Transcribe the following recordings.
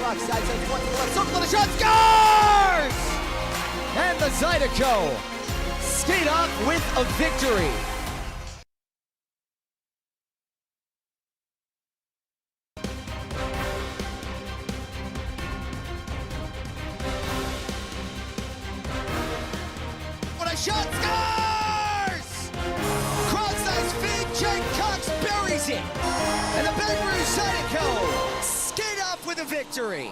Rock side sends one to the left circle, and the shot scores! And the Zydeco skate off with a victory. What a shot, scores! Cross-ice feed, Jake Cox buries it. And the Baton Rouge Zydeco skate off with a victory.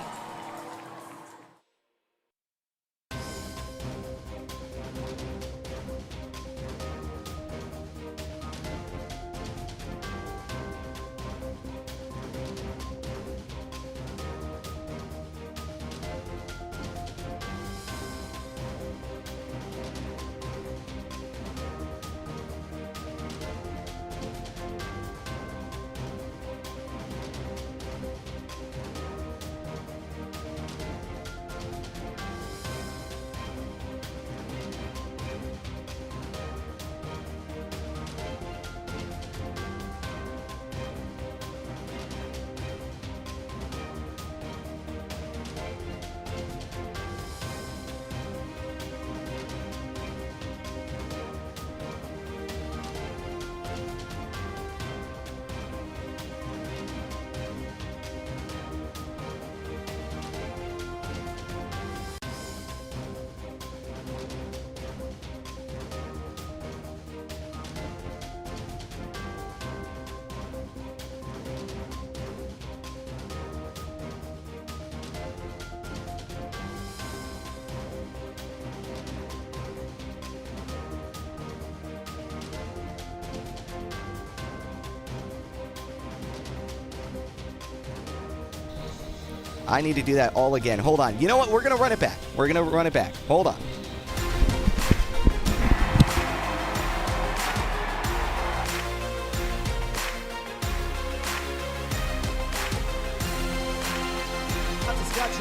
I need to do that all again. Hold on. You know what? We're going to run it back. We're going to run it back. Hold on.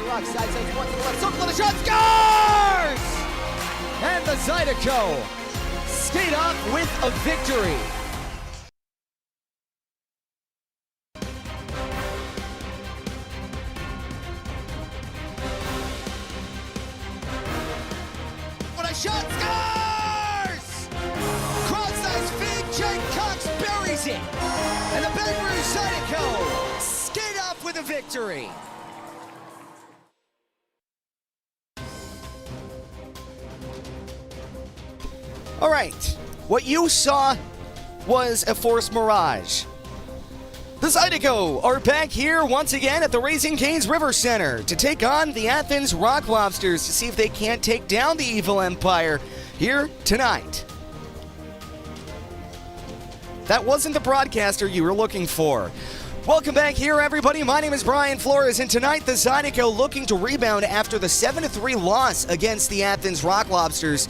Rock side sends one to the left circle, and the shot scores! And the Zydeco skate off with a victory. What a shot, scores! Cross-ice feed, Jake Cox buries it. And the Baton Rouge Zydeco skate off with a victory. All right, what you saw was a forced mirage. The Zydeco are back here once again at the Raising Cane's River Center to take on the Athens Rocklobsters to see if they can't take down the evil empire here tonight. That wasn't the broadcaster you were looking for. Welcome back here, everybody. My name is Brian Flores, and tonight the Zydeco looking to rebound after the 7-3 loss against the Athens Rocklobsters.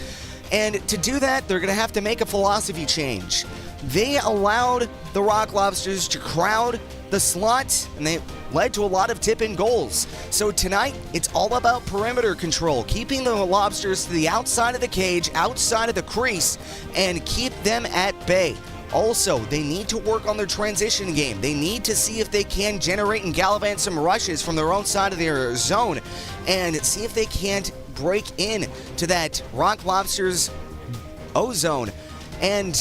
And to do that, they're going to have to make a philosophy change. They allowed the Rocklobsters to crowd the slots, and they led to a lot of tip-in goals. So tonight, it's all about perimeter control, keeping the Lobsters to the outside of the cage, outside of the crease, and keep them at bay. Also, they need to work on their transition game. They need to see if they can generate and gallivant some rushes from their own side of their zone and see if they can't break in to that Rocklobsters O-zone. And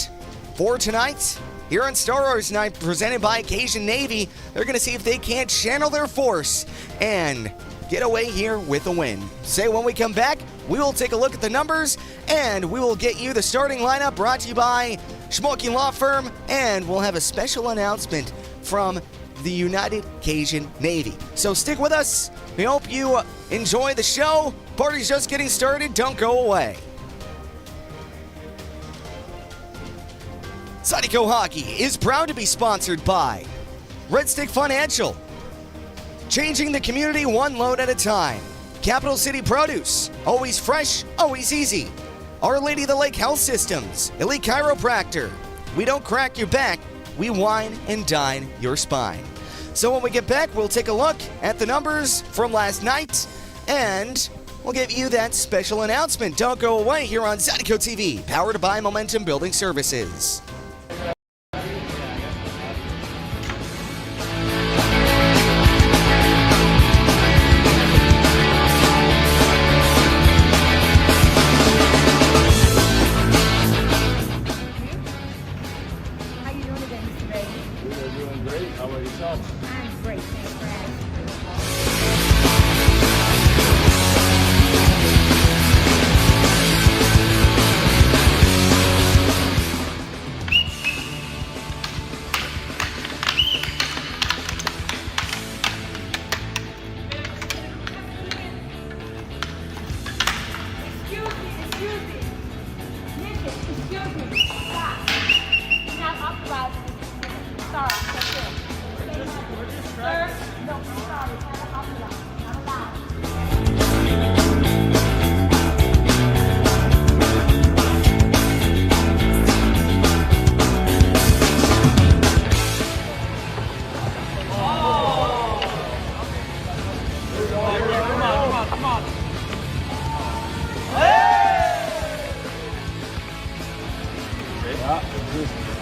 for tonight, here on Star Wars Night, presented by Occasion Navy, they're going to see if they can't channel their force and get away here with a win. So when we come back, we will take a look at the numbers, and we will get you the starting lineup brought to you by Schmolke Law Firm, and we'll have a special announcement from the United Cajun Navy. So stick with us. We hope you enjoy the show. Party's just getting started. Don't go away. Zydeco Hockey is proud to be sponsored by Red Stick Financial, changing the community one load at a time. Capital City Produce, always fresh, always easy. Our Lady of the Lake Health Systems, Elite Chiropractor. We don't crack your back, we wine and dine your spine. So when we get back, we'll take a look at the numbers from last night, and we'll give you that special announcement. Don't go away here on Zydeco TV, powered by Momentum Building Services.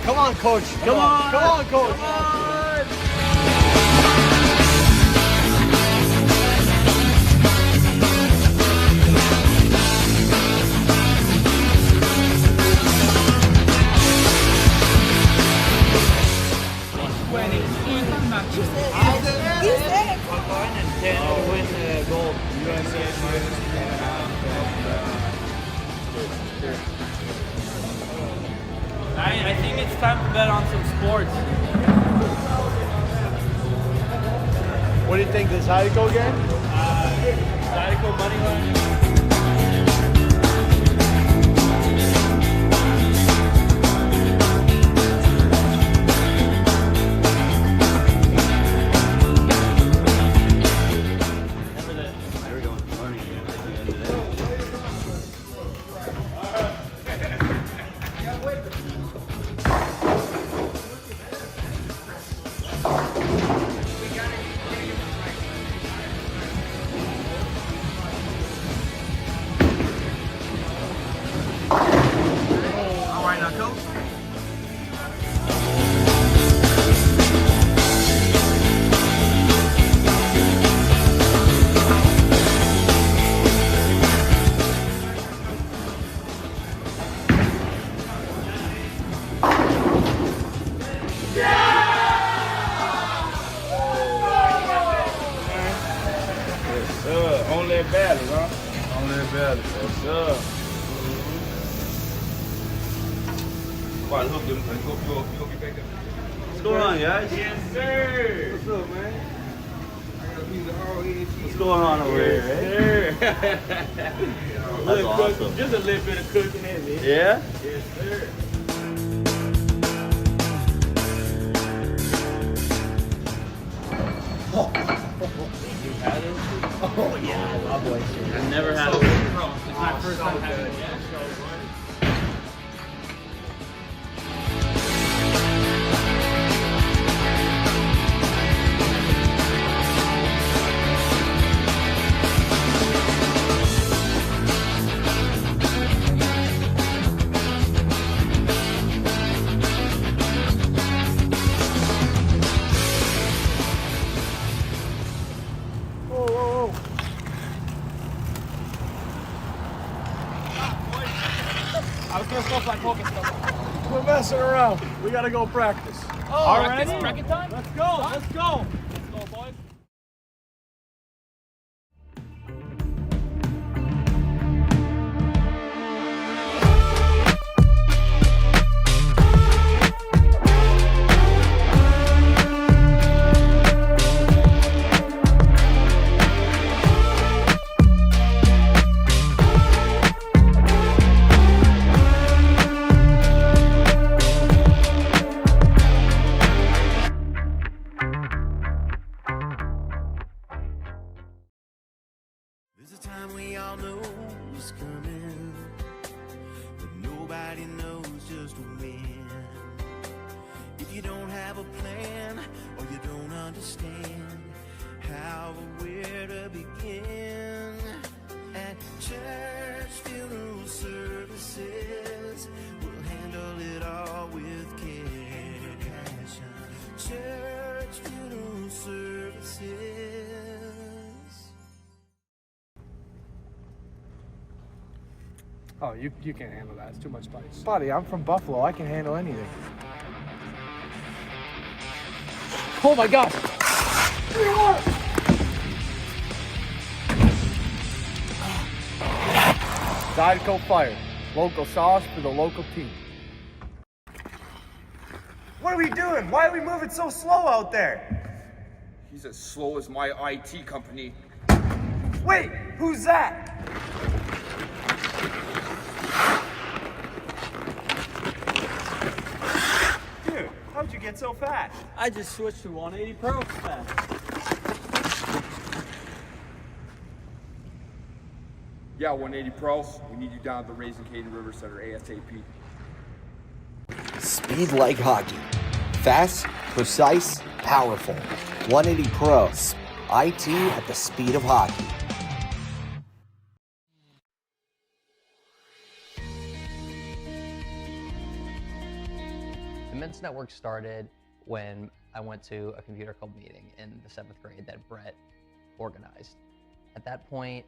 Come on, coach. Come on, coach. Come on. You said it. 1 and 10 to win gold. I think it's time to bet on some sports. What do you think, this Zydeco game? Zydeco money line. Only battles, huh? Only battles. Yes, sir. Why, look, you go get back there. What's going on, guys? Yes, sir. What's up, man? I got a piece of hard head cheese. What's going on over here, Sir. That's awesome. Just a little bit of cooking in it. Yeah? Yes, sir. You had it? Oh, yeah, I love it. I've never had it. It's my first time having it. I was gonna stop like focus stuff. We're messing around. We gotta go practice. Oh, Already? Bracket time? Let's go. Let's go. Let's go, boys. There's a time we all know is coming, but nobody knows just when. If you don't have a plan or you don't understand how or where to begin, at church funeral services, we'll handle it all with care and passion. Church funeral services. Oh, you can't handle that. It's too much spice. Buddy, I'm from Buffalo. I can handle anything. Oh my gosh! Zydeco fire. Local sauce for the local team. What are we doing? Why are we moving so slow out there? He's as slow as my IT company. Wait, who's that? it so fast? I just switched to 180 Pro fast. Yeah, 180 Pro. We need you down at the Raising Caden River Center ASAP. Speed like hockey. Fast, precise, powerful. 180 Pros. IT at the speed of hockey. The Men's Network started when I went to a computer club meeting in the 7th grade that Brett organized. At that point,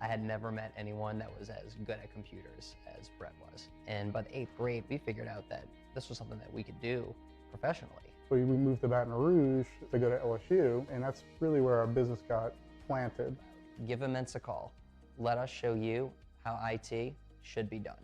I had never met anyone that was as good at computers as Brett was. And by the 8th grade, we figured out that this was something that we could do professionally. We moved to Baton Rouge to go to LSU, and that's really where our business got planted. Give Immense a call. Let us show you how IT should be done.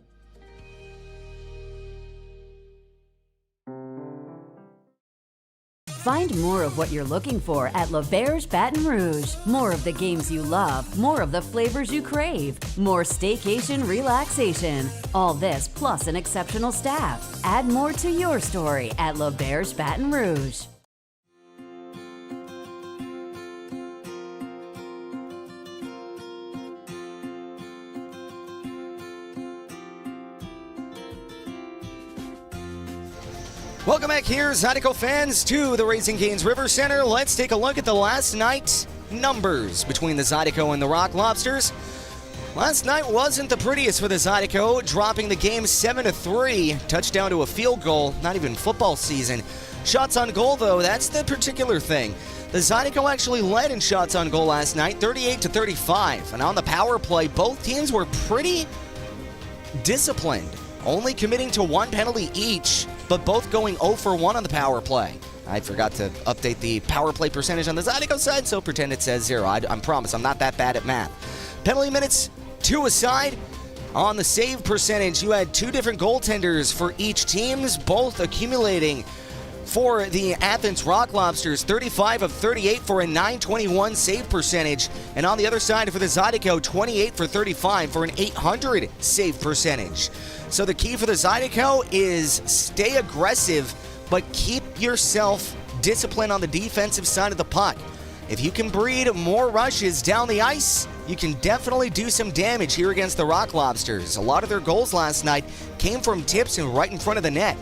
Find more of what you're looking for at L'Auberge Baton Rouge. More of the games you love, more of the flavors you crave, more staycation relaxation. All this plus an exceptional staff. Add more to your story at L'Auberge Baton Rouge. Welcome back here, Zydeco fans, to the Raising Cane's River Center. Let's take a look at the last night's numbers between the Zydeco and the Rocklobsters. Last night wasn't the prettiest for the Zydeco, dropping the game 7-3, touchdown to a field goal, not even football season. Shots on goal, though, that's the particular thing. The Zydeco actually led in shots on goal last night, 38-35. And on the power play, both teams were pretty disciplined, only committing to one penalty each, but both going 0 for 1 on the power play. I forgot to update the power play percentage on the Zydeco side, so pretend it says 0. I promise I'm not that bad at math. Penalty minutes, 2 aside. On the save percentage, you had 2 different goaltenders for each teams, both accumulating for the Athens Rocklobsters, 35 of 38 for a .921 save percentage. And on the other side for the Zydeco, 28 for 35 for an .800 save percentage. So the key for the Zydeco is stay aggressive, but keep yourself disciplined on the defensive side of the puck. If you can breed more rushes down the ice, you can definitely do some damage here against the Rocklobsters. A lot of their goals last night came from tips and right in front of the net.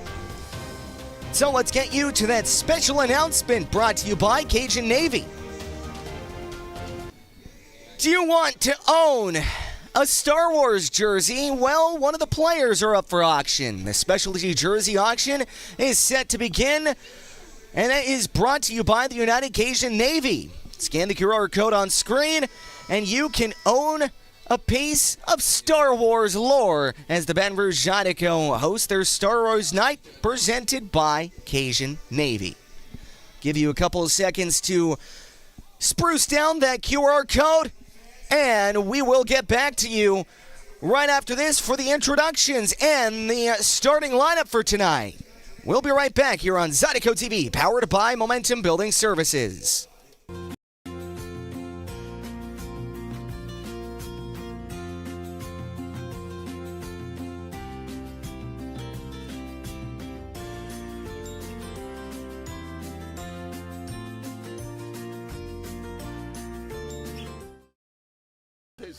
So let's get you to that special announcement brought to you by Cajun Navy. Do you want to own a Star Wars jersey? Well, one of the players are up for auction. The specialty jersey auction is set to begin, and it is brought to you by the United Cajun Navy. Scan the QR code on screen, and you can own a piece of Star Wars lore as the Baton Rouge Zydeco host their Star Wars night presented by Cajun Navy. Give you a couple of seconds to spruce down that QR code, and we will get back to you right after this for the introductions and the starting lineup for tonight. We'll be right back here on Zydeco TV, powered by Momentum Building Services.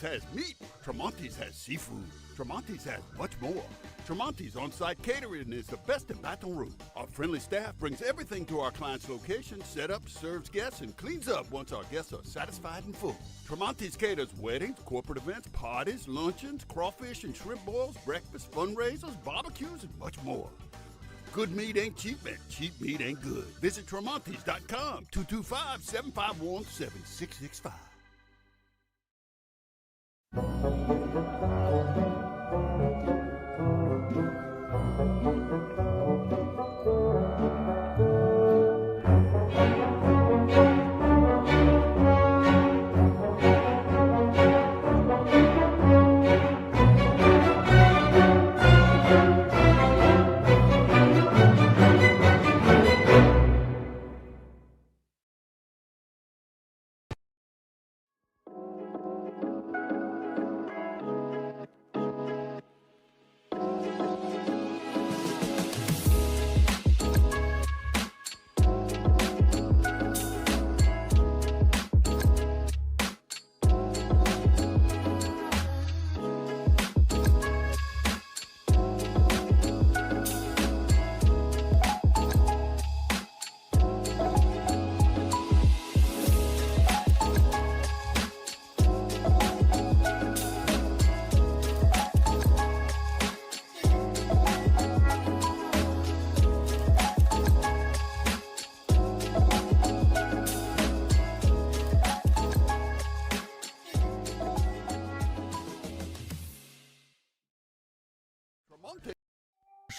Has meat, Tremonti's has seafood, Tremonti's has much more. Tremonti's on-site catering is the best in Baton Rouge. Our friendly staff brings everything to our client's location, set up, serves guests, and cleans up once our guests are satisfied and full. Tremonti's caters weddings, corporate events, parties, luncheons, crawfish and shrimp boils, breakfast, fundraisers, barbecues, and much more. Good meat ain't cheap, and cheap meat ain't good. Visit Tremonti's.com, 225-751-7665.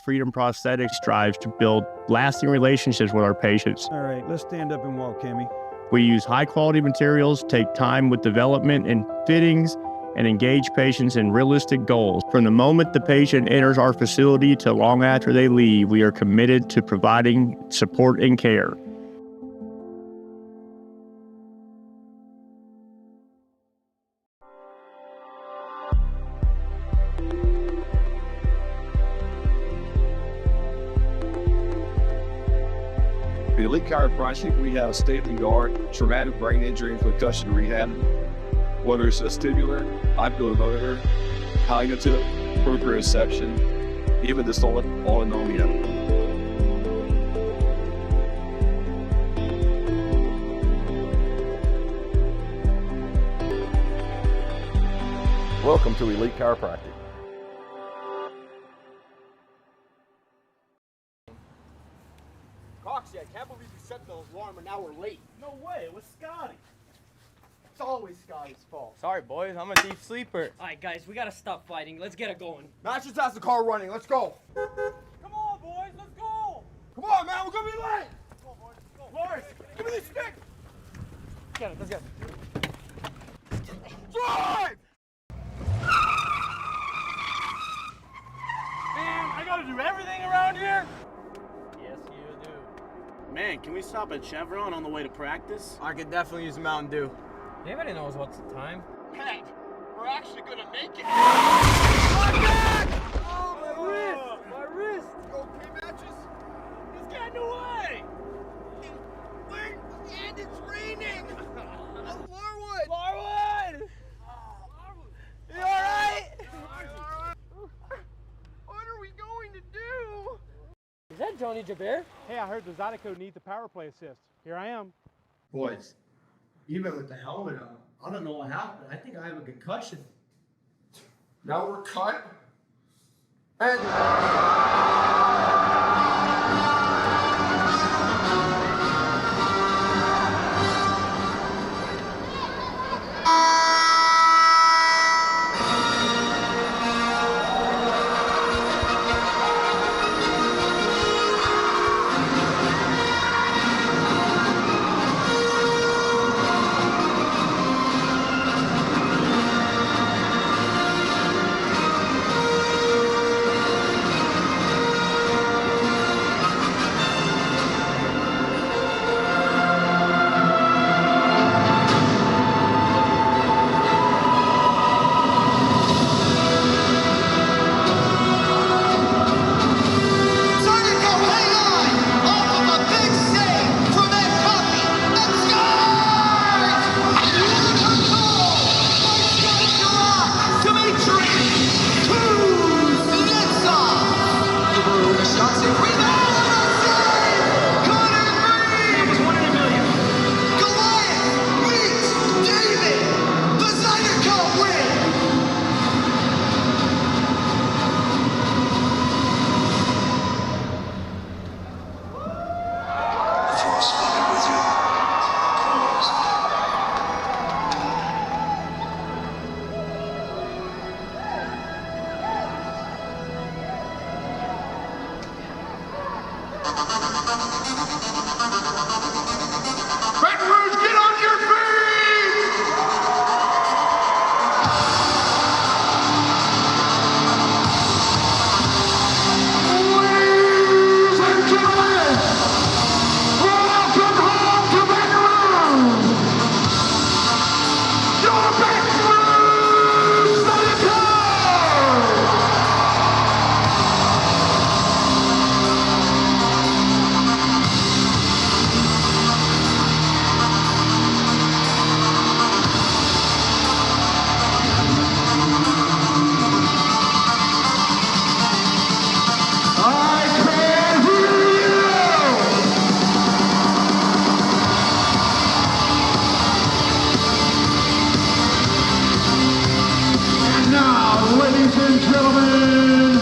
Freedom Prosthetics strives to build lasting relationships with our patients. All right, let's stand up and walk, Cammy. We use high-quality materials, take time with development and fittings, and engage patients in realistic goals. From the moment the patient enters our facility to long after they leave, we are committed to providing support and care. The Elite Chiropractic, we have state-of-the-art traumatic brain injury and concussion rehab. Whether it's vestibular, oculomotor, cognitive, proprioception, even dysautonomia. Welcome to Elite Chiropractic. Coxie, I can't believe you set the alarm and now we're late. No way, it was Scotty. It's always Scotty's fault. Sorry, boys. I'm a deep sleeper. All right, guys. We got to stop fighting. Let's get it going. Matt just has the car running. Let's go. Come on, boys. Let's go. Come on, man. We're going to be late. Come on, boys. Let's go. Lars, give me this stick. Get it. Let's get it. Drive! Man, I got to do everything around here? Yes, you do. Man, can we stop at Chevron on the way to practice? I could definitely use a Mountain Dew. Anybody knows what's the time? Pat, we're actually going to make it. Oh, my wrist! My wrist! Go pre-matches? He's getting away! And it's raining! Larwood! Larwood! You alright? What are we going to do? Is that Johnny Jabir? Hey, I heard the Zydeco need the power play assist. Here I am. Boys, even with the helmet on, I don't know what happened. I think I have a concussion. Now we're cut. And... Baton Rouge, get on your feet! Ladies and gentlemen, welcome home to Baton Rouge! Your Baton Rouge Zydeco! Ladies and gentlemen,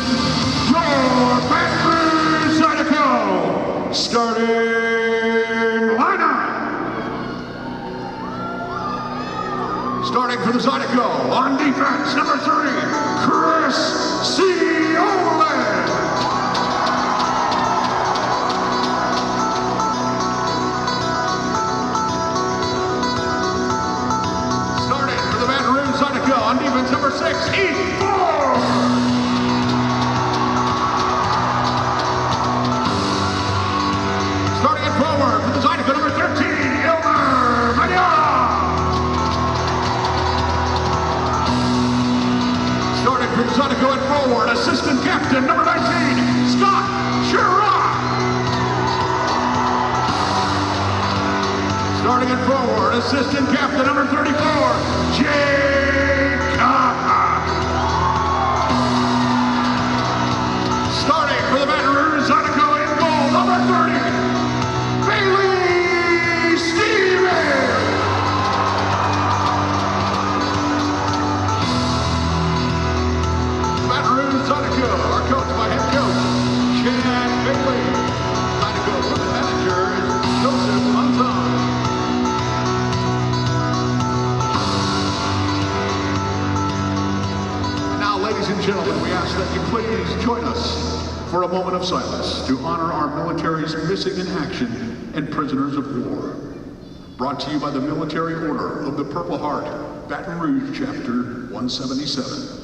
your Baton Rouge Zydeco starting lineup. Starting for the Zydeco on defense, number 3, Chris C. Ole. assistant captain, number 34, Jacob. Starting for the Baton Rouge Zydeco in goal, number 30, Bailey Stevens. Baton Rouge Zydeco are coached by head coach Chad Bailey. Zydeco women's manager is Joseph Monton. Now, ladies and gentlemen, we ask that you please join us for a moment of silence to honor our military's missing in action and prisoners of war. Brought to you by the Military Order of the Purple Heart, Baton Rouge, Chapter 177.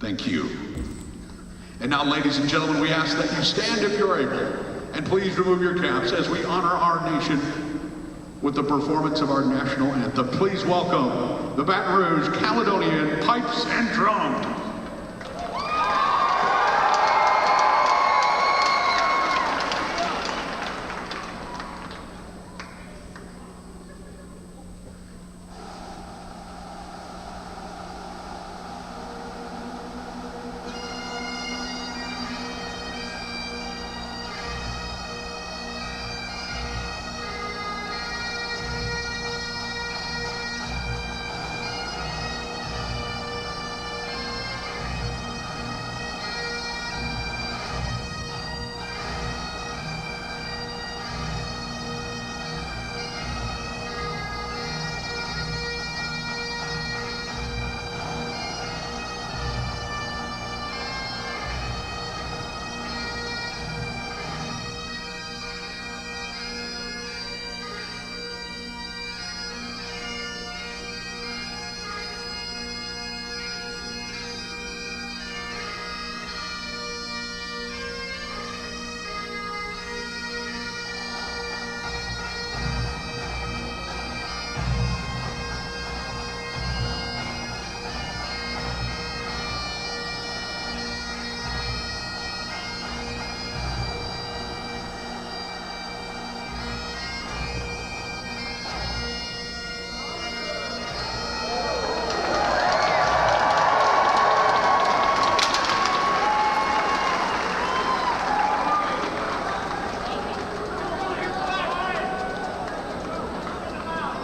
Thank you. And now, ladies and gentlemen, we ask that you stand if you're able, and please remove your caps as we honor our nation with the performance of our national anthem. Please welcome the Baton Rouge Caledonian Pipes and Drums.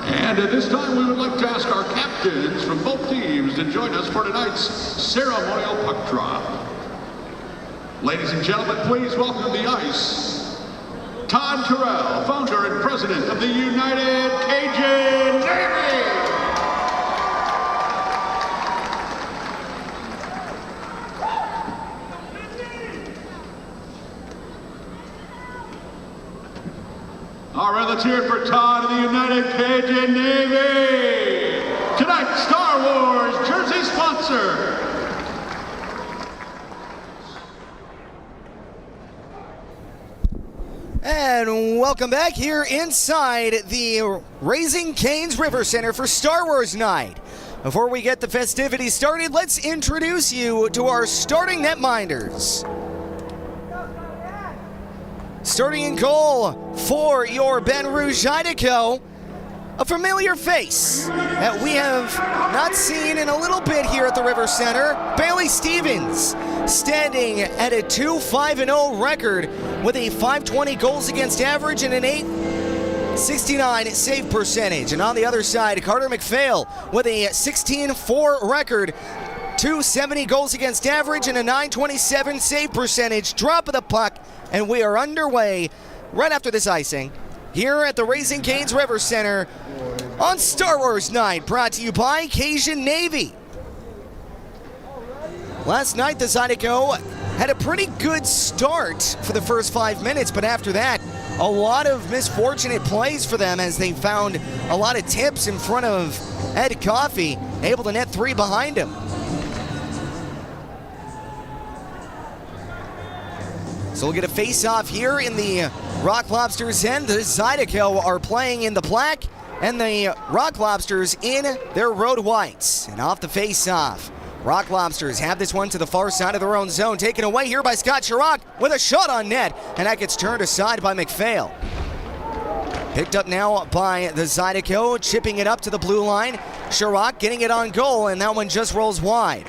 And at this time, we would like to ask our captains from both teams to join us for tonight's ceremonial puck drop. Ladies and gentlemen, please welcome to the ice, Todd Terrell, founder and president of the United Cajun Navy. All right, let's hear it for Todd of the United Cajun Navy. Tonight's Star Wars jersey sponsor. And welcome back here inside the Raising Cane's River Center for Star Wars Night. Before we get the festivities started, let's introduce you to our starting netminders. Starting in goal for your Baton Rouge Zydeco, a familiar face that we have not seen in a little bit here at the River Center, Bailey Stevens, standing at a 2-5-0 record with a .520 goals against average and an .869 save percentage. And on the other side, Carter McPhail with a 16-4 record, .270 goals against average and a .927 save percentage. Drop of the puck, and we are underway right after this icing here at the Raising Cane's River Center on Star Wars Night, brought to you by Cajun Navy. Last night, the Zydeco had a pretty good start for the first 5 minutes, but after that, a lot of misfortunate plays for them as they found a lot of tips in front of Ed Coffey, able to net 3 behind him. So we'll get a face-off here in the Rocklobsters end. The Zydeco are playing in the black, and the Rocklobsters in their road whites. And off the face-off, Rock Lobsters have this one to the far side of their own zone, taken away here by Scott Chirac with a shot on net, and that gets turned aside by McPhail. Picked up now by the Zydeco, chipping it up to the blue line. Chirac getting it on goal, and that one just rolls wide.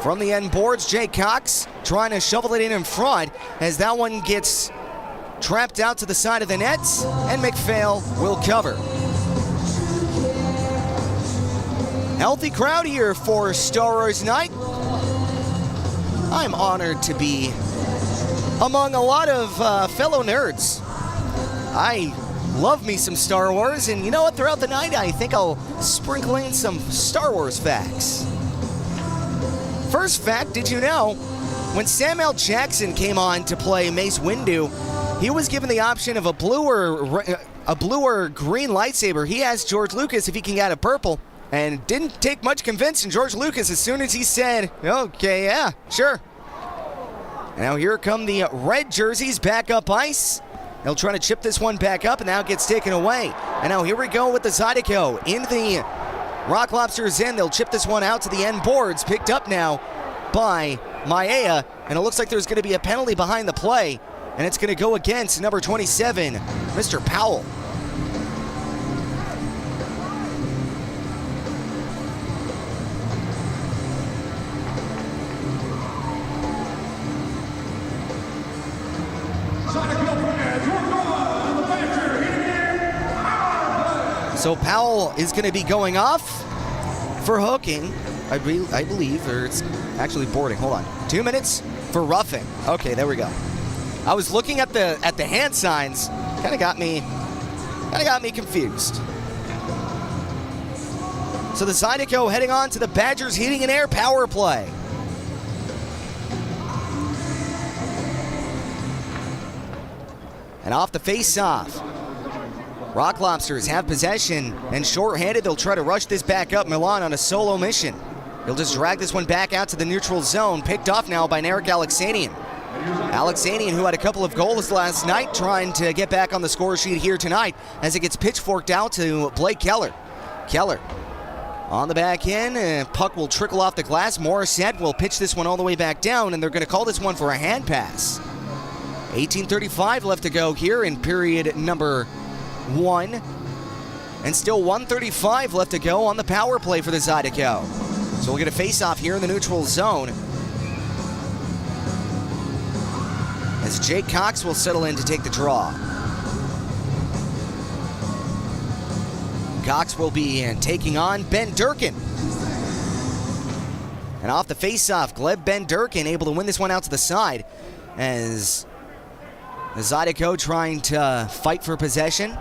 From the end boards, Jake Cox trying to shovel it in front as that one gets trapped out to the side of the net, and McPhail will cover. Healthy crowd here for Star Wars night. I'm honored to be among a lot of fellow nerds. I love me some Star Wars, and you know what? Throughout the night, I think I'll sprinkle in some Star Wars facts. First fact, did you know, when Samuel Jackson came on to play Mace Windu, he was given the option of a blue or green lightsaber. He asked George Lucas if he can get a purple, and it didn't take much convincing George Lucas as soon as he said, okay, yeah, sure. Now here come the red jerseys back up ice. They'll try to chip this one back up, and now it gets taken away. And now here we go with the Zydeco into the Rock Lobsters end. They'll chip this one out to the end boards, picked up now by Maea, and it looks like there's going to be a penalty behind the play, and it's going to go against number 27, Mr. Powell. So Powell is going to be going off for hooking, I believe, or it's actually boarding. Hold on. 2 minutes for roughing. Okay, there we go. I was looking at the hand signs. Kind of got me confused. So the Zydeco heading on to the Badgers Heating and Air power play. And off the face-off. Rock Lobsters have possession, and short-handed, they'll try to rush this back up. Milan on a solo mission. He'll just drag this one back out to the neutral zone, picked off now by Narek Alexanian. Alexanian, who had a couple of goals last night, trying to get back on the score sheet here tonight as it gets pitchforked out to Blake Keller. Keller on the back end, puck will trickle off the glass. Morissette will pitch this one all the way back down, and they're going to call this one for a hand pass. 18:35 left to go here in period number 1, and still 1:35 left to go on the power play for the Zydeco. So we'll get a face-off here in the neutral zone as Jake Cox will settle in to take the draw. Cox will be taking on Ben Durkin. And off the face-off, Gleb Ben Durkin able to win this one out to the side as the Zydeco trying to fight for possession.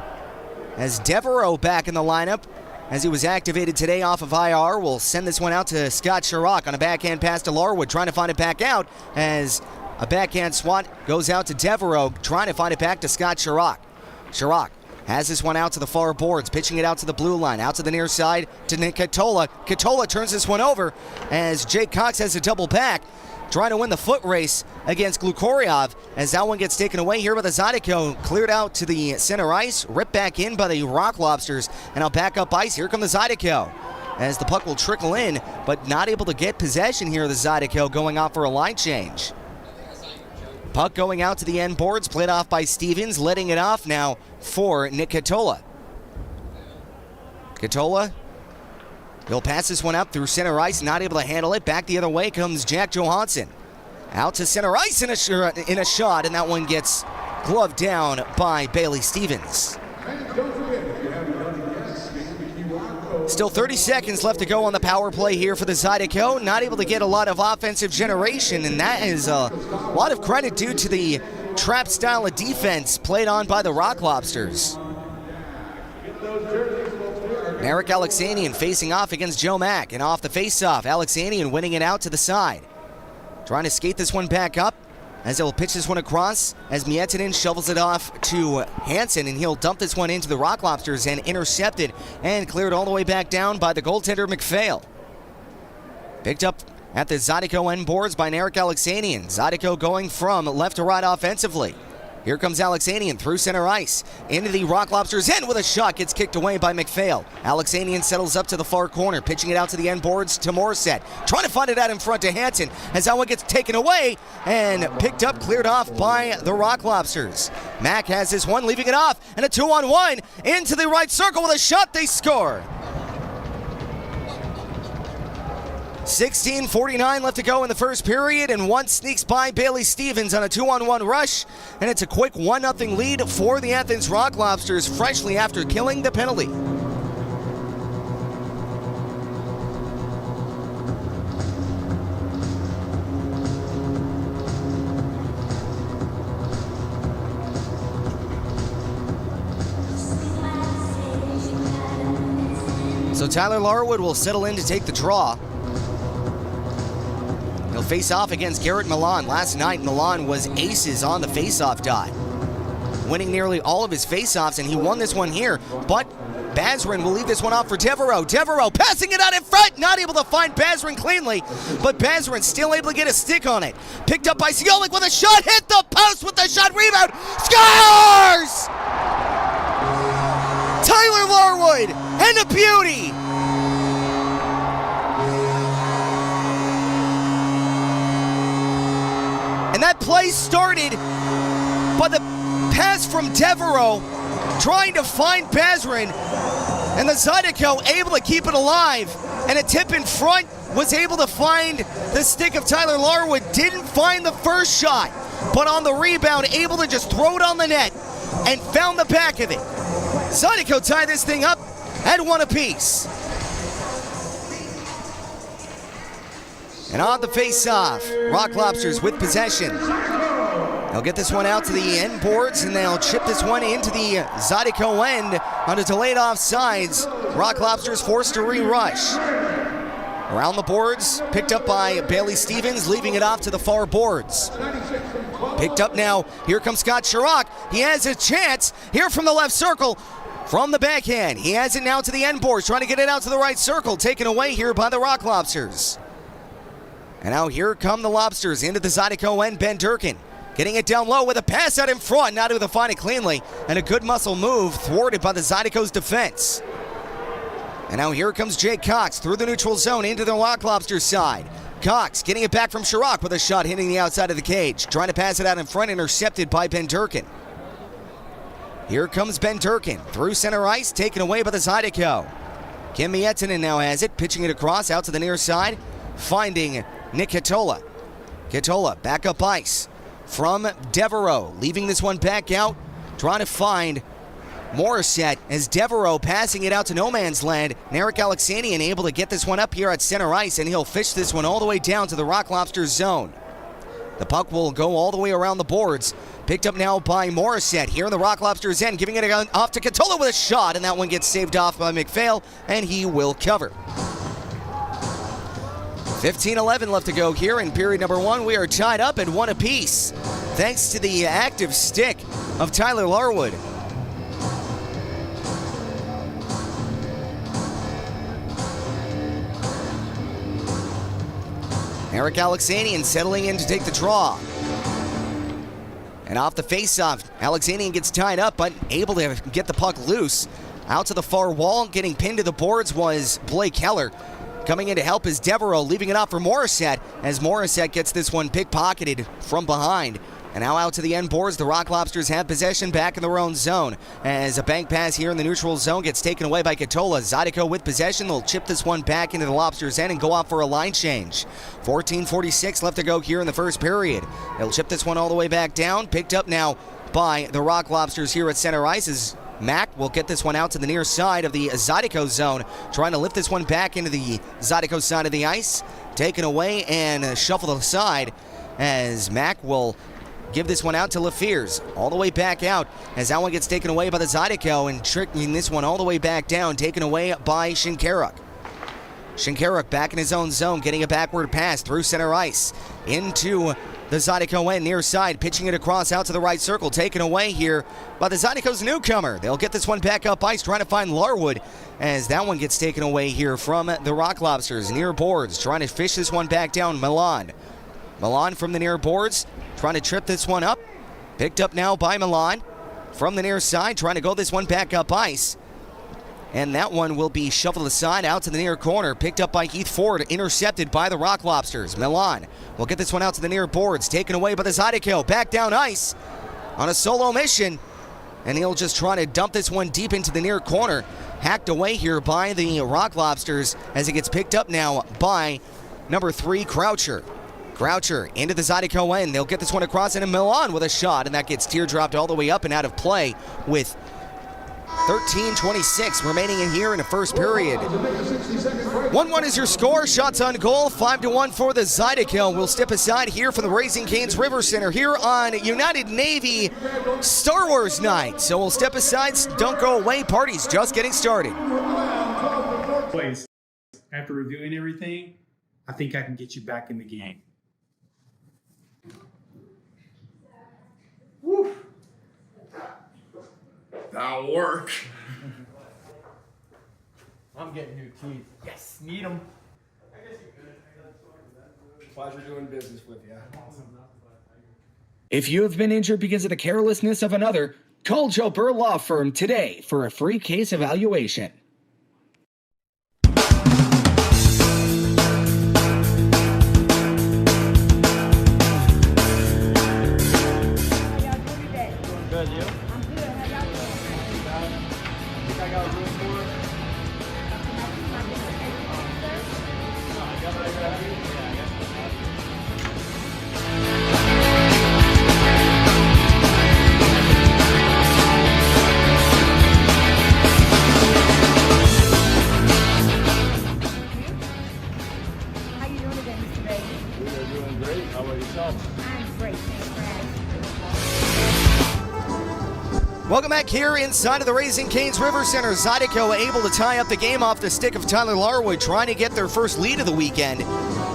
As Devereaux back in the lineup, as he was activated today off of IR, will send this one out to Scott Chirac on a backhand pass to Larwood, trying to find it back out as a backhand swat goes out to Devereaux, trying to find it back to Scott Chirac. Chirac has this one out to the far boards, pitching it out to the blue line, out to the near side to Nick Katola. Katola turns this one over as Jake Cox has a double back, trying to win the foot race against Glukoryov as that one gets taken away here by the Zydeco, cleared out to the center ice, ripped back in by the Rock Lobsters, and now back up ice. Here come the Zydeco as the puck will trickle in, but not able to get possession here of the Zydeco, going off for a line change. Puck going out to the end boards, played off by Stevens, letting it off now for Nick Katola. Katola, he'll pass this one up through center ice, not able to handle it. Back the other way comes Jack Johansson. Out to center ice in a shot, and that one gets gloved down by Bailey Stevens. Still 30 seconds left to go on the power play here for the Zydeco. Not able to get a lot of offensive generation, and that is a lot of credit due to the trap style of defense played on by the Rock Lobsters. Narek Alexanian facing off against Joe Mack, and off the face-off, Alexanian winning it out to the side. Trying to skate this one back up as he'll pitch this one across as Miettinen shovels it off to Hansen, and he'll dump this one into the Rock Lobsters and intercepted and cleared all the way back down by the goaltender McPhail. Picked up at the Zydeco end boards by Narek Alexanian. Zydeco going from left to right offensively. Here comes Alexanian through center ice. Into the Rocklobsters end with a shot. Gets kicked away by McPhail. Alexanian settles up to the far corner, pitching it out to the end boards to Morissette. Trying to find it out in front to Hansen as that one gets taken away and picked up, cleared off by the Rocklobsters. Mack has this one, leaving it off, and a 2-on-1 into the right circle with a shot. They score. 16:49 left to go in the first period, and one sneaks by Bailey Stevens on a 2-on-1 rush, and it's a quick 1-0 lead for the Athens Rocklobsters, freshly after killing the penalty. So Tyler Larwood will settle in to take the draw. He'll face off against Garrett Milan. Last night, Milan was aces on the face-off die, winning nearly all of his face-offs, and he won this one here. But Bazrin will leave this one off for Devereaux. Devereaux passing it out in front, not able to find Bazrin cleanly, but Bazrin still able to get a stick on it. Picked up by Siolik with a shot, hit the post with the shot, rebound, scores! Tyler Larwood, and a beauty! And that play started by the pass from Devereaux trying to find Bazrin, and the Zydeco able to keep it alive, and a tip in front was able to find the stick of Tyler Larwood. Didn't find the first shot, but on the rebound able to just throw it on the net and found the back of it. Zydeco tied this thing up at 1 apiece. And on the face-off, Rocklobsters with possession. They'll get this one out to the end boards, and they'll chip this one into the Zydeco end on a delayed offsides. Rocklobsters forced to re-rush. Around the boards, picked up by Bailey Stevens, leaving it off to the far boards. Picked up now, here comes Scott Chirac. He has a chance here from the left circle. From the backhand, he has it now to the end boards, trying to get it out to the right circle, taken away here by the Rocklobsters. And now here come the Lobsters into the Zydeco end. Ben Durkin getting it down low with a pass out in front, not able to find it cleanly, and a good muscle move thwarted by the Zydeco's defense. And now here comes Jake Cox through the neutral zone into the Rocklobsters side. Cox getting it back from Chirac with a shot hitting the outside of the cage, trying to pass it out in front, intercepted by Ben Durkin. Here comes Ben Durkin through center ice, taken away by the Zydeco. Kim Miettinen now has it, pitching it across out to the near side, finding Nick Katola. Katola back up ice from Devereaux, leaving this one back out, trying to find Morissette as Devereaux passing it out to no man's land. Narek Alexanian able to get this one up here at center ice, and he'll fish this one all the way down to the Rocklobsters zone. The puck will go all the way around the boards. Picked up now by Morissette here in the Rocklobsters end, giving it off to Katola with a shot, and that one gets saved off by McPhail, and he will cover. 15:11 left to go here in period number 1. We are tied up at 1 apiece, thanks to the active stick of Tyler Larwood. Eric Alexanian settling in to take the draw. And off the faceoff, Alexanian gets tied up, but able to get the puck loose. Out to the far wall, getting pinned to the boards was Blake Heller. Coming in to help is Devereaux, leaving it off for Morissette, as Morissette gets this one pickpocketed from behind. And now out to the end boards, the Rocklobsters have possession back in their own zone. As a bank pass here in the neutral zone gets taken away by Katola. Zydeco with possession. They'll chip this one back into the Lobsters' end and go off for a line change. 14:46 left to go here in the first period. They'll chip this one all the way back down. Picked up now by the Rocklobsters here at center ice as Mack will get this one out to the near side of the Zydeco zone, trying to lift this one back into the Zydeco side of the ice. Taken away and shuffled aside as Mack will give this one out to LaFears, all the way back out as that one gets taken away by the Zydeco, and tricking this one all the way back down, taken away by Shinkaruk. Shinkaruk back in his own zone, getting a backward pass through center ice into the Zydeco end near side, pitching it across out to the right circle, taken away here by the Zydeco's newcomer. They'll get this one back up ice, trying to find Larwood as that one gets taken away here from the Rocklobsters near boards, trying to fish this one back down. Milan from the near boards, trying to trip this one up. Picked up now by Milan from the near side, trying to go this one back up ice. And that one will be shuffled aside out to the near corner. Picked up by Heath Ford, intercepted by the Rocklobsters. Milan will get this one out to the near boards, taken away by the Zydeco. Back down ice on a solo mission. And he'll just try to dump this one deep into the near corner. Hacked away here by the Rocklobsters as it gets picked up now by number 3, Croucher. Croucher into the Zydeco end. They'll get this one across into Milan with a shot, and that gets teardropped all the way up and out of play with 13:26 remaining in here in the first period. 1-1 is your score. Shots on goal. 5-1 for the Zydeco. We'll step aside here from the Raising Cane's River Center here on United Navy Star Wars night. So we'll step aside. Don't go away. Party's just getting started. Please, after reviewing everything, I think I can get you back in the game. Woo. That'll work. I'm getting new teeth. Yes, need them. Pleasure doing business with you. If you have been injured because of the carelessness of another, call Joe Burr Law Firm today for a free case evaluation. Good, you? How you doing today, Mr. Baby? We are doing great. How about yourself? I'm great, thanks for asking. Welcome back here inside of the Raising Cane's River Center. Zydeco able to tie up the game off the stick of Tyler Larwood, trying to get their first lead of the weekend.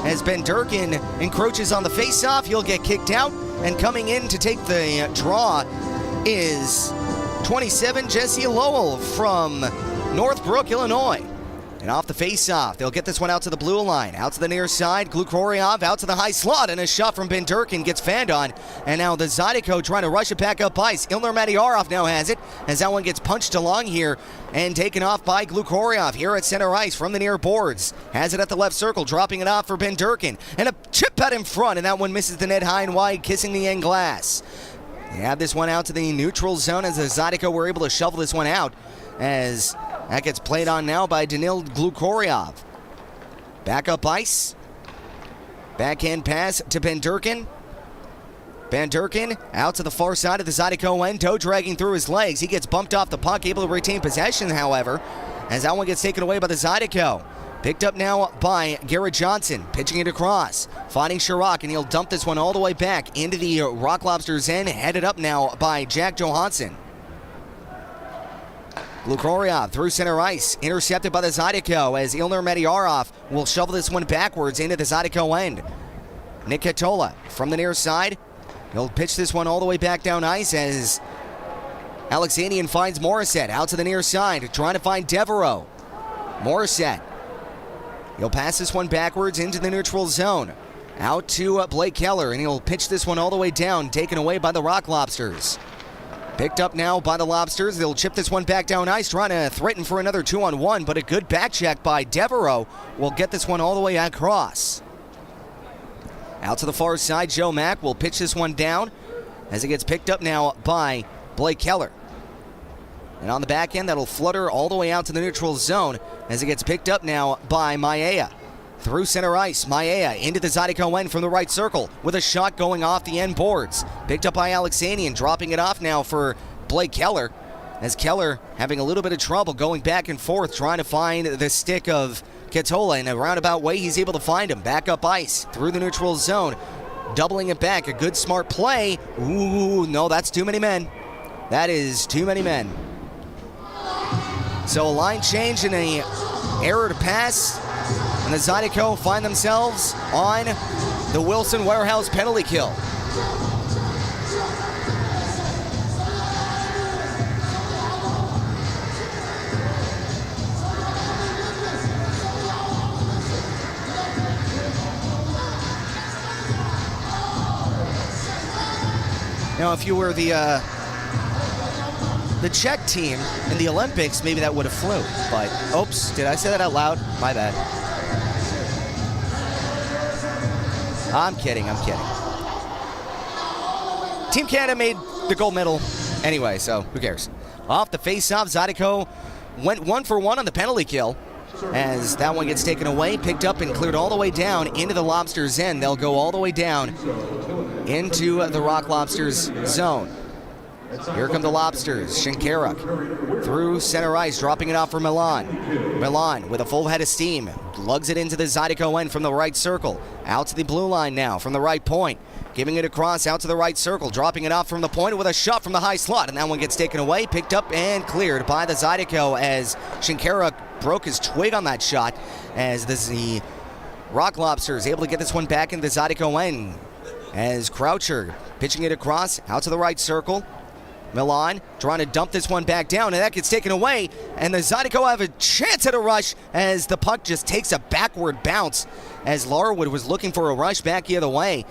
As Ben Durkin encroaches on the faceoff, he'll get kicked out. And coming in to take the draw is 27, Jesse Lowell from Northbrook, Illinois. And off the faceoff, they'll get this one out to the blue line. Out to the near side, Glukoriov out to the high slot, and a shot from Ben Durkin gets fanned on. And now the Zydeco trying to rush it back up ice. Ilner Matyarov now has it, as that one gets punched along here and taken off by Glukoriov here at center ice from the near boards. Has it at the left circle, dropping it off for Ben Durkin. And a chip out in front, and that one misses the net high and wide, kissing the end glass. They have this one out to the neutral zone as the Zydeco were able to shovel this one out, as that gets played on now by Danil Glukoriov. Back up ice. Backhand pass to Ben Durkin. Ben Durkin out to the far side of the Zydeco end. Toe dragging through his legs. He gets bumped off the puck, able to retain possession, however, as that one gets taken away by the Zydeco. Picked up now by Garrett Johnson, pitching it across, finding Chirac, and he'll dump this one all the way back into the Rocklobsters end, headed up now by Jack Johansson. Glukoriov through center ice, intercepted by the Zydeco as Ilner Matyarov will shovel this one backwards into the Zydeco end. Nick Katola from the near side. He'll pitch this one all the way back down ice as Alexanian finds Morissette out to the near side, trying to find Devereaux. Morissette. He'll pass this one backwards into the neutral zone. Out to Blake Keller, and he'll pitch this one all the way down, taken away by the Rocklobsters. Picked up now by the Lobsters. They'll chip this one back down ice, trying to threaten for another 2-on-1, but a good back check by Devereaux will get this one all the way across. Out to the far side, Joe Mack will pitch this one down as it gets picked up now by Blake Keller. And on the back end, that'll flutter all the way out to the neutral zone as it gets picked up now by Maea. Through center ice, Maea into the Zydeco end from the right circle with a shot going off the end boards. Picked up by Alexanian, dropping it off now for Blake Keller, as Keller having a little bit of trouble going back and forth trying to find the stick of Katola. In a roundabout way, he's able to find him. Back up ice through the neutral zone, doubling it back. A good smart play. Ooh, no, that's too many men. That is too many men. So a line change and a error to pass. And the Zydeco find themselves on the Wilson Warehouse penalty kill. Now, if you were the Czech team in the Olympics, maybe that would have flew. But, oops, did I say that out loud? My bad. I'm kidding. Team Canada made the gold medal anyway, so who cares? Off the face-off, Zydeco went 1 for 1 on the penalty kill. As that one gets taken away, picked up and cleared all the way down into the Lobsters' end. They'll go all the way down into the Rocklobsters' zone. Here come the Lobsters. Shinkaruk through center ice, dropping it off for Milan. Milan with a full head of steam, lugs it into the Zydeco end from the right circle. Out to the blue line now from the right point. Giving it across out to the right circle, dropping it off from the point with a shot from the high slot. And that one gets taken away, picked up and cleared by the Zydeco as Shinkaruk broke his twig on that shot. As the Rocklobsters able to get this one back into the Zydeco end. As Croucher pitching it across out to the right circle. Milan trying to dump this one back down, and that gets taken away. And the Zydeco have a chance at a rush as the puck just takes a backward bounce as Larwood was looking for a rush back the other way.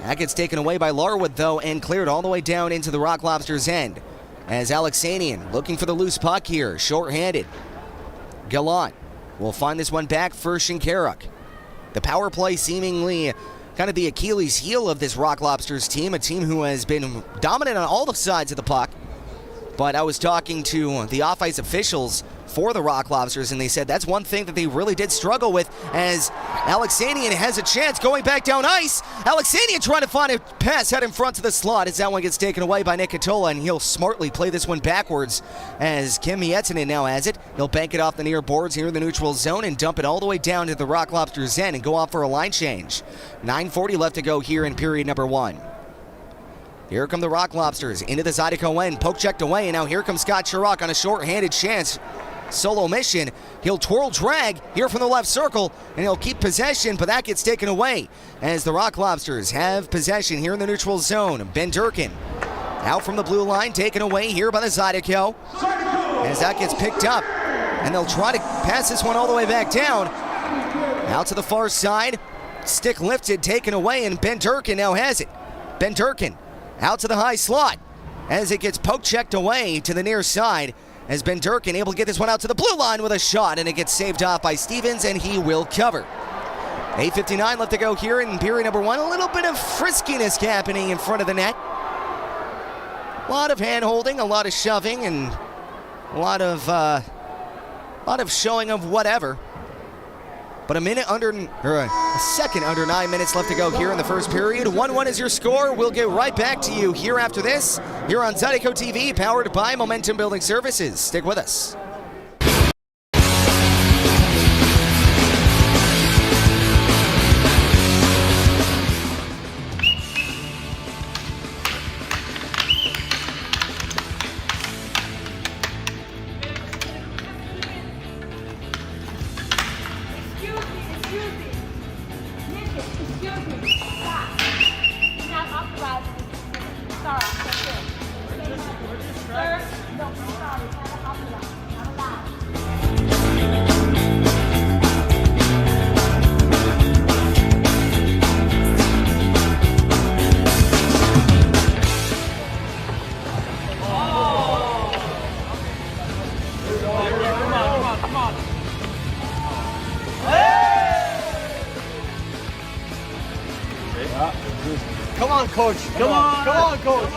That gets taken away by Larwood, though, and cleared all the way down into the Rocklobsters' end. As Alexanian looking for the loose puck here, short-handed. Gallant will find this one back for Shinkaruk. The power play seemingly kind of the Achilles heel of this Rocklobsters team, a team who has been dominant on all the sides of the puck. But I was talking to the off-ice officials for the Rocklobsters, and they said that's one thing that they really did struggle with, as Alexanian has a chance going back down ice. Alexanian trying to find a pass out in front to the slot as that one gets taken away by Nick Katola, and he'll smartly play this one backwards as Kim Miettinen now has it. He'll bank it off the near boards here in the neutral zone and dump it all the way down to the Rocklobsters' end and go off for a line change. 9:40 left to go here in period number 1. Here come the Rocklobsters into the Zydeco end, poke checked away, and now here comes Scott Chirac on a short-handed chance. Solo mission. He'll twirl drag here from the left circle, and he'll keep possession, but that gets taken away as the Rocklobsters have possession here in the neutral zone. Ben Durkin out from the blue line, taken away here by the Zydeco as that gets picked up, and they'll try to pass this one all the way back down. Out to the far side, stick lifted, taken away, and Ben Durkin now has it. Ben Durkin out to the high slot as it gets poke checked away to the near side. As Ben Durkin able to get this one out to the blue line with a shot, and it gets saved off by Stevens, and he will cover. 8:59 left to go here in period number 1. A little bit of friskiness happening in front of the net. A lot of hand-holding, a lot of shoving, and a lot of showing of whatever. But a second under 9 minutes left to go here in the first period. 1-1 is your score. We'll get right back to you here after this, here on Zydeco TV, powered by Momentum Building Services. Stick with us. Come on, coach. Come on, coach.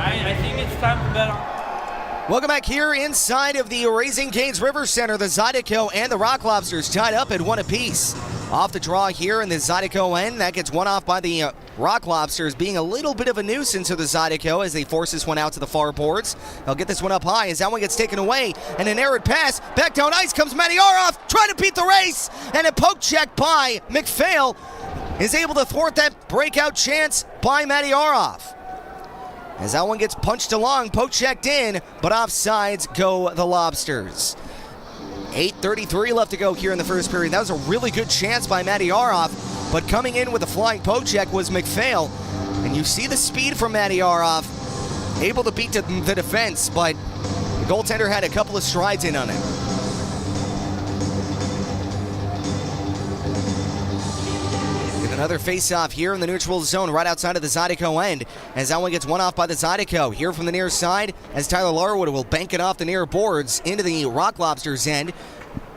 I think it's time to bet on. Welcome back here inside of the Raising Cane's River Center. The Zydeco and the Rocklobsters tied up at 1 apiece. Off the draw here in the Zydeco end. That gets one off by the Rocklobsters, being a little bit of a nuisance to the Zydeco as they force this one out to the far boards. They'll get this one up high as that one gets taken away. And an errant pass. Back down ice comes Madiarov, trying to beat the race. And a poke check by McPhail is able to thwart that breakout chance by Madiarov. As that one gets punched along, poke checked in, but offsides go the Lobsters. 8:33 left to go here in the first period. That was a really good chance by Matty Aroff, but coming in with a flying poke check was McPhail. And you see the speed from Matty Aroff, able to beat the defense, but the goaltender had a couple of strides in on it. Another face-off here in the neutral zone right outside of the Zydeco end as that one gets one off by the Zydeco. Here from the near side as Tyler Larwood will bank it off the near boards into the Rocklobsters end.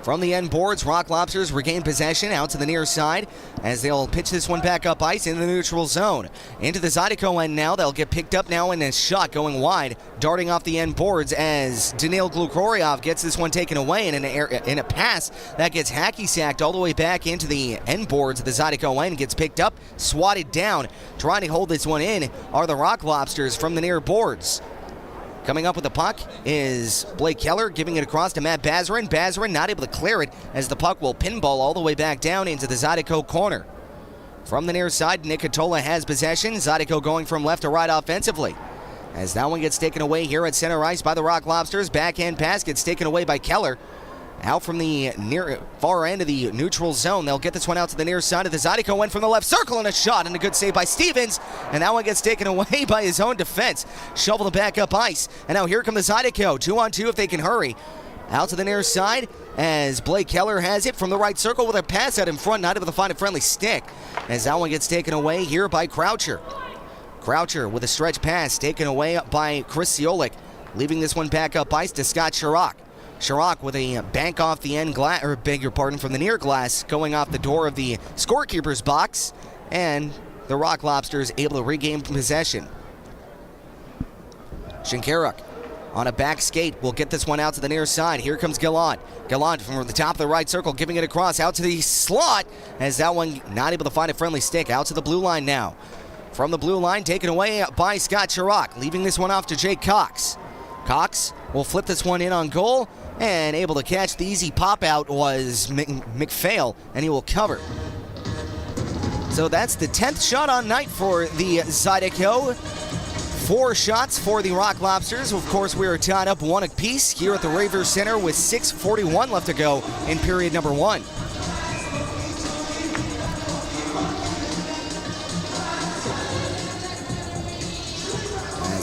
From the end boards, Rocklobsters regain possession out to the near side as they'll pitch this one back up ice in the neutral zone. Into the Zydeco end now. They'll get picked up now in a shot going wide, darting off the end boards as Danil Glukoriov gets this one taken away in a pass that gets hacky-sacked all the way back into the end boards of the Zydeco end. Gets picked up, swatted down. Trying to hold this one in are the Rocklobsters from the near boards. Coming up with the puck is Blake Keller, giving it across to Matt Bazarin. Bazarin not able to clear it as the puck will pinball all the way back down into the Zydeco corner. From the near side, Nick Catola has possession. Zydeco going from left to right offensively. As that one gets taken away here at center ice by the Rocklobsters. Backhand pass gets taken away by Keller. Out from the near far end of the neutral zone. They'll get this one out to the near side of the Zydeco. Went from the left circle and a shot and a good save by Stevens. And that one gets taken away by his own defense. Shovel it back up ice. And now here come the Zydeco. 2-on-2 if they can hurry. Out to the near side as Blake Keller has it from the right circle with a pass out in front. Not able to find a friendly stick. As that one gets taken away here by Croucher. Croucher with a stretch pass taken away by Chris Ciolik. Leaving this one back up ice to Scott Chirac. Chirac with a bank off the end glass, or beg your pardon, from the near glass, going off the door of the scorekeeper's box, and the Rocklobsters able to regain possession. Shinkaruk on a back skate will get this one out to the near side. Here comes Gallant. Gallant from the top of the right circle, giving it across out to the slot, as that one not able to find a friendly stick. Out to the blue line now. From the blue line, taken away by Scott Chirac, leaving this one off to Jake Cox. Cox will flip this one in on goal, and able to catch the easy pop out was McPhail, and he will cover. So that's the 10th shot on night for the Zydeco. 4 shots for the Rocklobsters. Of course, we are tied up 1 apiece here at the Raver Center with 6:41 left to go in period number 1.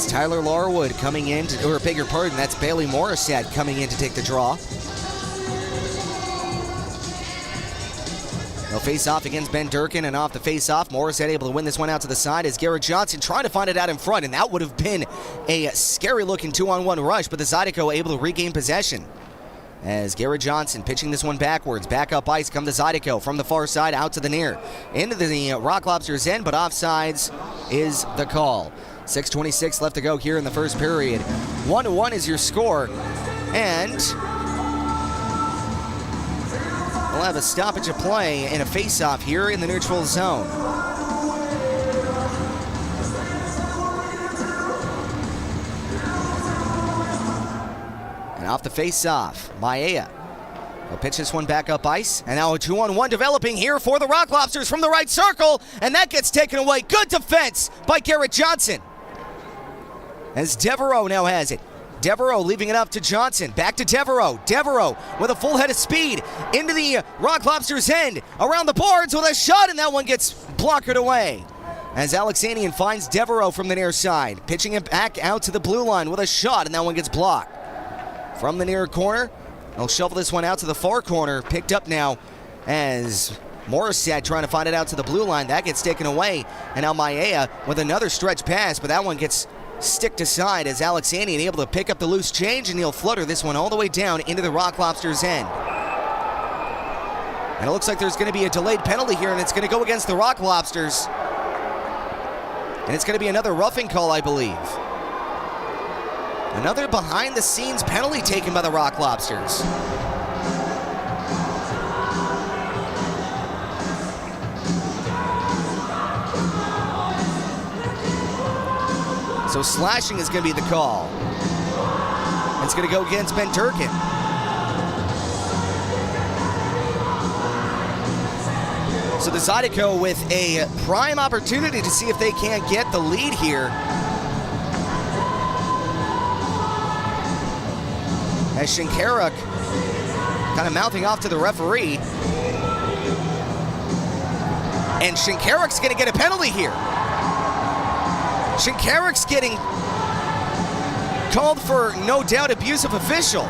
Tyler Larwood coming in, or beg your pardon, that's Bailey Morissette coming in to take the draw. They'll face off against Ben Durkin, and off the face-off, Morissette able to win this one out to the side as Garrett Johnson trying to find it out in front, and that would have been a scary-looking 2-on-1 rush, but the Zydeco able to regain possession. As Garrett Johnson pitching this one backwards, back up ice come the Zydeco from the far side out to the near. Into the Rocklobsters end, but offsides is the call. 6:26 left to go here in the first period. 1-1 is your score, and we'll have a stoppage of play and a face-off here in the neutral zone. And off the face-off, Maea will pitch this one back up ice, and now a 2-on-1 developing here for the Rocklobsters from the right circle, and that gets taken away. Good defense by Garrett Johnson. As Devereaux now has it. Devereaux leaving it up to Johnson. Back to Devereaux. Devereaux with a full head of speed into the Rocklobsters' end. Around the boards with a shot, and that one gets blockered away. As Alexanian finds Devereaux from the near side. Pitching it back out to the blue line with a shot, and that one gets blocked. From the near corner, they'll shovel this one out to the far corner. Picked up now as Morissette trying to find it out to the blue line. That gets taken away. And now Maea with another stretch pass, but that one gets sticked aside as Alexanian able to pick up the loose change, and he'll flutter this one all the way down into the Rocklobsters' end. And it looks like there's going to be a delayed penalty here, and it's going to go against the Rocklobsters. And it's going to be another roughing call, I believe. Another behind-the-scenes penalty taken by the Rocklobsters. So slashing is going to be the call. It's going to go against Ben Durkin. So the Zydeco with a prime opportunity to see if they can't get the lead here. as Shinkaruk kind of mouthing off to the referee. And Shinkaruk's going to get a penalty here. Shinkaruk's getting called for, no doubt, abusive official.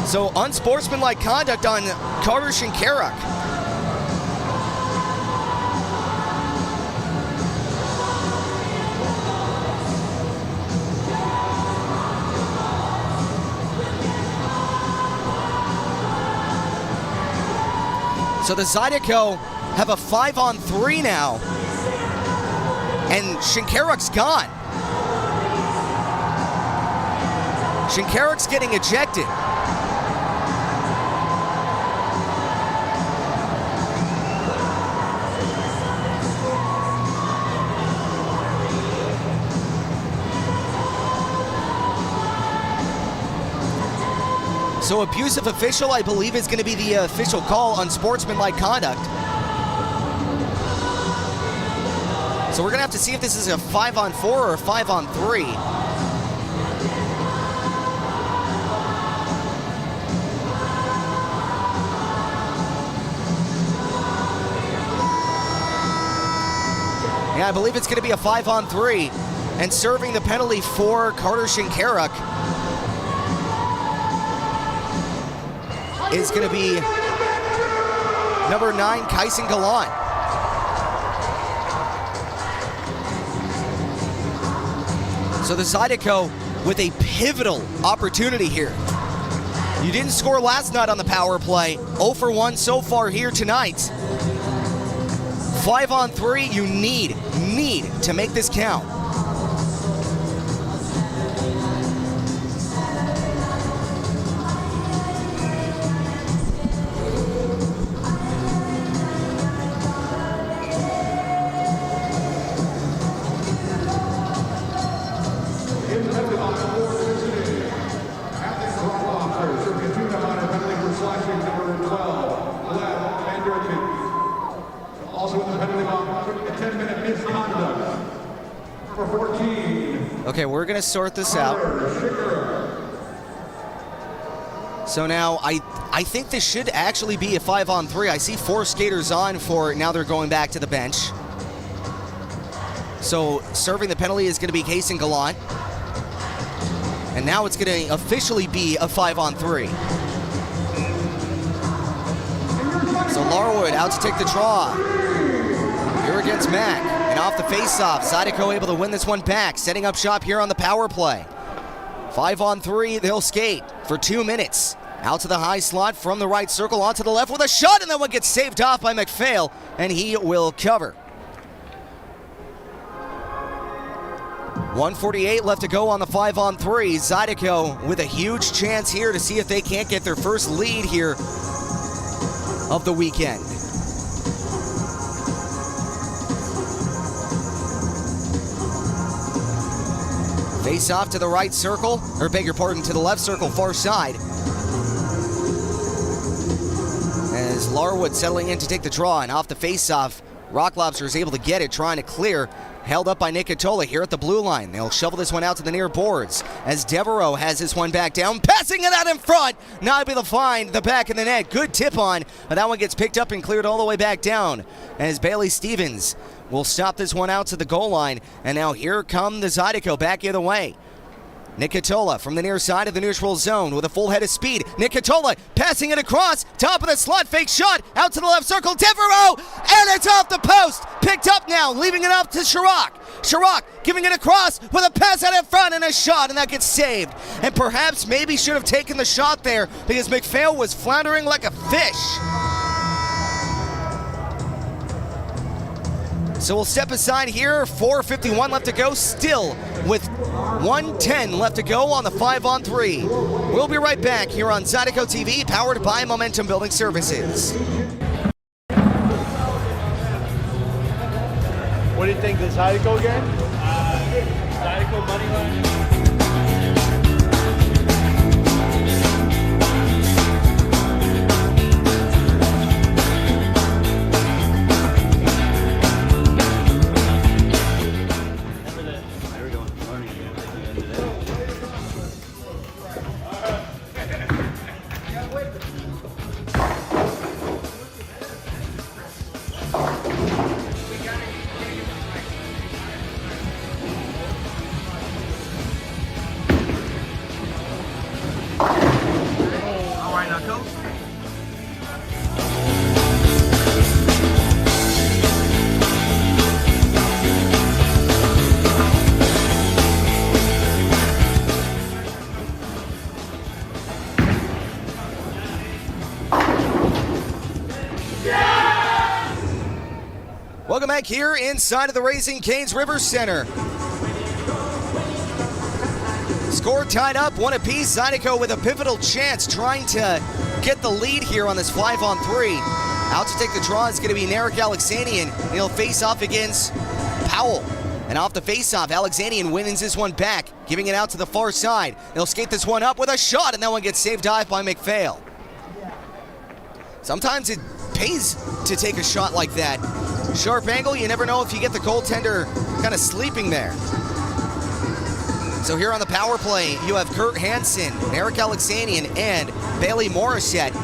So unsportsmanlike conduct on Carter Shinkaruk. So the Zydeco have a 5-on-3 now, and Shinkaruk's gone. Shinkaruk's getting ejected. So abusive official, I believe, is going to be the official call on sportsmanlike conduct. So we're going to have to see if this is a 5-on-4 or a 5-on-3. Yeah, I believe it's going to be a 5-on-3. And serving the penalty for Carter Shinkaruk is going to be number 9, Kyson Gallant. So the Zydeco with a pivotal opportunity here. You didn't score last night on the power play. 0 for 1 so far here tonight. 5-on-3, you need to make this count. Okay, we're going to sort this out. So now, I think this should actually be a 5-on-3. I see 4 skaters on for, now they're going back to the bench. So serving the penalty is going to be Kyson Gallant. And now it's going to officially be a 5-on-3. So Larwood out to take the draw. Here against Mack. And off the face-off, Zydeco able to win this one back, setting up shop here on the power play. 5-on-3, they'll skate for 2 minutes. Out to the high slot from the right circle, onto the left with a shot, and that one gets saved off by McPhail, and he will cover. 1:48 left to go on the 5-on-3. Zydeco with a huge chance here to see if they can't get their first lead here of the weekend. Face off to the right circle, or beg your pardon, to the left circle, far side. As Larwood settling in to take the draw, and off the face-off, Rocklobsters able to get it, trying to clear. Held up by Nicotola here at the blue line. They'll shovel this one out to the near boards as Devereaux has this one back down, passing it out in front. Not able to find the back of the net. Good tip on, but that one gets picked up and cleared all the way back down as Bailey Stevens will stop this one out to the goal line. And now here come the Zydeco back the other way. Nicotola from the near side of the neutral zone with a full head of speed. Nicotola passing it across, top of the slot, fake shot, out to the left circle, Devereaux, and it's off the post. Picked up now, leaving it up to Chirac. Chirac giving it across with a pass out in front and a shot, and that gets saved. And perhaps maybe should have taken the shot there because McPhail was floundering like a fish. So we'll step aside here, 4:51 left to go, still with 1:10 left to go on the 5-on-3. We'll be right back here on Zydeco TV, powered by Momentum Building Services. What do you think, this Zydeco game? Zydeco money line. Zydeco. Welcome back here inside of the Raising Cane's River Center. Score tied up, one apiece. Zydeco with a pivotal chance trying to get the lead here on this 5-on-3. Out to take the draw is going to be Narek Alexanian. He'll face off against Powell. And off the face-off, Alexanian wins this one back, giving it out to the far side. He'll skate this one up with a shot, and that one gets saved dive by McPhail. Sometimes it pays to take a shot like that. Sharp angle, you never know if you get the goaltender kind of sleeping there. So here on the power play, you have Kurt Hansen, Narek Alexanian, and Bailey Morissette.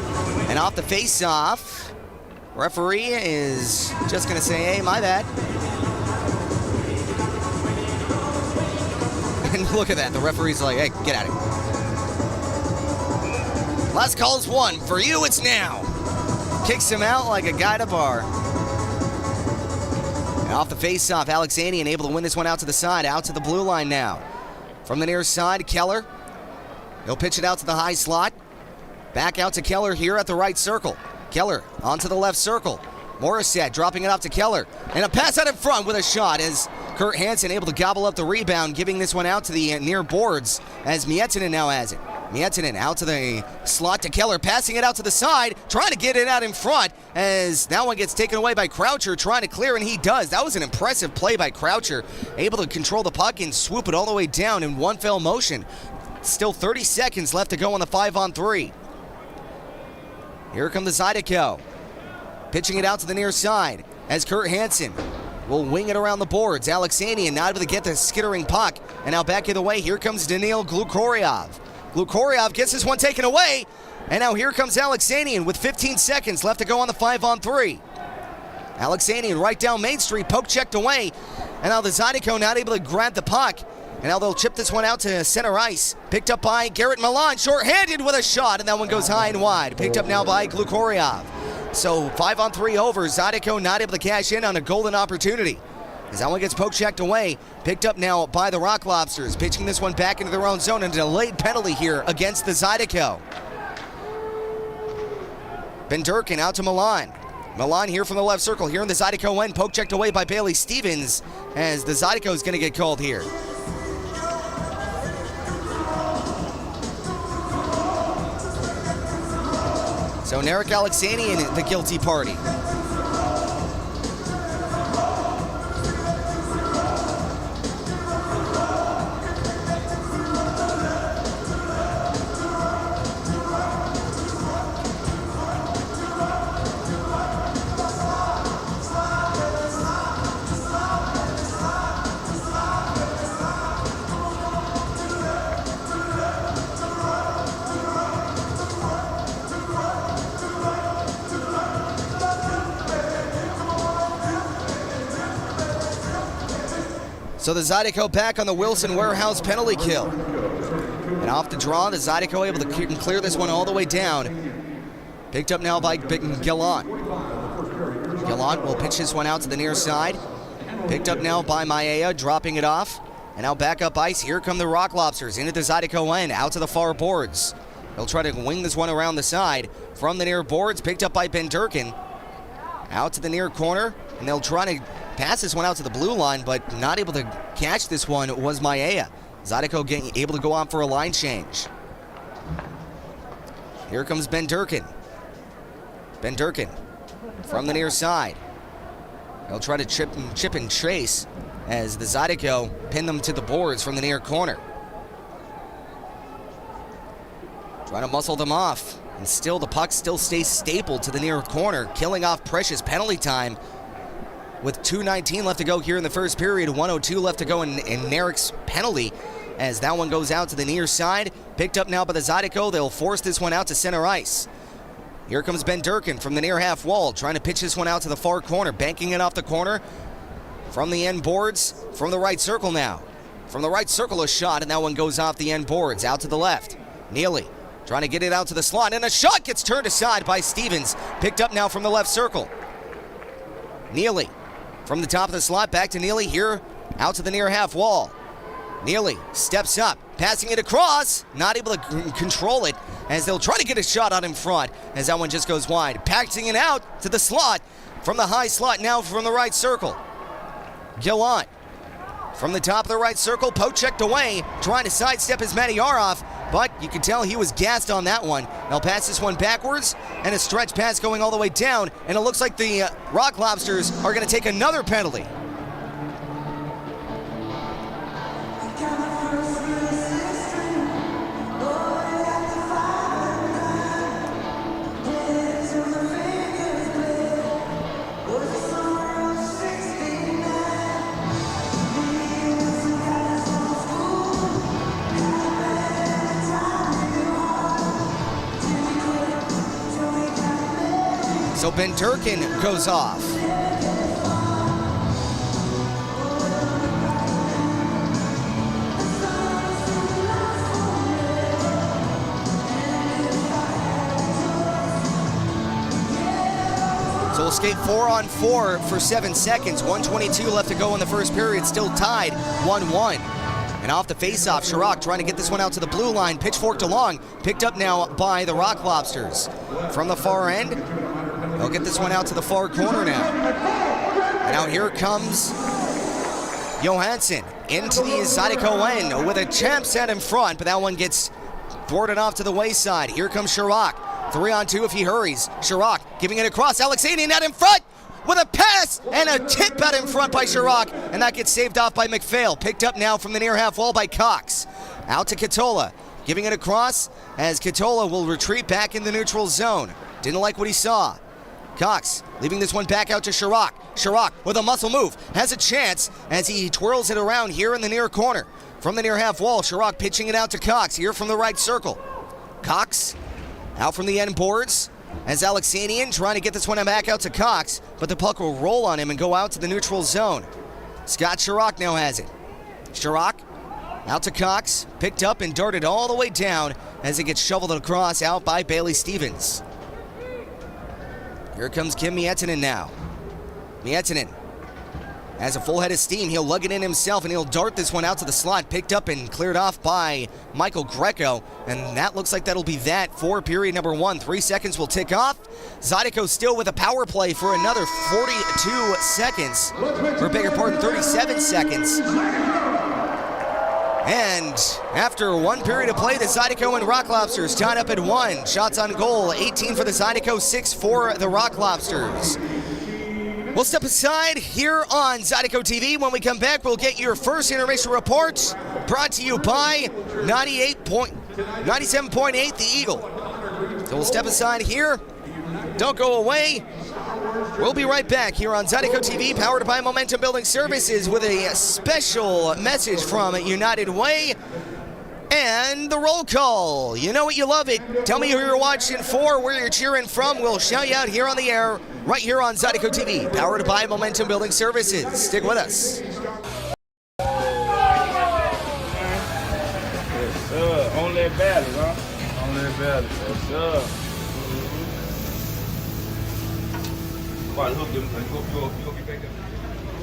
And off the face-off, referee is just going to say, hey, my bad. And look at that, the referee's like, hey, get out of here. Last call is one. For you, it's now. Kicks him out like a guy at a bar. And off the face-off, Alexanian able to win this one out to the side, out to the blue line now. From the near side, Keller. He'll pitch it out to the high slot. Back out to Keller here at the right circle. Keller onto the left circle. Morissette dropping it off to Keller. And a pass out in front with a shot as Kurt Hansen able to gobble up the rebound, giving this one out to the near boards as Miettinen now has it. Miettinen out to the slot to Keller, passing it out to the side, trying to get it out in front as that one gets taken away by Croucher, trying to clear, and he does. That was an impressive play by Croucher, able to control the puck and swoop it all the way down in one fell motion. Still 30 seconds left to go on the 5-on-3. Here come the Zydeco. Pitching it out to the near side as Kurt Hansen will wing it around the boards. Alexanian not able to get the skittering puck, and now back in the way, here comes Daniil Glukoryov. Glukoryov gets this one taken away, and now here comes Alexanian with 15 seconds left to go on the 5-on-3. Alexanian right down Main Street, poke checked away, and now the Zydeco not able to grab the puck, and now they'll chip this one out to center ice. Picked up by Garrett Milan, short-handed with a shot, and that one goes high and wide. Picked up now by Glukoryov. So 5-on-3 over, Zydeco not able to cash in on a golden opportunity. As that one gets poke checked away, picked up now by the Rocklobsters, pitching this one back into their own zone, and a delayed penalty here against the Zydeco. Ben Durkin out to Milan. Milan here from the left circle, here in the Zydeco end, poke checked away by Bailey Stevens, as the Zydeco is going to get called here. So Narek Alexanian, the guilty party. So the Zydeco back on the Wilson Warehouse penalty kill. And off the draw, the Zydeco able to clear this one all the way down. Picked up now by Gillant. Gillant will pitch this one out to the near side. Picked up now by Maea, dropping it off. And now back up ice. Here come the Rocklobsters into the Zydeco end, out to the far boards. They'll try to wing this one around the side. From the near boards, picked up by Ben Durkin. Out to the near corner, and they'll try to pass this one out to the blue line, but not able to catch this one was Maea. Zydeco getting able to go on for a line change. Here comes Ben Durkin. Ben Durkin from the near side. They'll try to chip and trace as the Zydeco pin them to the boards from the near corner. Trying to muscle them off. And still, the puck still stays stapled to the near corner, killing off precious penalty time with 2:19 left to go here in the first period. 1:02 left to go in Narek's penalty as that one goes out to the near side. Picked up now by the Zydeco. They'll force this one out to center ice. Here comes Ben Durkin from the near half wall, trying to pitch this one out to the far corner, banking it off the corner from the end boards, from the right circle now. From the right circle, a shot, and that one goes off the end boards, out to the left. Neely trying to get it out to the slot, and a shot gets turned aside by Stevens. Picked up now from the left circle. Neely from the top of the slot, back to Neely here, out to the near half wall. Neely steps up, passing it across, not able to control it as they'll try to get a shot out in front as that one just goes wide. Passing it out to the slot from the high slot now from the right circle. Gillan from the top of the right circle, poke checked away, trying to sidestep his Matyarov, but you can tell he was gassed on that one. They'll pass this one backwards, and a stretch pass going all the way down, and it looks like the Rock Lobsters are going to take another penalty. So Ben Durkin goes off. So we'll skate 4-on-4 for 7 seconds. 1:22 left to go in the first period. Still tied 1-1. And off the face-off, Chirac trying to get this one out to the blue line. Pitchforked along. Picked up now by the Rock Lobsters. From the far end, they'll get this one out to the far corner now. And now here comes Johansson into the Zydeco end with a champ set in front, but that one gets thwarted off to the wayside. Here comes Chirac. 3-on-2 if he hurries. Chirac giving it across. Alexanian out in front with a pass and a tip out in front by Chirac, and that gets saved off by McPhail. Picked up now from the near half wall by Cox. Out to Katola. Giving it across as Katola will retreat back in the neutral zone. Didn't like what he saw. Cox leaving this one back out to Chirac. Chirac with a muscle move has a chance as he twirls it around here in the near corner. From the near half wall, Chirac pitching it out to Cox here from the right circle. Cox out from the end boards as Alexanian trying to get this one back out to Cox, but the puck will roll on him and go out to the neutral zone. Scott Chirac now has it. Chirac out to Cox, picked up and darted all the way down as it gets shoveled across out by Bailey Stevens. Here comes Kim Miettinen now. Miettinen has a full head of steam. He'll lug it in himself and he'll dart this one out to the slot. Picked up and cleared off by Michael Greco. And that looks like that'll be that for period number 1. 3 seconds will tick off. Zydeco still with a power play for another 42 seconds. Or bigger pardon, 37 seconds. And after 1 period of play, the Zydeco and Rock Lobsters tied up at 1. Shots on goal, 18 for the Zydeco, 6 for the Rock Lobsters. We'll step aside here on Zydeco TV. When we come back, we'll get your first intermission report brought to you by 97.8 The Eagle. So we'll step aside here. Don't go away. We'll be right back here on Zydeco TV, powered by Momentum Building Services, with a special message from United Way and the roll call. You know it, you love it. Tell me who you're watching for, where you're cheering from. We'll shout you out here on the air, right here on Zydeco TV, powered by Momentum Building Services. Stick with us. Yes, sir. On that battle, huh? On that battle. Yes, sir. What's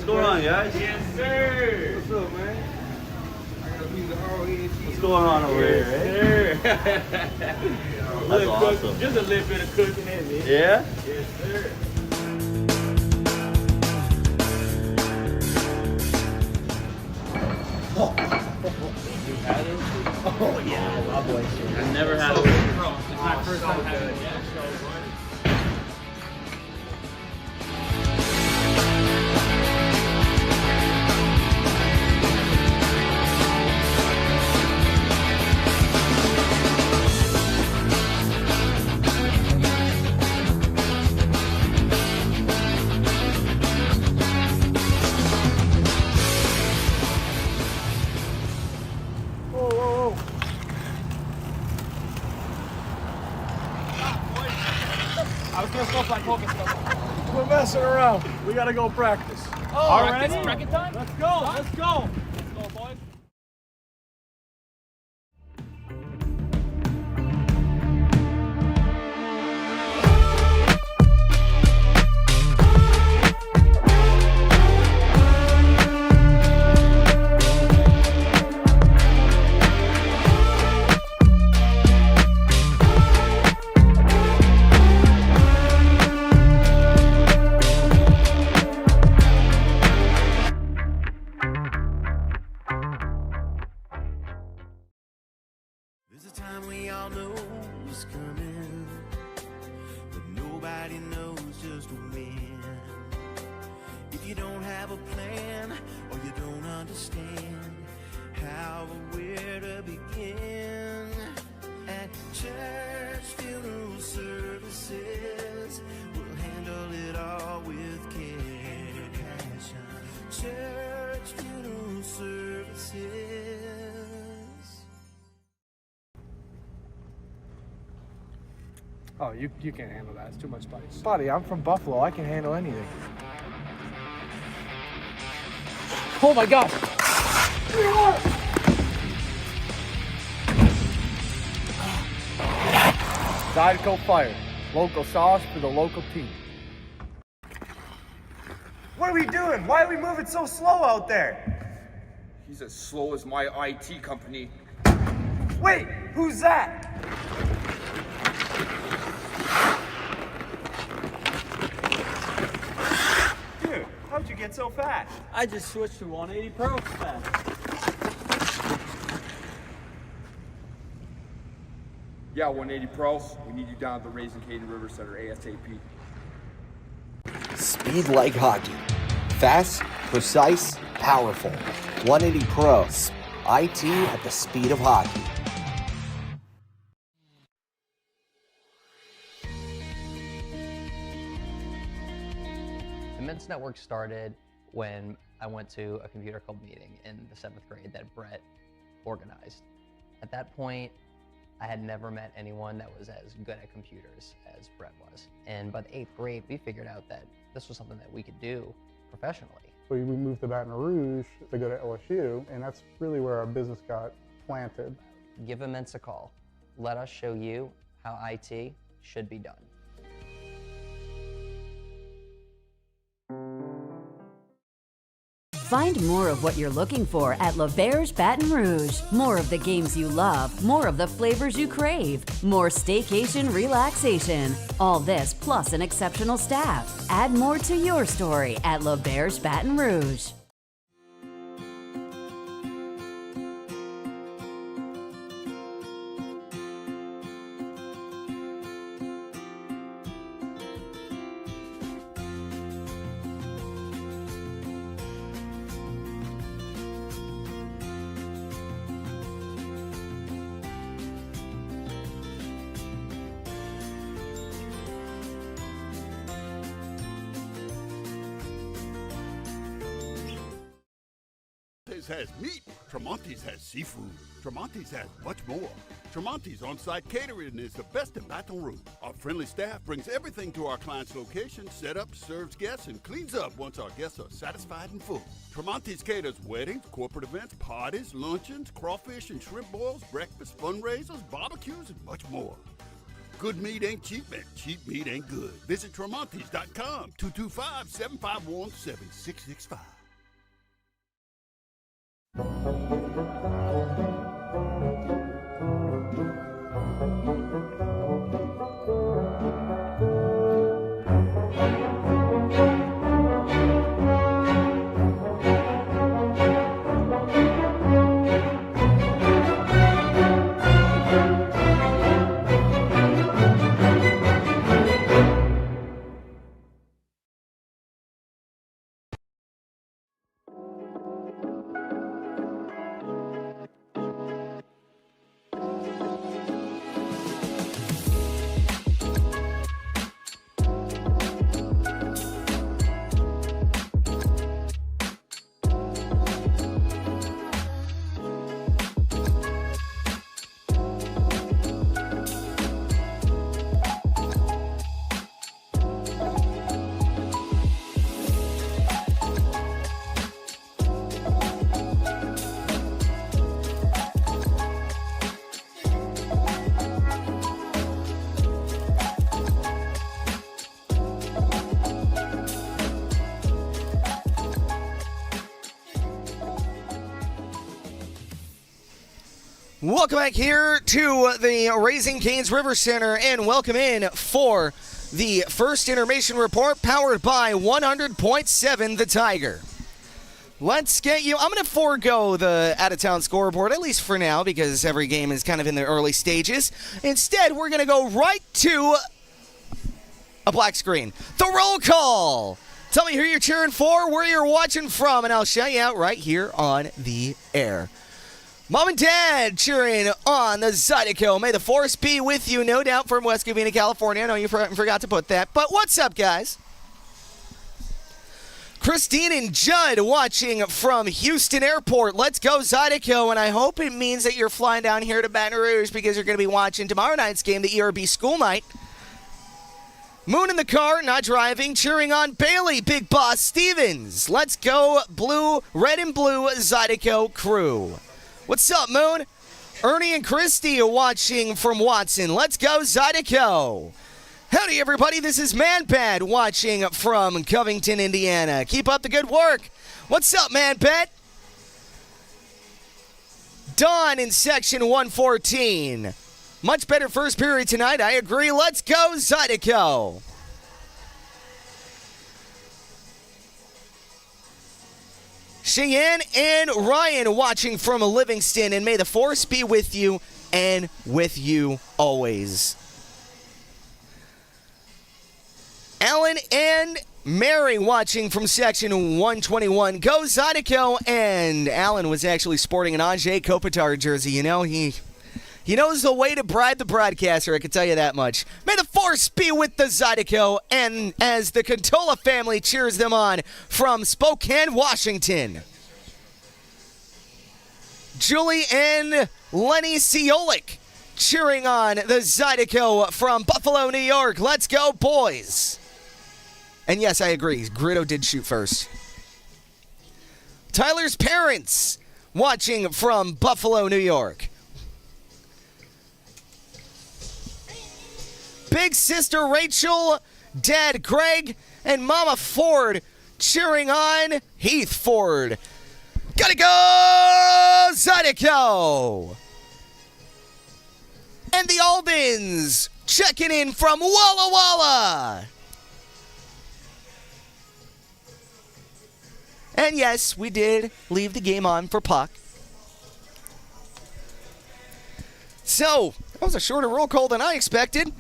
going on, guys? Yes, sir. What's up, man? What's going on over here, That's awesome. Just a little bit of cooking in me. Yeah? Yes, sir. Oh, yeah. My boy. I've never had it. It's my first time having it. We're messing around. We gotta go practice. Oh, already? Bracket time? Let's go. Let's go. Let's go, boys. we all know is coming, but nobody knows just when. If you don't have a plan or you don't understand how or where to begin, at church funeral services, we'll handle it all with care. Church funeral services. Oh, you can't handle that. It's too much spice. Buddy, I'm from Buffalo. I can handle anything. Oh my gosh! Zydeco Fire. Local sauce for the local team. What are we doing? Why are we moving so slow out there? He's as slow as my IT company. Wait, who's that? Dude, how'd you get so fast? I just switched to 180 Pro fast. Yeah, 180 Pros. We need you down at the Raising Cane River Center ASAP. Speed like hockey. Fast, precise, powerful. 180 Pro. IT at the speed of hockey. The Men's Network started when I went to a computer club meeting in the 7th grade that Brett organized. At that point, I had never met anyone that was as good at computers as Brett was. And by the 8th grade, we figured out that this was something that we could do professionally. So we moved to Baton Rouge to go to LSU, and that's really where our business got planted. Give Immense a call. Let us show you how IT should be done. Find more of what you're looking for at L'Auberge Baton Rouge. More of the games you love, more of the flavors you crave, more staycation relaxation. All this plus an exceptional staff. Add more to your story at L'Auberge Baton Rouge. Has meat. Tremonti's has seafood. Tremonti's has much more. Tremonti's on-site catering is the best in Baton Rouge. Our friendly staff brings everything to our client's location, set up, serves guests, and cleans up once our guests are satisfied and full. Tremonti's caters weddings, corporate events, parties, luncheons, crawfish and shrimp boils, breakfast, fundraisers, barbecues, and much more. Good meat ain't cheap, and cheap meat ain't good. Visit Tremonti's.com, 225-751-7665. Welcome back here to the Raising Cane's River Center, and welcome in for the first intermission report powered by 100.7 The Tiger. Let's get you. I'm going to forego the out-of-town scoreboard, at least for now, because every game is kind of in the early stages. Instead, we're going to go right to a black screen. The roll call. Tell me who you're cheering for, where you're watching from, and I'll shout you out right here on the air. Mom and Dad cheering on the Zydeco. May the force be with you, no doubt, from West Covina, California. I know you forgot to put that, but what's up, guys? Christine and Judd watching from Houston Airport. Let's go, Zydeco, and I hope it means that you're flying down here to Baton Rouge because you're going to be watching tomorrow night's game, the ERB school night. Moon in the car, not driving, cheering on Bailey, Big Boss Stevens. Let's go, blue, red and blue Zydeco crew. What's up, Moon? Ernie and Christy are watching from Watson. Let's go, Zydeco. Howdy, everybody. This is Man Bad watching from Covington, Indiana. Keep up the good work. What's up, Man Bad? Don in section 114. Much better first period tonight. I agree. Let's go, Zydeco. Cheyenne and Ryan watching from Livingston. And may the force be with you and with you always. Alan and Mary watching from section 121. Go Zydeco. And Alan was actually sporting an Ajay Kopitar jersey. You know, he knows the way to bribe the broadcaster, I can tell you that much. May the force be with the Zydeco. And as the Contola family cheers them on from Spokane, Washington. Julie and Lenny Siolik cheering on the Zydeco from Buffalo, New York. Let's go, boys. And yes, I agree. Gritto did shoot first. Tyler's parents watching from Buffalo, New York. Big sister Rachel, Dad Greg, and Mama Ford cheering on Heath Ford. Gotta go, Zydeco! And the Aldens checking in from Walla Walla. And yes, we did leave the game on for Puck. So, that was a shorter roll call than I expected.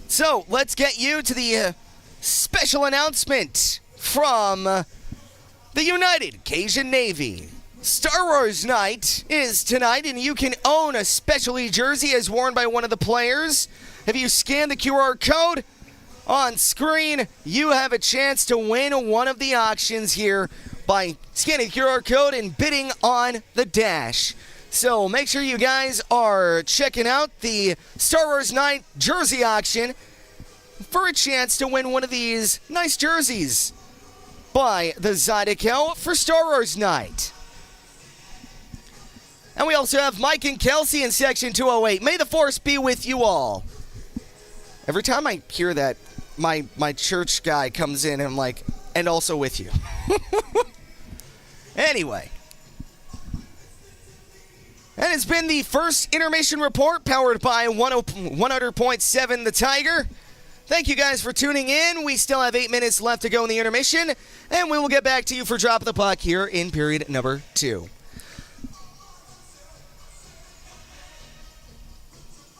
So, let's get you to the special announcement from the United Cajun Navy. Star Wars Night is tonight, and you can own a specialty jersey as worn by one of the players. If you scan the QR code on screen, you have a chance to win one of the auctions here by scanning the QR code and bidding on the dash. So make sure you guys are checking out the Star Wars Night jersey auction for a chance to win one of these nice jerseys by the Zydeco for Star Wars Night. And we also have Mike and Kelsey in section 208. May the force be with you all. Every time I hear that, my church guy comes in and I'm like, and also with you. Anyway. And it's been the first intermission report powered by 100.7 The Tiger. Thank you guys for tuning in. We still have 8 minutes left to go in the intermission, and we will get back to you for Drop the Puck here in period number 2.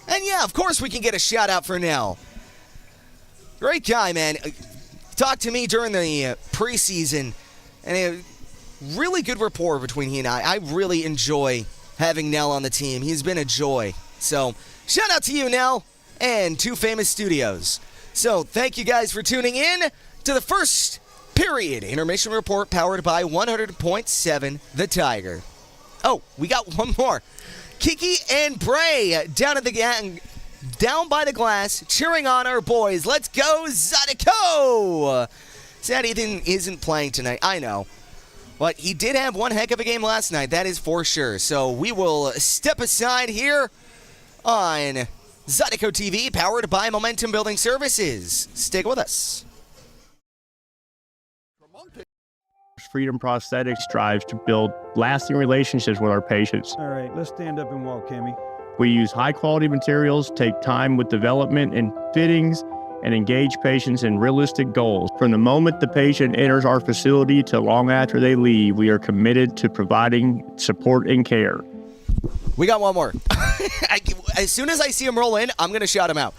And yeah, of course we can get a shout out for Nell. Great guy, man. Talked to me during the preseason, and a really good rapport between he and I really enjoy having Nell on the team. He's been a joy. So, shout out to you, Nell, and Two Famous Studios. So, thank you guys for tuning in to the first period intermission report powered by 100.7 The Tiger. Oh, we got one more. Kiki and Bray down by the glass, cheering on our boys. Let's go, Zydeco! Sad Ethan isn't playing tonight, I know. But he did have one heck of a game last night, that is for sure. So we will step aside here on Zydeco TV, powered by Momentum Building Services. Stick with us. Freedom Prosthetics strives to build lasting relationships with our patients. All right, let's stand up and walk, Kimmy. We use high-quality materials, take time with development and fittings, and engage patients in realistic goals. From the moment the patient enters our facility to long after they leave, we are committed to providing support and care. We got one more. As soon as I see him roll in, I'm going to shout him out.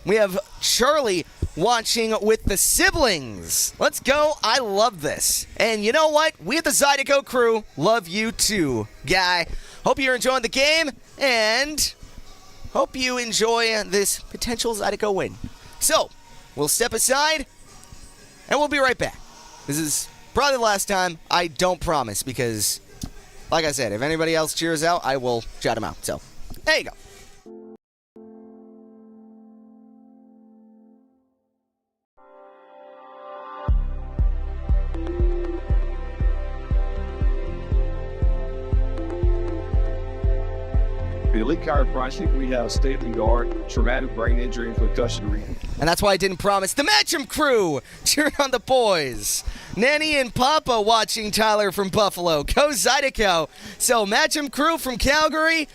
We have Charlie watching with the siblings. Let's go. I love this. And you know what? We at the Zydeco crew love you too, guy. Hope you're enjoying the game and hope you enjoy this potential Zydeco win. So, we'll step aside and we'll be right back. This is probably the last time. I don't promise because, like I said, if anybody else cheers out, I will shout him out. So, there you go. The Elite Chiropractic, we have state-of-the-art traumatic brain injury and concussion rehab. And that's why I didn't promise. The Match'em crew cheering on the boys. Nanny and Papa watching Tyler from Buffalo. Go Zydeco. So Match'em crew from Calgary.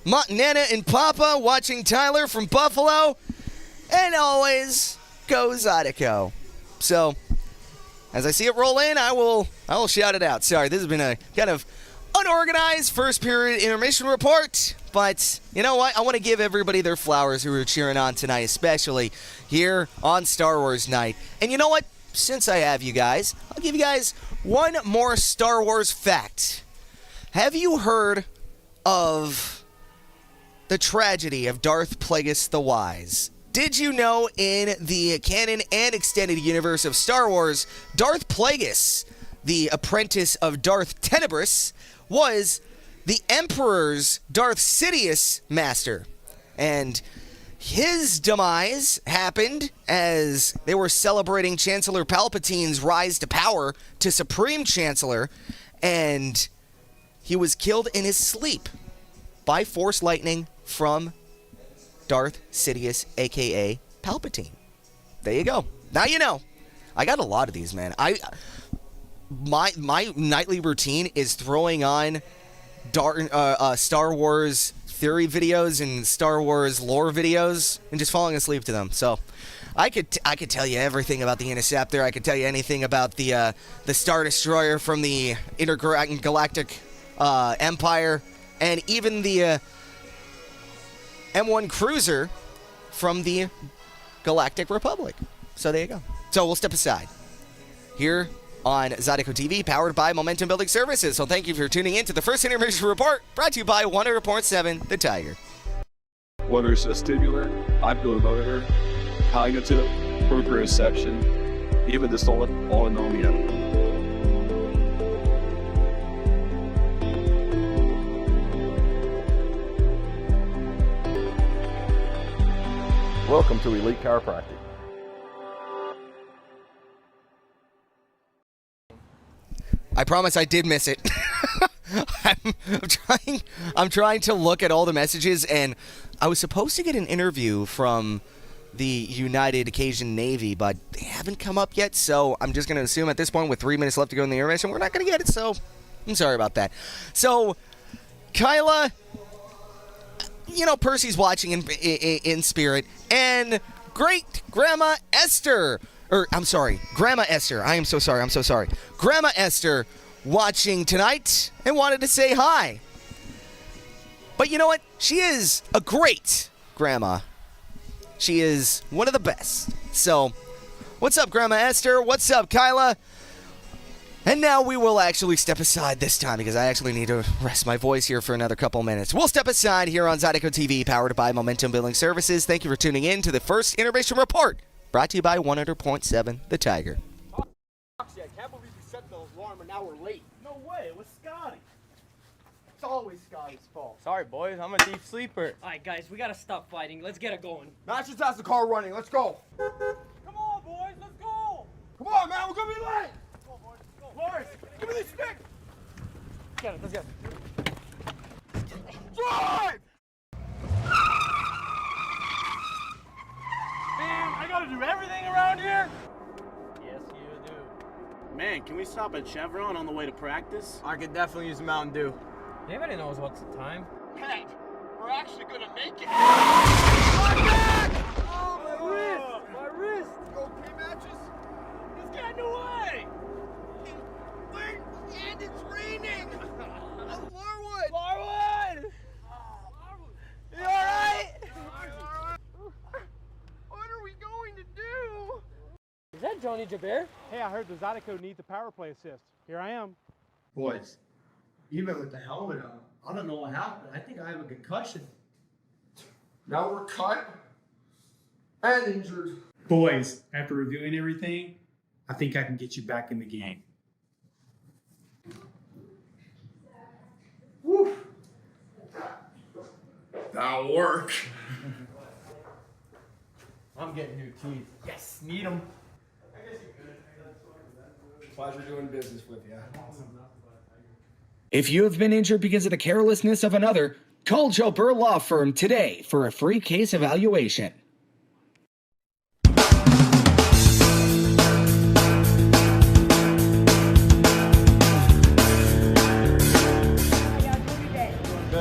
Nana and Papa watching Tyler from Buffalo. And always go Zydeco. So as I see it roll in, I will shout it out. Sorry, this has been a kind of unorganized first period intermission report, but you know what? I want to give everybody their flowers who are cheering on tonight, especially here on Star Wars night. And you know what? Since I have you guys, I'll give you guys one more Star Wars fact. Have you heard of the tragedy of Darth Plagueis the Wise? Did you know in the canon and extended universe of Star Wars, Darth Plagueis, the apprentice of Darth Tenebris, was the Emperor's Darth Sidious master. And his demise happened as they were celebrating Chancellor Palpatine's rise to power to Supreme Chancellor, and he was killed in his sleep by Force lightning from Darth Sidious, a.k.a. Palpatine. There you go. Now you know. I got a lot of these, man. My nightly routine is throwing on Star Wars theory videos and Star Wars lore videos and just falling asleep to them. So I could tell you everything about the Interceptor. I could tell you anything about the Star Destroyer from the Intergalactic Empire, and even the M1 Cruiser from the Galactic Republic. So there you go. So we'll step aside here on Zydeco TV, powered by Momentum Building Services. So thank you for tuning in to the first intermission report, brought to you by 100.7 The Tiger. Whether it's vestibular, ocular motor, cognitive, proprioception, even dysautonomia. Welcome to Elite Chiropractic. I promise I did miss it. I'm trying to look at all the messages, and I was supposed to get an interview from the United Cajun Navy, but they haven't come up yet, so I'm just going to assume at this point, with 3 minutes left to go in the intermission, we're not going to get it, so I'm sorry about that. So, Kyla, you know, Percy's watching in spirit, and great Grandma Esther, Grandma Esther, I am so sorry. Grandma Esther watching tonight and wanted to say hi. But you know what? She is a great grandma. She is one of the best. So, what's up, Grandma Esther? What's up, Kyla? And now we will actually step aside this time because I actually need to rest my voice here for another couple minutes. We'll step aside here on Zydeco TV, powered by Momentum Building Services. Thank you for tuning in to the first intermission report, brought to you by 100.7 The Tiger. I can't believe you set the alarm an hour late. No way, it was Scotty. It's always Scotty's fault. Sorry, boys, I'm a deep sleeper. All right, guys, we gotta stop fighting. Let's get it going. Matt just has the car running. Let's go. Come on, boys, let's go. Come on, man, we're gonna be late. Come on, boys, let's go. Lawrence, give me these sticks. Get it, let's go. Drive! Man, I gotta do everything around here? Yes, you do. Man, can we stop at Chevron on the way to practice? I could definitely use a Mountain Dew. Anybody knows what's the time? Pat, we're actually gonna make it. Oh, Tony Jabir. Hey, I heard the Zydeco needs a power play assist. Here I am. Boys, even with the helmet on, I don't know what happened. I think I have a concussion. Now we're cut and injured. Boys, after reviewing everything, I think I can get you back in the game. Woo. That'll work. I'm getting new teeth. Yes, need them. Pleasure doing business with you. If you have been injured because of the carelessness of another, call Joe Burr Law Firm today for a free case evaluation. Good,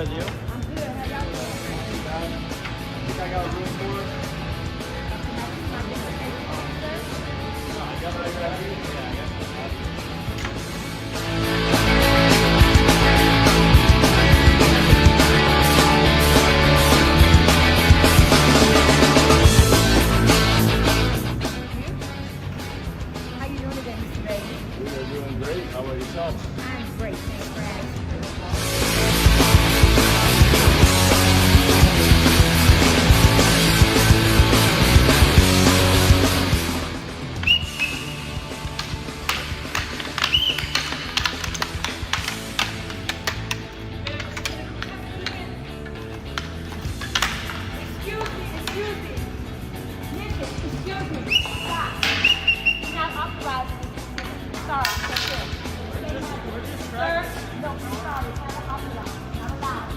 you? I'm good. How y'all doing? Think I got room for it? How you doing today, Mr. Baby? We are doing great. How about yourself? I'm great. Thanks for asking. Excuse me. Nikki, excuse me. Stop. You're not authorized. Sorry, that's it. Sir, no, I'm sorry. You're not authorized. Not allowed.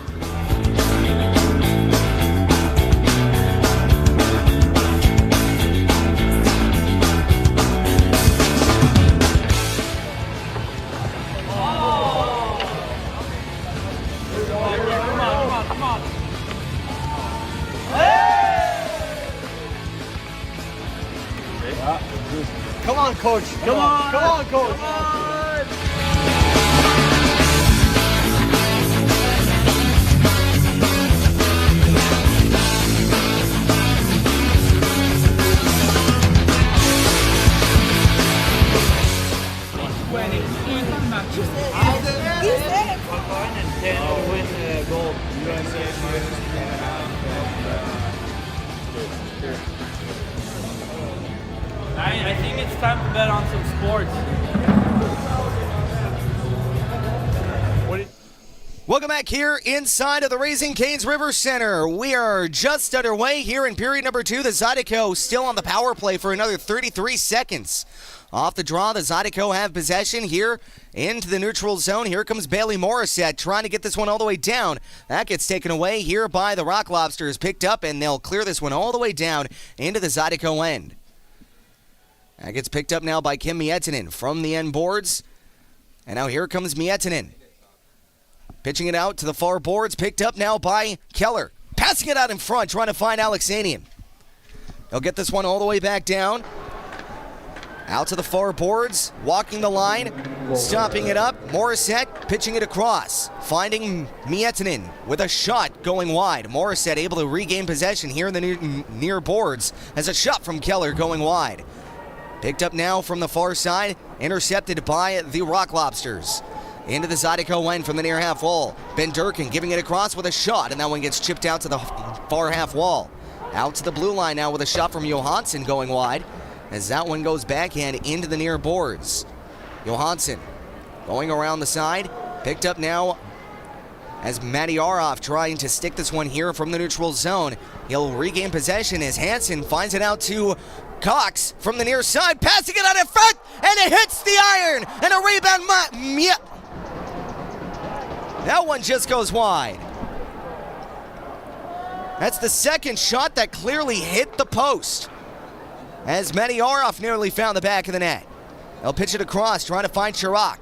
Come on. Come on, coach. Come on, coach. I think it's time to bet on some sports. Welcome back here inside of the Raising Cane's River Center. We are just underway here in period number 2. The Zydeco still on the power play for another 33 seconds. Off the draw, the Zydeco have possession here into the neutral zone. Here comes Bailey Morissette trying to get this one all the way down. That gets taken away here by the Rocklobsters. Picked up, and they'll clear this one all the way down into the Zydeco end. That gets picked up now by Kim Miettinen from the end boards. And now here comes Miettinen. Pitching it out to the far boards, picked up now by Keller. Passing it out in front, trying to find Alexanian. He'll get this one all the way back down. Out to the far boards, walking the line, stopping it up. Morissette pitching it across, finding Miettinen with a shot going wide. Morissette able to regain possession here in the near boards as a shot from Keller going wide. Picked up now from the far side, intercepted by the Rocklobsters. Into the Zydeco end from the near half wall. Ben Durkin giving it across with a shot, and that one gets chipped out to the far half wall. Out to the blue line now with a shot from Johansson going wide, as that one goes backhand into the near boards. Johansson going around the side, picked up now as Madiarov trying to stick this one here from the neutral zone. He'll regain possession as Hansen finds it out to Cox from the near side, passing it out in front, and it hits the iron, and a rebound. That one just goes wide. That's the second shot that clearly hit the post, as Madiarov nearly found the back of the net. They'll pitch it across, trying to find Chirac.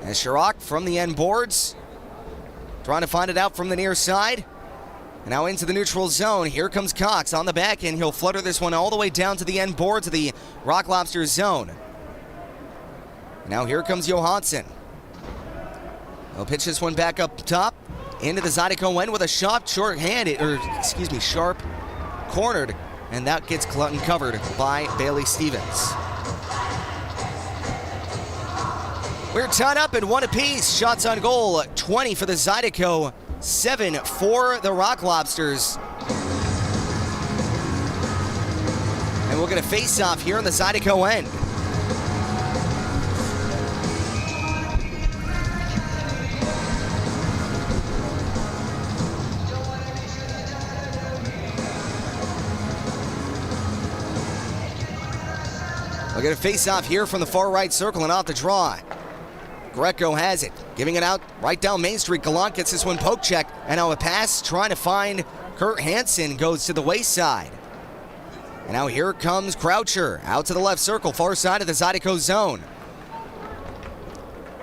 As Chirac from the end boards, trying to find it out from the near side. And now into the neutral zone. Here comes Cox on the back end. He'll flutter this one all the way down to the end boards of the Rocklobsters zone. Now here comes Johansson. He'll pitch this one back up top into the Zydeco end with a sharp cornered and that gets covered by Bailey Stevens. We're tied up at 1 apiece. Shots on goal, 20 for the Zydeco, 7 for the Rocklobsters. And we'll get a face-off here on the Zydeco end. We'll get a face-off here from the far right circle and off the draw. Greco has it, giving it out right down Main Street. Gallant gets this one poke check, and now a pass trying to find Kurt Hansen goes to the wayside. And now here comes Croucher, out to the left circle, far side of the Zydeco zone.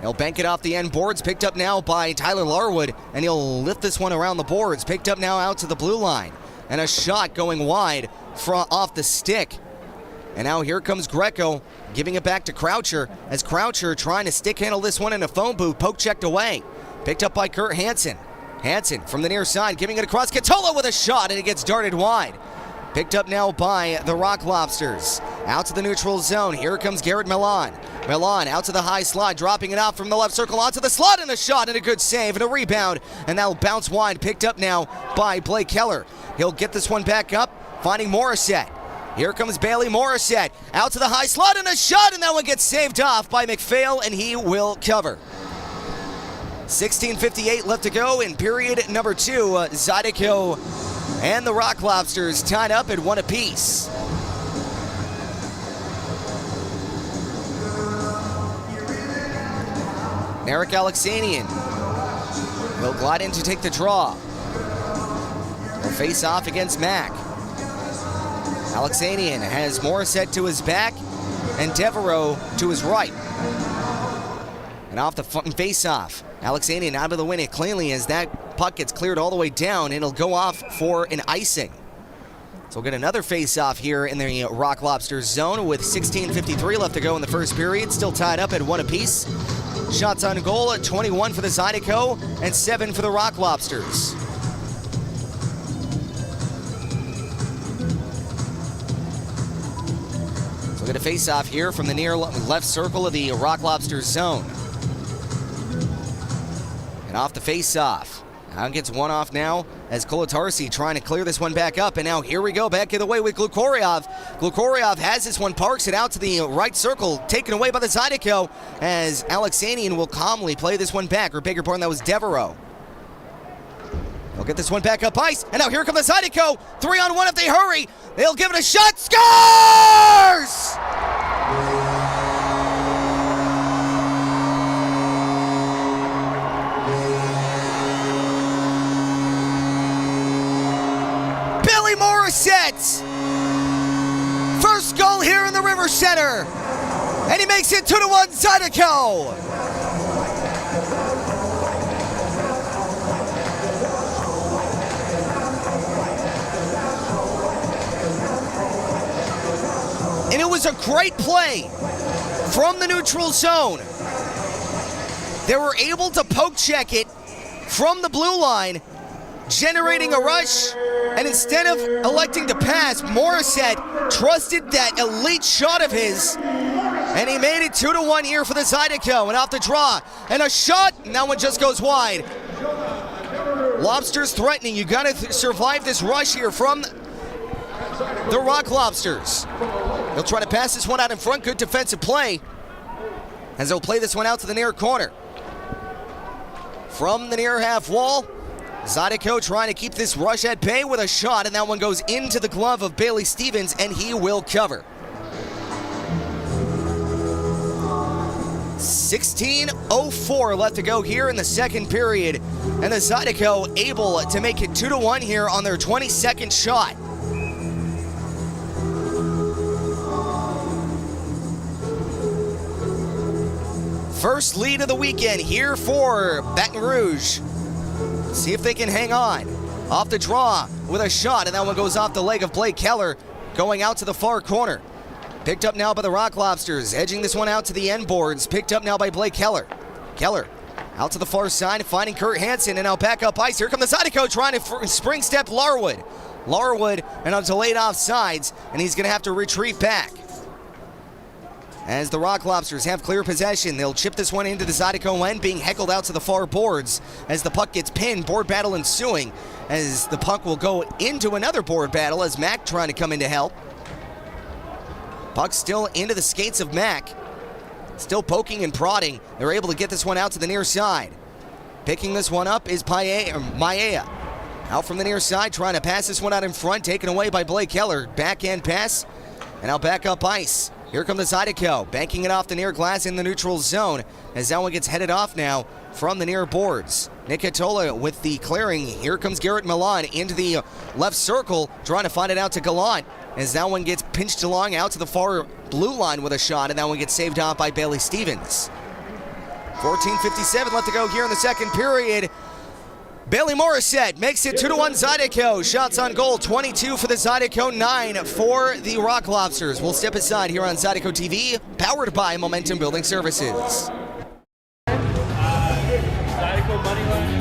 He'll bank it off the end boards, picked up now by Tyler Larwood, and he'll lift this one around the boards, picked up now out to the blue line. And a shot going wide off the stick. And now here comes Greco, giving it back to Croucher, as Croucher trying to stick handle this one in a phone booth, poke checked away. Picked up by Kurt Hansen. Hansen from the near side, giving it across. Catola with a shot, and it gets darted wide. Picked up now by the Rocklobsters. Out to the neutral zone, here comes Garrett Milan. Milan out to the high slide, dropping it out from the left circle onto the slot, and a shot, and a good save, and a rebound. And that'll bounce wide, picked up now by Blake Keller. He'll get this one back up, finding Morissette. Here comes Bailey Morissette, out to the high slot, and a shot, and that one gets saved off by McPhail, and he will cover. 16:58 left to go in period number 2. Zydeco and the Rocklobsters tied up at 1 apiece. Narek Alexanian will glide in to take the draw. He'll face off against Mack. Alexanian has Morissette to his back and Devereaux to his right. And off the face-off, Alexanian out of the win it cleanly as that puck gets cleared all the way down, and it'll go off for an icing. So we'll get another face-off here in the Rocklobsters zone with 16:53 left to go in the first period, still tied up at 1 apiece. Shots on goal at 21 for the Zydeco and 7 for the Rocklobsters. We'll get a face-off here from the near left circle of the Rocklobsters zone. And off the face-off. Now gets one off now as Kolotarski trying to clear this one back up. And now here we go back the other way with Glukoryov. Glukoryov has this one, parks it out to the right circle, taken away by the Zydeco as Alexanian will calmly play this one back. Or bigger pardon, that was Devereaux. They'll get this one back up ice. And now here come the Zydeco. 3-on-1 if they hurry. They'll give it a shot. Scores! Billy Morissette. First goal here in the River Center. And he makes it 2-1 Zydeco. And it was a great play from the neutral zone. They were able to poke check it from the blue line, generating a rush, and instead of electing to pass, Morissette trusted that elite shot of his, and he made it 2-1 here for the Zydeco, and off the draw, and a shot, and that one just goes wide. Lobsters threatening, you gotta survive this rush here from the Rocklobsters. They'll try to pass this one out in front. Good defensive play as they'll play this one out to the near corner. From the near half wall, Zydeco trying to keep this rush at bay with a shot, and that one goes into the glove of Bailey Stevens, and he will cover. 16:04 left to go here in the second period, and the Zydeco able to make it 2-1 here on their 22nd shot. First lead of the weekend here for Baton Rouge. See if they can hang on. Off the draw with a shot, and that one goes off the leg of Blake Keller, going out to the far corner. Picked up now by the Rocklobsters, edging this one out to the end boards. Picked up now by Blake Keller. Keller out to the far side, finding Kurt Hansen, and now back up ice. Here comes the Zydeco trying to spring step Larwood. Larwood and a delayed offsides, and he's going to have to retreat back. As the Rocklobsters have clear possession, they'll chip this one into the Zydeco end, being heckled out to the far boards as the puck gets pinned. Board battle ensuing as the puck will go into another board battle as Mack trying to come in to help. Puck still into the skates of Mack. Still poking and prodding. They're able to get this one out to the near side. Picking this one up is Maia. Out from the near side, trying to pass this one out in front, taken away by Blake Keller. Backhand pass, and now back up ice. Here come the Zydeco, banking it off the near glass in the neutral zone as that one gets headed off now from the near boards. Nikitola with the clearing. Here comes Garrett Milan into the left circle, trying to find it out to Gallant as that one gets pinched along out to the far blue line with a shot, and that one gets saved off by Bailey Stevens. 14:57 left to go here in the second period. Bailey Morissette makes it 2-1 Zydeco. Shots on goal, 22 for the Zydeco, 9 for the Rocklobsters. We'll step aside here on Zydeco TV, powered by Momentum Building Services. Zydeco money line.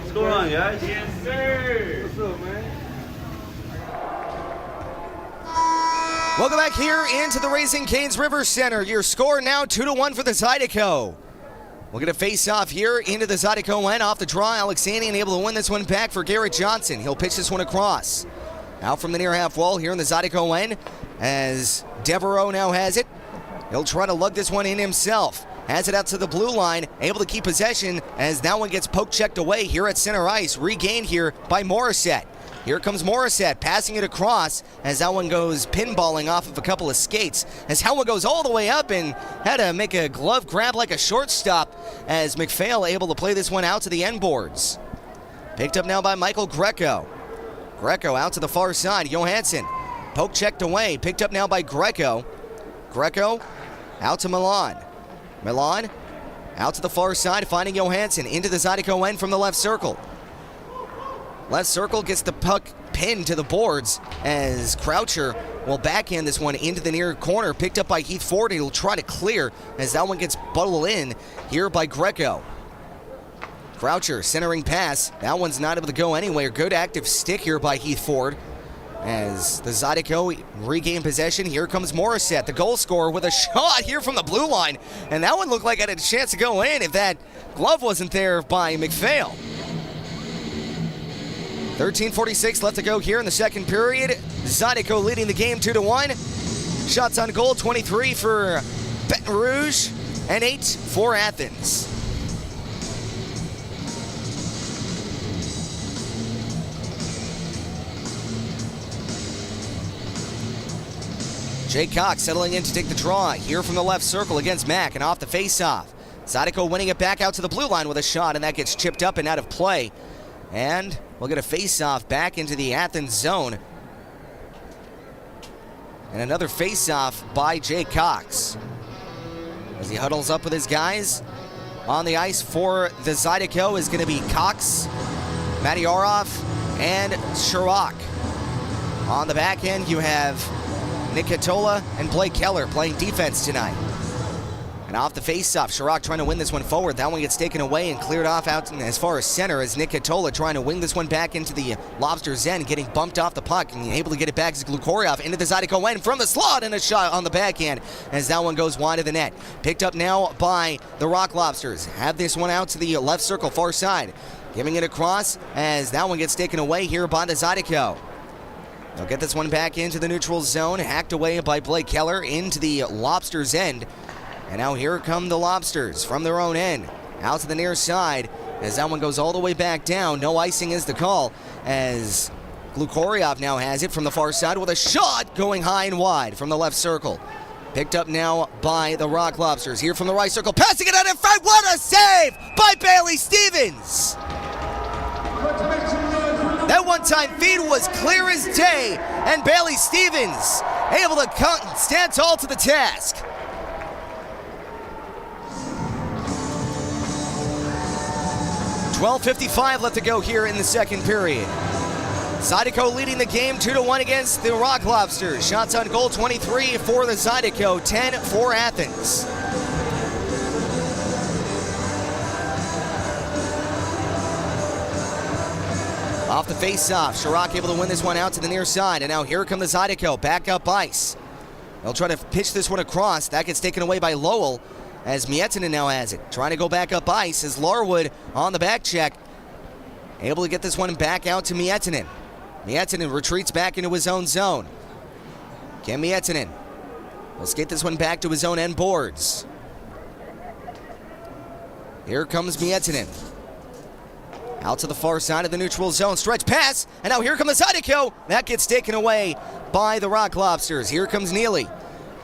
What's going on, guys? Yes, sir. What's up, man? Welcome back here into the Raising Cane's River Center. Your score now 2-1 for the Zydeco. We'll get a face-off here into the Zydeco end. Off the draw, Alexanian able to win this one back for Garrett Johnson. He'll pitch this one across. Out from the near half wall here in the Zydeco end as Devereaux now has it. He'll try to lug this one in himself. Has it out to the blue line, able to keep possession as that one gets poke-checked away here at center ice. Regained here by Morissette. Here comes Morissette, passing it across as that one goes pinballing off of a couple of skates. As that one goes all the way up and had to make a glove grab like a shortstop as McPhail able to play this one out to the end boards. Picked up now by Michael Greco. Greco out to the far side. Johansson, poke checked away. Picked up now by Greco. Greco out to Milan. Milan out to the far side, finding Johansson into the Zydeco end from the left circle. Left circle gets the puck pinned to the boards as Croucher will backhand this one into the near corner. Picked up by Heath Ford. He'll try to clear as that one gets bundled in here by Greco. Croucher centering pass. That one's not able to go anywhere. Good active stick here by Heath Ford. As the Zydeco regain possession, here comes Morissette, the goal scorer, with a shot here from the blue line. And that one looked like it had a chance to go in if that glove wasn't there by McPhail. 13:46 left to go here in the second period. Zydeco leading the game 2-1. Shots on goal, 23 for Baton Rouge and 8 for Athens. Jake Cox settling in to take the draw here from the left circle against Mack and off the faceoff. Zydeco winning it back out to the blue line with a shot, and that gets chipped up and out of play. And we'll get a faceoff back into the Athens zone. And another faceoff by Jake Cox as he huddles up with his guys. On the ice for the Zydeco is going to be Cox, Matiarov, and Chirac. On the back end, you have Nikitola and Blake Keller playing defense tonight. And off the face-off, Chirac trying to win this one forward. That one gets taken away and cleared off out as far as center as Nick Katola trying to wing this one back into the Lobsters' end, getting bumped off the puck and able to get it back to Glukorov into the Zydeco end from the slot, and a shot on the backhand as that one goes wide of the net. Picked up now by the Rocklobsters. Have this one out to the left circle, far side. Giving it across as that one gets taken away here by the Zydeco. They'll get this one back into the neutral zone, hacked away by Blake Keller into the Lobsters' end. And now here come the Lobsters from their own end. Out to the near side as that one goes all the way back down. No icing is the call as Glukorov now has it from the far side with a shot going high and wide from the left circle. Picked up now by the Rocklobsters. Here from the right circle, passing it out in front. What a save by Bailey Stevens! That one-time feed was clear as day, and Bailey Stevens able to stand tall to the task. .55 left to go here in the second period. Zydeco leading the game 2-1 against the Rocklobsters. Shots on goal 23 for the Zydeco, 10 for Athens. Off the face-off, Chirac able to win this one out to the near side, and now here come the Zydeco, back up ice. They'll try to pitch this one across. That gets taken away by Lowell as Miettinen now has it. Trying to go back up ice as Larwood on the back check. Able to get this one back out to Miettinen. Miettinen retreats back into his own zone. Cam Miettinen will skate this one back to his own end boards. Here comes Miettinen. Out to the far side of the neutral zone. Stretch pass, and now here comes the Zydeco. That gets taken away by the Rocklobsters. Here comes Neely.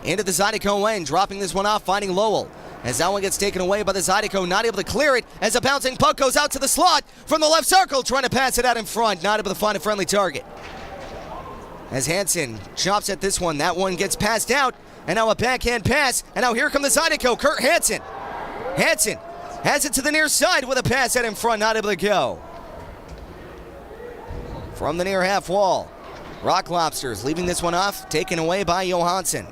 Into the Zydeco end, dropping this one off, finding Lowell. As that one gets taken away by the Zydeco, not able to clear it as a bouncing puck goes out to the slot from the left circle, trying to pass it out in front, not able to find a friendly target. As Hansen chops at this one, that one gets passed out, and now a backhand pass, and now here comes the Zydeco, Kurt Hansen. Hansen has it to the near side with a pass out in front, not able to go. From the near half wall, Rocklobsters leaving this one off, taken away by Johansson.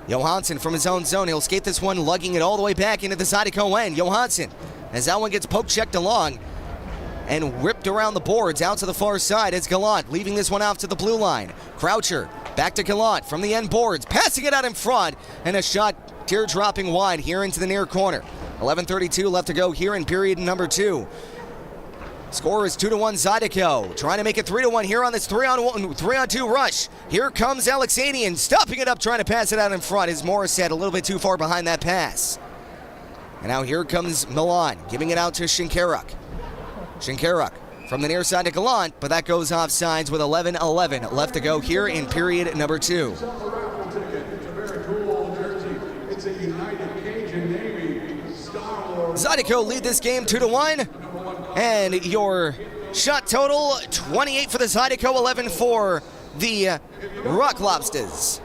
Johansson from his own zone. He'll skate this one, lugging it all the way back into the Zydeco end. Johansson, as that one gets poke checked along and whipped around the boards out to the far side. It's Gallant leaving this one off to the blue line. Croucher back to Gallant from the end boards, passing it out in front, and a shot teardropping wide here into the near corner. 11:32 left to go here in period number 2. Score is 2-1 Zydeco. Trying to make it 3-1 here on this 3-on-2 rush. Here comes Alexanian, stopping it up, trying to pass it out in front. As Morris said, a little bit too far behind that pass. And now here comes Milan, giving it out to Shinkaruk. Shinkaruk from the near side to Gallant, but that goes off sides with 11:11 left to go here in period number 2. Zydeco lead this game 2-1. And your shot total, 28 for the Zydeco, 11 for the Rocklobsters.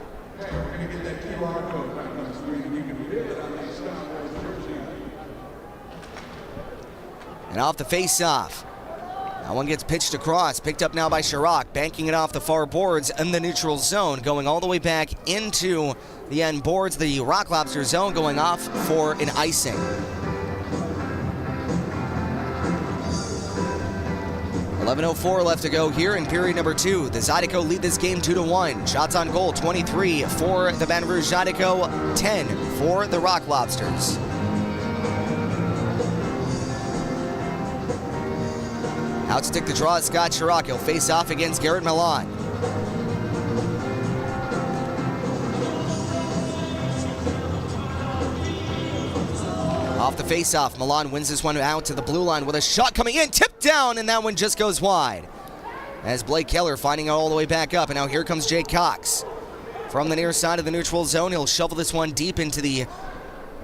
And off the face-off. That one gets pitched across, picked up now by Chirac, banking it off the far boards in the neutral zone, going all the way back into the end boards, the Rocklobster zone, going off for an icing. 11:04 left to go here in period number 2. The Zydeco lead this game 2-1. Shots on goal, 23 for the Baton Rouge Zydeco, 10 for the Rocklobsters. Outstick the draw, Scott Chirac. He'll face off against Garrett Milan. Off the face-off, Milan wins this one out to the blue line with a shot coming in, tipped down, and that one just goes wide. As Blake Keller finding it all the way back up, and now here comes Jake Cox. From the near side of the neutral zone, he'll shovel this one deep into the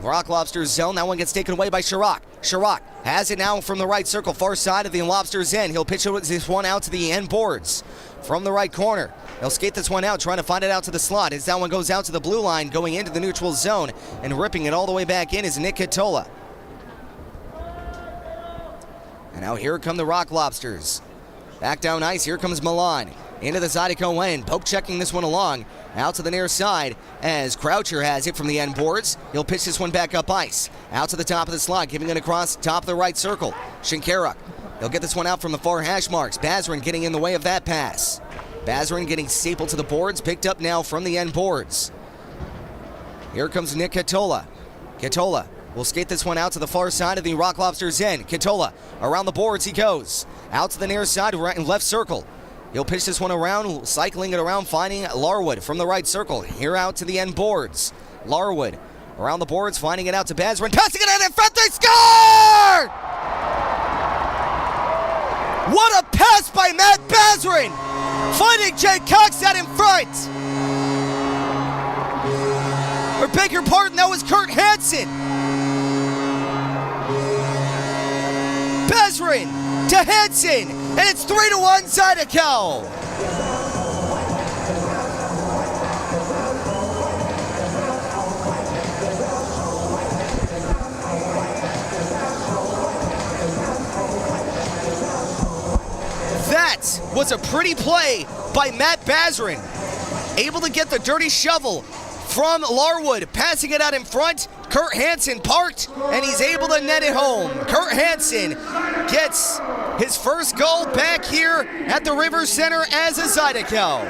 Rocklobsters zone. That one gets taken away by Chirac. Chirac has it now from the right circle, far side of the Lobsters end. He'll pitch this one out to the end boards from the right corner. He'll skate this one out, trying to find it out to the slot. As that one goes out to the blue line, going into the neutral zone, and ripping it all the way back in is Nick Katola. And now here come the Rocklobsters. Back down ice, here comes Milan. Into the Zydeco end, poke checking this one along. Out to the near side as Croucher has it from the end boards. He'll pitch this one back up ice. Out to the top of the slot, giving it across top of the right circle. Shinkaruk. He'll get this one out from the far hash marks. Bazarin getting in the way of that pass. Bazarin getting stapled to the boards, picked up now from the end boards. Here comes Nick Katola. Katola will skate this one out to the far side of the Rocklobsters end. Katola around the boards he goes. Out to the near side, right and left circle. He'll pitch this one around, cycling it around, finding Larwood from the right circle. Here out to the end boards. Larwood around the boards, finding it out to Bazarin, passing it out in front, they score! What a pass by Matt Bazarin! Finding Jake Cox out in front! Or beg your pardon, that was Kurt Hansen! Bazarin to Hansen, and it's 3-1 Zydeco. That was a pretty play by Matt Bazarin. Able to get the dirty shovel from Larwood, passing it out in front. Kurt Hansen parked, and he's able to net it home. Kurt Hansen gets his first goal back here at the River Center as a Zydeco.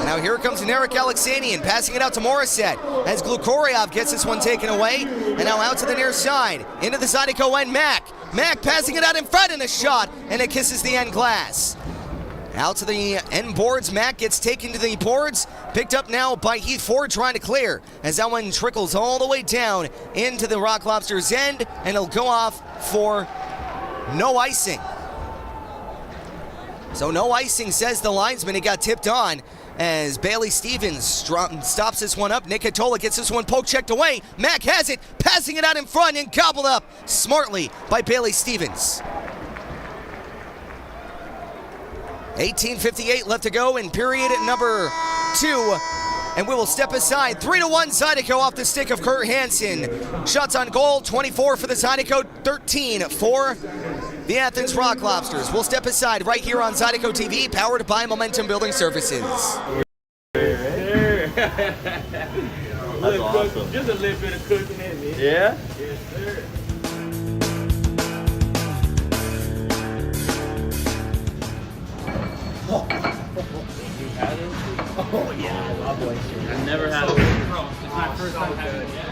Now here comes Narek Alexanian, passing it out to Morissette as Glukoryev gets this one taken away. And now out to the near side, into the Zydeco end, Mack. Mack passing it out in front and a shot, and it kisses the end glass. Out to the end boards, Mack gets taken to the boards, picked up now by Heath Ford trying to clear, as that one trickles all the way down into the Rocklobsters end, and it'll go off for no icing. So no icing, says the linesman. It got tipped on as Bailey Stevens stops this one up. Nick Katola gets this one poke checked away. Mack has it, passing it out in front and gobbled up smartly by Bailey Stevens. 18:58 left to go in period number 2. And we will step aside. 3-1 Zydeco off the stick of Kurt Hansen. Shots on goal, 24 for the Zydeco, 13 for the Athens Rocklobsters. We'll step aside right here on Zydeco TV, powered by Momentum Building Services. That's awesome. Just a little bit of cooking in there. Yeah? Yes, sir. Oh yeah, I love oysters. I've never had it. It's my first time having it.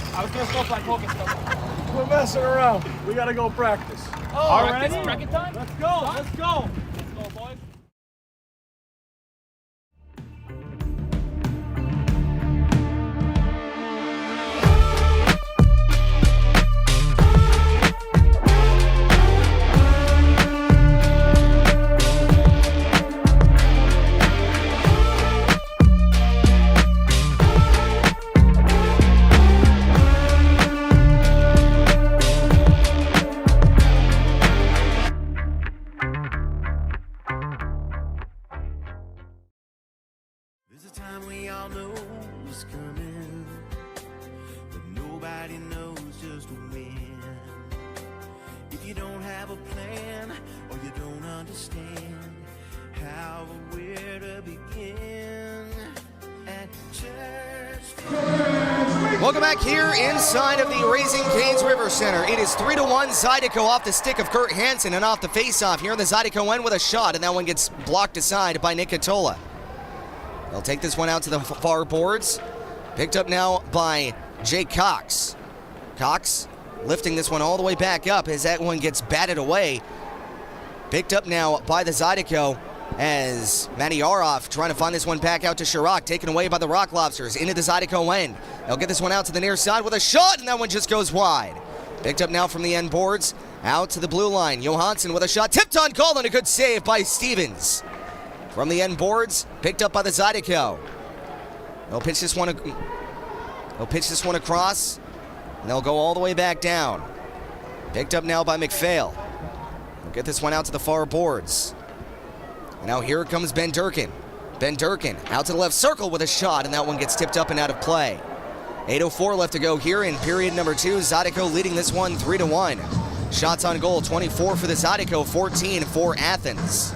I was gonna stop like poking stuff. We're messing around. We gotta go practice. Oh, already? Bracket time? Let's go. Let's go. Let's go, boys. There's a time we all know is coming, but nobody knows just when. If you don't have a plan or you don't understand how or where to begin at church. Welcome back here inside of the Raising Cane's River Center. It is 3-1 Zydeco off the stick of Kurt Hansen and off the face-off here in the Zydeco end with a shot, and that one gets blocked aside by Nick Katola. They'll take this one out to the far boards. Picked up now by Jake Cox. Cox lifting this one all the way back up as that one gets batted away. Picked up now by the Zydeco as Matty Yaroff trying to find this one back out to Chirac, taken away by the Rocklobsters into the Zydeco end. They'll get this one out to the near side with a shot, and that one just goes wide. Picked up now from the end boards, out to the blue line. Johansson with a shot, tipped on goal, and a good save by Stevens. from the end boards, picked up by the Zydeco. They'll pitch this one across, and they'll go all the way back down. Picked up now by McPhail. They'll get this one out to the far boards. And now here comes Ben Durkin. Ben Durkin out to the left circle with a shot, and that one gets tipped up and out of play. 8:04 left to go here in period number 2. Zydeco leading this one 3-1. Shots on goal, 24 for the Zydeco, 14 for Athens.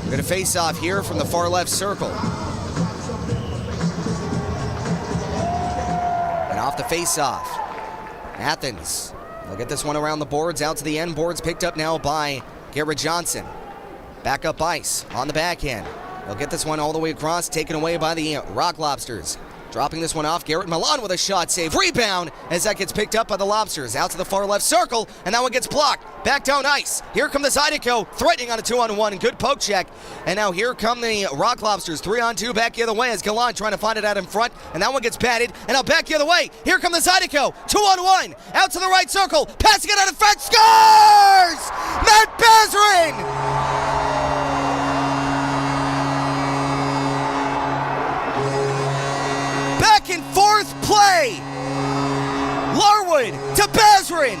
Going to face off here from the far left circle. And off the face off. Athens. They'll get this one around the boards, out to the end boards, picked up now by Garrett Johnson. Back up ice on the backhand. They'll get this one all the way across, taken away by the Rocklobsters. Dropping this one off, Garrett Milan with a shot save. Rebound as that gets picked up by the Lobsters. Out to the far left circle, and that one gets blocked. Back down ice. Here come the Zydeco, threatening on a 2-on-1. Good poke check. And now here come the Rocklobsters, 3-on-2 back the other way as Gallant trying to find it out in front, and that one gets batted. And now back the other way. Here come the Zydeco, 2-on-1. Out to the right circle, passing it out in front, scores! Matt Bazarin! Back and forth play. Larwood to Bazarin.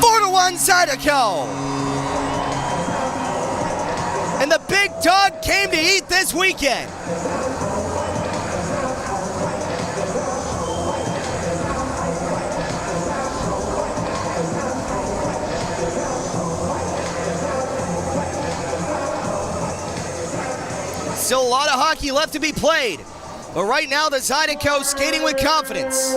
4-1 Zydeco. And the big dog came to eat this weekend. Still a lot of hockey left to be played. But right now, the Zydeco skating with confidence.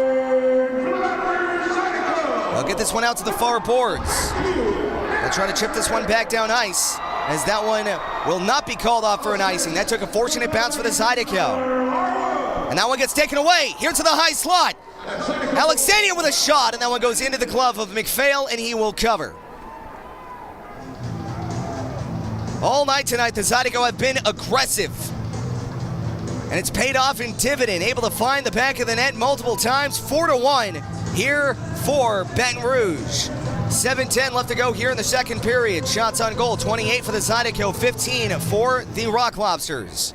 They'll get this one out to the far boards. They'll try to chip this one back down ice, as that one will not be called off for an icing. That took a fortunate bounce for the Zydeco. And that one gets taken away. Here to the high slot. Alexania with a shot, and that one goes into the glove of McPhail, and he will cover. All night tonight, the Zydeco have been aggressive. And it's paid off in dividend, able to find the back of the net multiple times. 4-1 here for Baton Rouge. 7:10 left to go here in the second period. Shots on goal, 28 for the Zydeco, 15 for the Rocklobsters.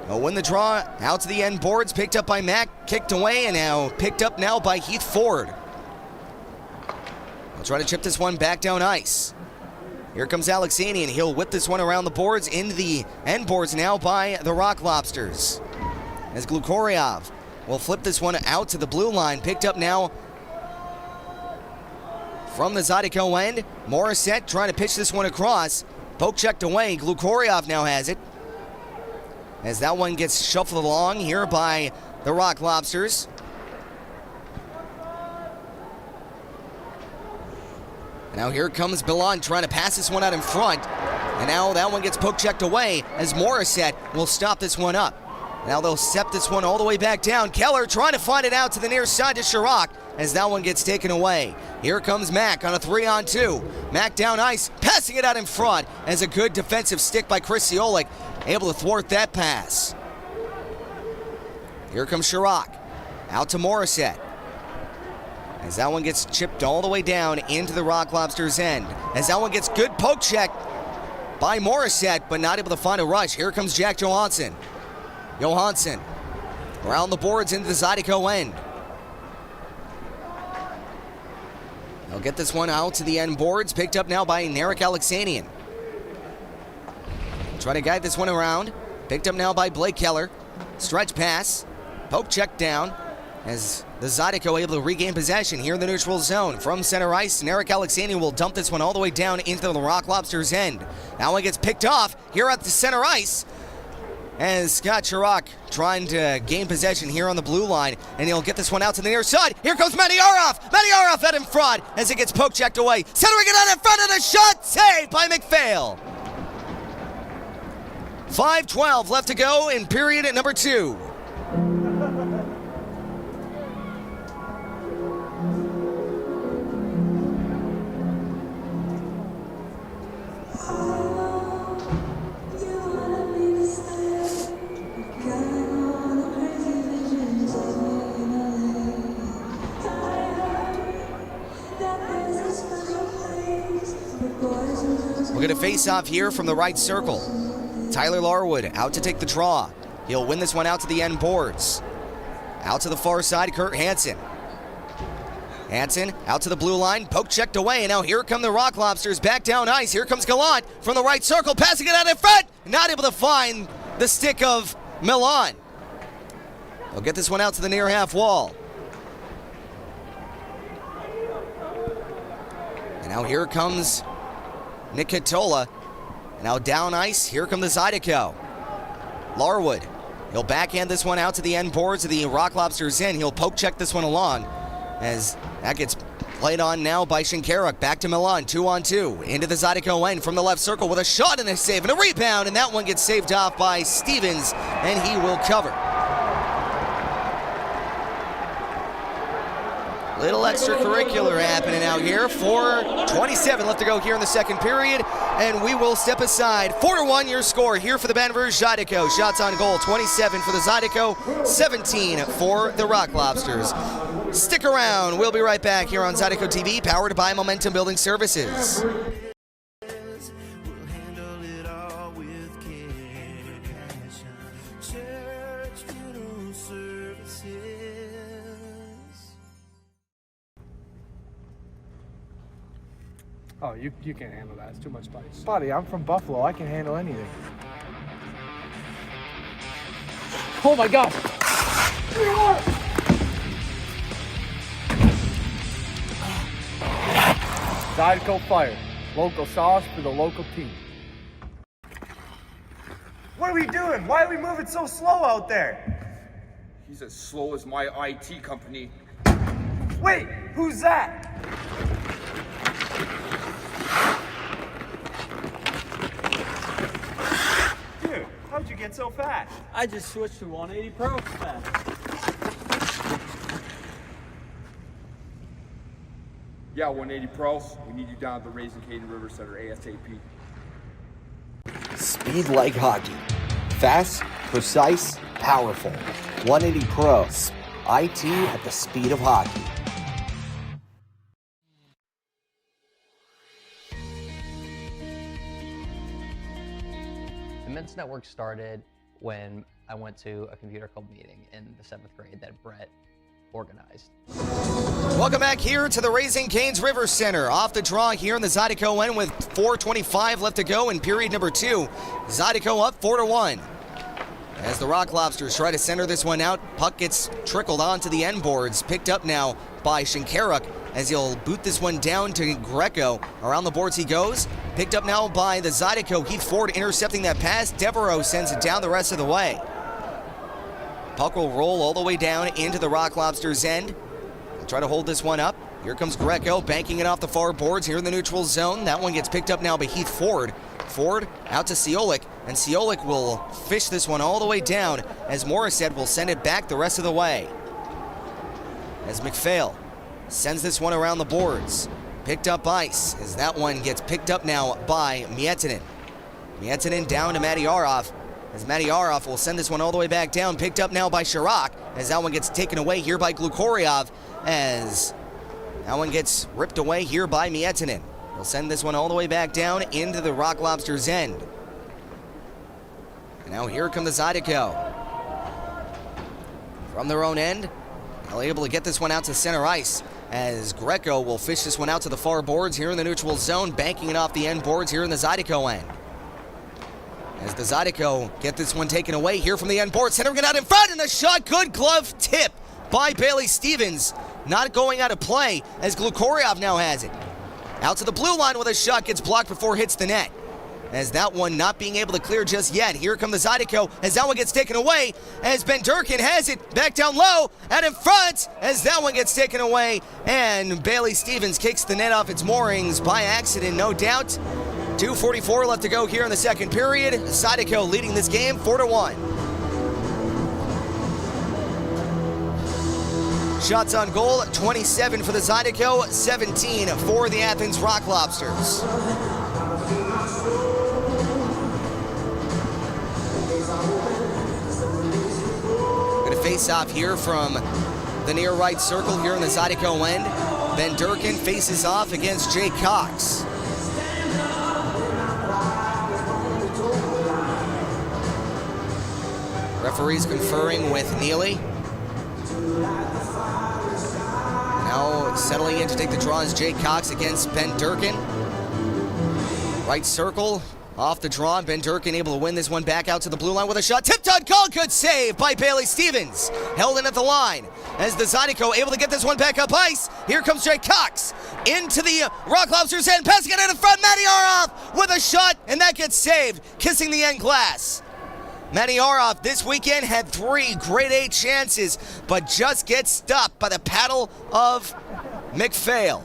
They'll win the draw out to the end boards, picked up by Mack, kicked away, and now picked up now by Heath Ford. They'll try to chip this one back down ice. Here comes Alexanian. He'll whip this one around the boards into the end boards now by the Rocklobsters. As Glukoryov will flip this one out to the blue line. Picked up now from the Zydeco end. Morissette trying to pitch this one across. Poke checked away. Glukoryov now has it. As that one gets shuffled along here by the Rocklobsters. Now here comes Bilan trying to pass this one out in front. And now that one gets poke checked away as Morissette will stop this one up. Now they'll step this one all the way back down. Keller trying to find it out to the near side to Chirac as that one gets taken away. Here comes Mack on a 3-on-2. Mack down ice, passing it out in front as a good defensive stick by Chris Ciolik, able to thwart that pass. Here comes Chirac, out to Morissette. As that one gets chipped all the way down into the Rocklobsters' end. As that one gets good poke check by Morissette, but not able to find a rush. Here comes Jack Johansson. Johansson around the boards into the Zydeco end. They'll get this one out to the end boards, picked up now by Narek Alexanian. Try to guide this one around, picked up now by Blake Keller. Stretch pass, poke check down, as the Zydeco able to regain possession here in the neutral zone. From center ice, Narek Alexanian will dump this one all the way down into the Rocklobsters' end. Now it gets picked off here at the center ice, as Scott Chirac trying to gain possession here on the blue line, and he'll get this one out to the near side. Here comes Matyarov. Matyarov out in front as it gets poke checked away. Centering it out in front of the shot, saved by McPhail. 5:12 left to go in period at number 2. We're going to face off here from the right circle. Tyler Larwood out to take the draw. He'll win this one out to the end boards. Out to the far side, Kurt Hansen. Hansen out to the blue line, poke checked away, and now here come the Rocklobsters back down ice. Here comes Gallant from the right circle, passing it out in front. Not able to find the stick of Milan. They'll get this one out to the near half wall. And now here comes Nick Catola. Now down ice, here come the Zydeco. Larwood, he'll backhand this one out to the end boards of the Rocklobsters in. He'll poke check this one along as that gets played on now by Shinkaruk. Back to Milan, 2-on-2. Into the Zydeco end from the left circle with a shot and a save and a rebound, and that one gets saved off by Stevens, and he will cover. Little extracurricular happening out here. 4:27 left to go here in the second period, and we will step aside. 4-1 your score here for the Baton Rouge Zydeco. Shots on goal, 27 for the Zydeco, 17 for the Rocklobsters. Stick around. We'll be right back here on Zydeco TV, powered by Momentum Building Services. Oh, you can't handle that. It's too much spice. Buddy, I'm from Buffalo. I can handle anything. Oh my gosh! Zydeco Fire. Local sauce for the local team. What are we doing? Why are we moving so slow out there? He's as slow as my IT company. Wait, who's that? Dude, how'd you get so fast? I just switched to 180 Pro fast. Yeah, 180 Pros. We need you down at the Raising Cane River Center ASAP. Speed like hockey. Fast, precise, powerful. 180 Pros. IT at the speed of hockey. The Men's Network started when I went to a computer club meeting in the 7th grade that Brett organized. Welcome back here to the Raising Cane's River Center. Off the draw here in the Zydeco end with 4:25 left to go in period number 2. Zydeco up 4-1. As the Rocklobsters try to center this one out, puck gets trickled onto the end boards. Picked up now by Shinkaruk as he'll boot this one down to Greco. Around the boards he goes. Picked up now by the Zydeco. Heath Ford intercepting that pass. Devereaux sends it down the rest of the way. Puck will roll all the way down into the Rocklobsters end. They'll try to hold this one up. Here comes Greco, banking it off the far boards here in the neutral zone. That one gets picked up now by Heath Ford. Ford out to Ciolik, and Ciolik will fish this one all the way down as Morissette will send it back the rest of the way. As McPhail sends this one around the boards. Picked up ice as that one gets picked up now by Miettinen. Miettinen down to Matyarov. As Matyarov will send this one all the way back down, picked up now by Chirac, as that one gets taken away here by Glukoryov, as that one gets ripped away here by Miettinen. He'll send this one all the way back down into the Rocklobsters end. And now here come the Zydeco. From their own end, they're able to get this one out to center ice, as Greco will fish this one out to the far boards here in the neutral zone, banking it off the end boards here in the Zydeco end. As the Zydeco get this one taken away here from the end board, centering it out in front, and the shot, good glove tip by Bailey Stevens. Not going out of play as Glukoryov now has it. Out to the blue line with a shot, gets blocked before it hits the net. As that one not being able to clear just yet. Here come the Zydeco as that one gets taken away, as Ben Durkin has it back down low and in front as that one gets taken away, and Bailey Stevens kicks the net off its moorings by accident, no doubt. 2:44 left to go here in the second period. Zydeco leading this game 4-1. Shots on goal, 27 for the Zydeco, 17 for the Athens Rocklobsters. Going to face off here from the near right circle here in the Zydeco end. Ben Durkin faces off against Jay Cox. Referees conferring with Neely. Now settling in to take the draw is Jake Cox against Ben Durkin. Right circle, off the draw. Ben Durkin able to win this one back out to the blue line with a shot. Tipped on goal, good save by Bailey Stevens. Held in at the line as the Zydeco able to get this one back up ice. Here comes Jake Cox into the Rocklobsters end, passing it in front. Matty Aroff with a shot, and that gets saved, kissing the end glass. Matty Aroff this weekend had 3 grade A chances, but just gets stopped by the paddle of McPhail.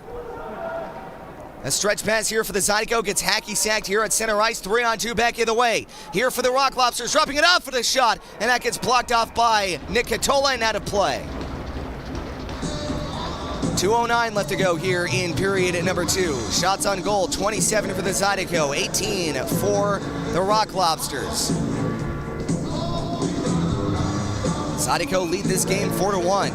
A stretch pass here for the Zydeco, gets hacky sacked here at center ice, 3-on-2 back either way. Here for the Rocklobsters, dropping it off for the shot, and that gets blocked off by Nick Catola and out of play. 2:09 left to go here in period number 2. Shots on goal, 27 for the Zydeco, 18 for the Rocklobsters. Zydeco lead this game 4-1.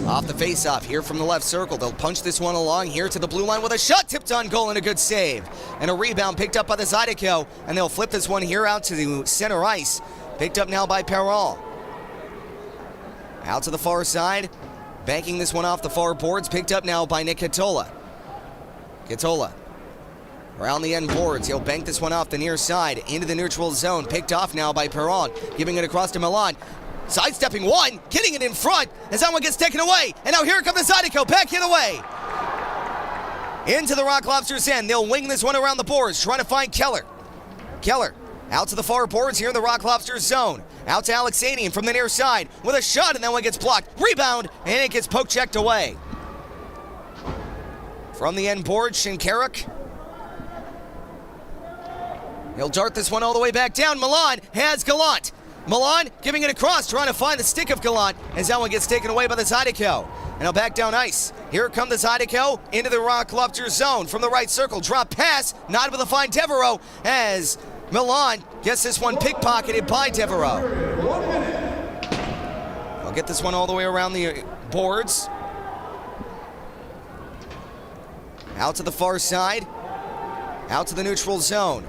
Off the face-off here from the left circle. They'll punch this one along here to the blue line with a shot tipped on goal and a good save. And a rebound picked up by the Zydeco, and they'll flip this one here out to the center ice. Picked up now by Perral. Out to the far side. Banking this one off the far boards. Picked up now by Nick Catola. Catola around the end boards. He'll bank this one off the near side into the neutral zone. Picked off now by Perron. Giving it across to Milan. Sidestepping one, getting it in front as that one gets taken away. And now here comes the Zydeco back the other way. Into the Rocklobsters end. They'll wing this one around the boards, trying to find Keller. Keller out to the far boards here in the Rocklobsters zone. Out to Alexanian from the near side with a shot, and that one gets blocked. Rebound, and it gets poke-checked away. From the end board, Shinkaruk. He'll dart this one all the way back down. Milan has Gallant. Milan giving it across, trying to find the stick of Gallant as that one gets taken away by the Zydeco. And now back down ice. Here come the Zydeco into the Rocklobsters zone from the right circle. Drop pass, not able to find Devereaux as Milan gets this one pickpocketed by Devereaux. I'll get this one all the way around the boards. Out to the far side. Out to the neutral zone.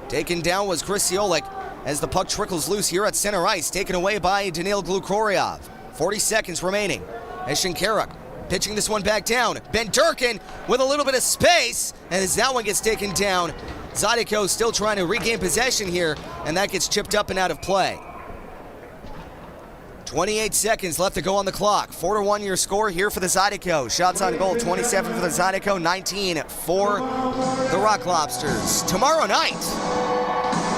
Taken down was Chris Siolik as the puck trickles loose here at center ice, taken away by Danil Glukoryov. 40 seconds remaining as Shinkaruk pitching this one back down. Ben Durkin with a little bit of space, and as that one gets taken down, Zydeco still trying to regain possession here, and that gets chipped up and out of play. 28 seconds left to go on the clock. 4-1 your score here for the Zydeco. Shots on goal, 27 for the Zydeco, 19 for the Rocklobsters. Tomorrow night,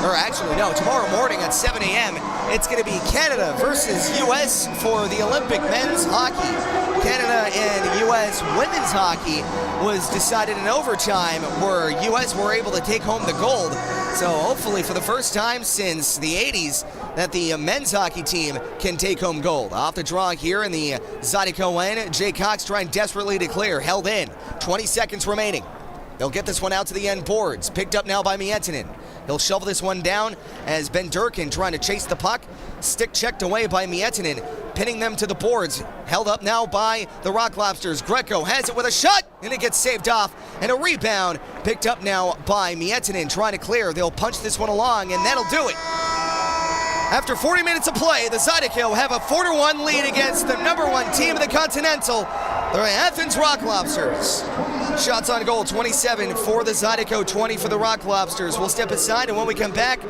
or actually no, tomorrow morning at 7 a.m., it's going to be Canada versus U.S. for the Olympic men's hockey. Canada and U.S. women's hockey was decided in overtime where U.S. were able to take home the gold. So hopefully for the first time since the 80s that the men's hockey team can take home gold. Off the draw here in the Zydeco end, Jay Cox trying desperately to clear, held in. 20 seconds remaining. They'll get this one out to the end boards. Picked up now by Miettinen. He'll shovel this one down as Ben Durkin trying to chase the puck. Stick checked away by Miettinen, pinning them to the boards. Held up now by the Rocklobsters. Greco has it with a shot, and it gets saved off. And a rebound picked up now by Miettinen trying to clear. They'll punch this one along, and that'll do it. After 40 minutes of play, the Zydeco have a 4-1 lead against the number 1 team of the Continental, the Athens Rocklobsters. Shots on goal, 27 for the Zydeco, 20 for the Rocklobsters. We'll step aside, and when we come back,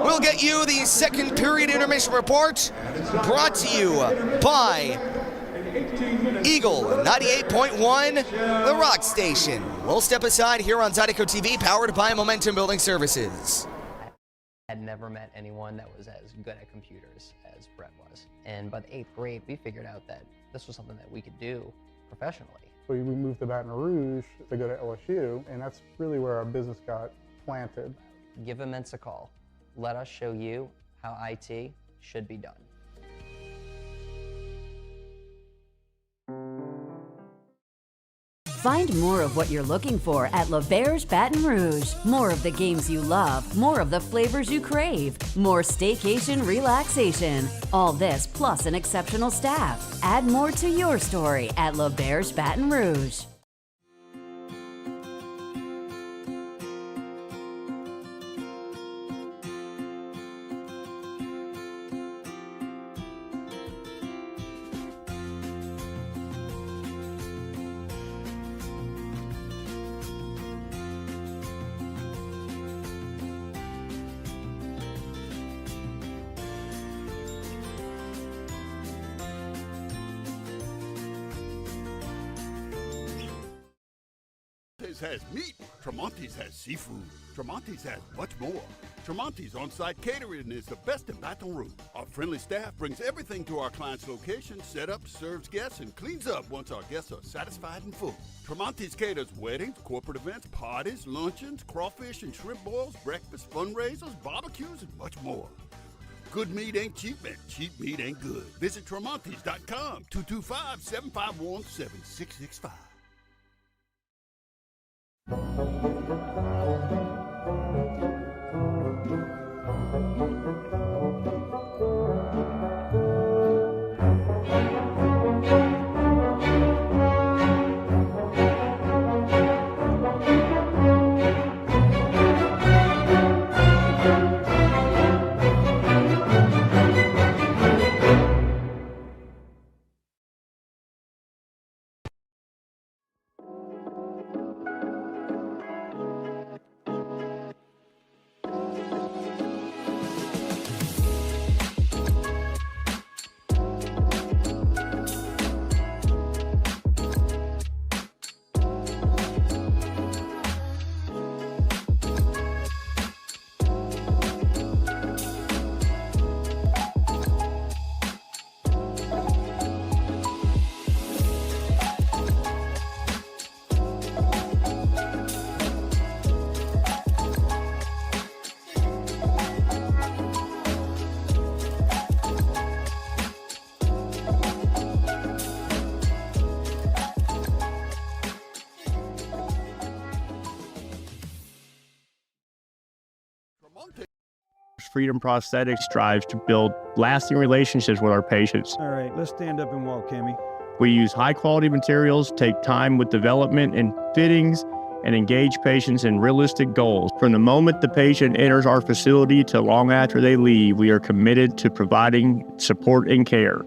we'll get you the second period intermission report brought to you by Eagle 98.1, the Rock Station. We'll step aside here on Zydeco TV, powered by Momentum Building Services. I had never met anyone that was as good at computers as Brett was. And by the 8th grade, we figured out that this was something that we could do professionally. So we moved to Baton Rouge to go to LSU, and that's really where our business got planted. Give Immense a call. Let us show you how IT should be done. Find more of what you're looking for at L'Auberge Baton Rouge. More of the games you love, more of the flavors you crave, more staycation relaxation. All this plus an exceptional staff. Add more to your story at L'Auberge Baton Rouge. Tremonti's has meat. Tremonti's has seafood. Tremonti's has much more. Tremonti's on-site catering is the best in Baton Rouge. Our friendly staff brings everything to our client's location, set up, serves guests, and cleans up once our guests are satisfied and full. Tremonti's caters weddings, corporate events, parties, luncheons, crawfish and shrimp boils, breakfast, fundraisers, barbecues, and much more. Good meat ain't cheap, and cheap meat ain't good. Visit Tremonti's.com, 225-751-7665. Freedom Prosthetics strives to build lasting relationships with our patients. All right, let's stand up and walk, Cammy. We use high-quality materials, take time with development and fittings, and engage patients in realistic goals. From the moment the patient enters our facility to long after they leave, we are committed to providing support and care.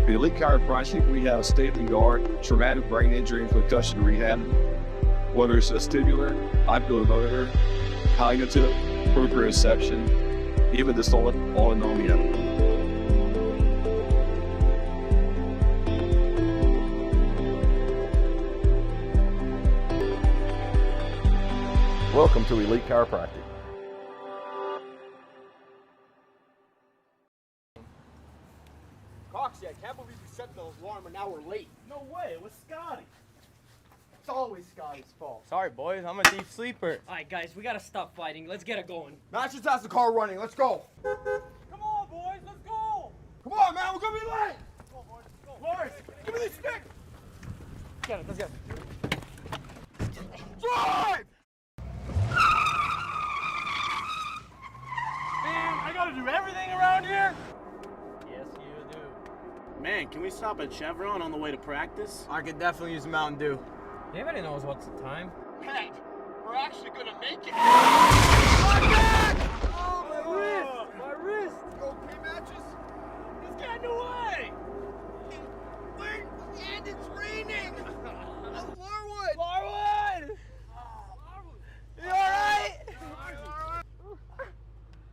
The Elite Chiropractic, we have state-of-the-art traumatic brain injury and concussion rehab. Whether it's vestibular, oculomotor, cognitive, proprioception, even dysautonomia. Welcome to Elite Chiropractic. Coxie, I can't believe you set the alarm an hour late. No way, it was Scotty. It's always Scotty's fault. Sorry, boys. I'm a deep sleeper. All right, guys, we gotta stop fighting. Let's get it going. Matt just has the car running. Let's go. Come on, boys, let's go. Come on, man. We're gonna be late. Come on, boys, let's go. Lawrence, give me this stick. Get it, let's go. Drive! Man, I gotta do everything around here. Yes, you do. Man, can we stop at Chevron on the way to practice? I could definitely use a Mountain Dew. Anybody knows what's the time? Pat, we're actually gonna make it. Oh, my wrist! My wrist! Go pre-matches? It's getting away! And it's raining! Larwood! Larwood! You alright?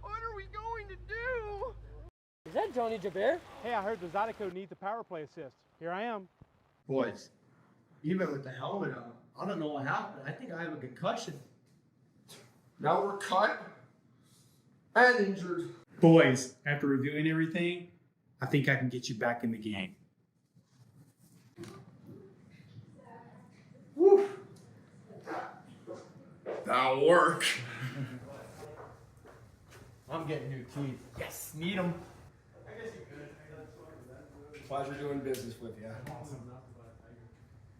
What are we going to do? Is that Johnny Jabir? Hey, I heard the Zydeco needs a power play assist. Here I am. Boys, even with the helmet on, I don't know what happened. I think I have a concussion. Now we're cut and injured. Boys, after reviewing everything, I think I can get you back in the game. Woo! That'll work. I'm getting new teeth. Yes, need them. Pleasure doing business with you.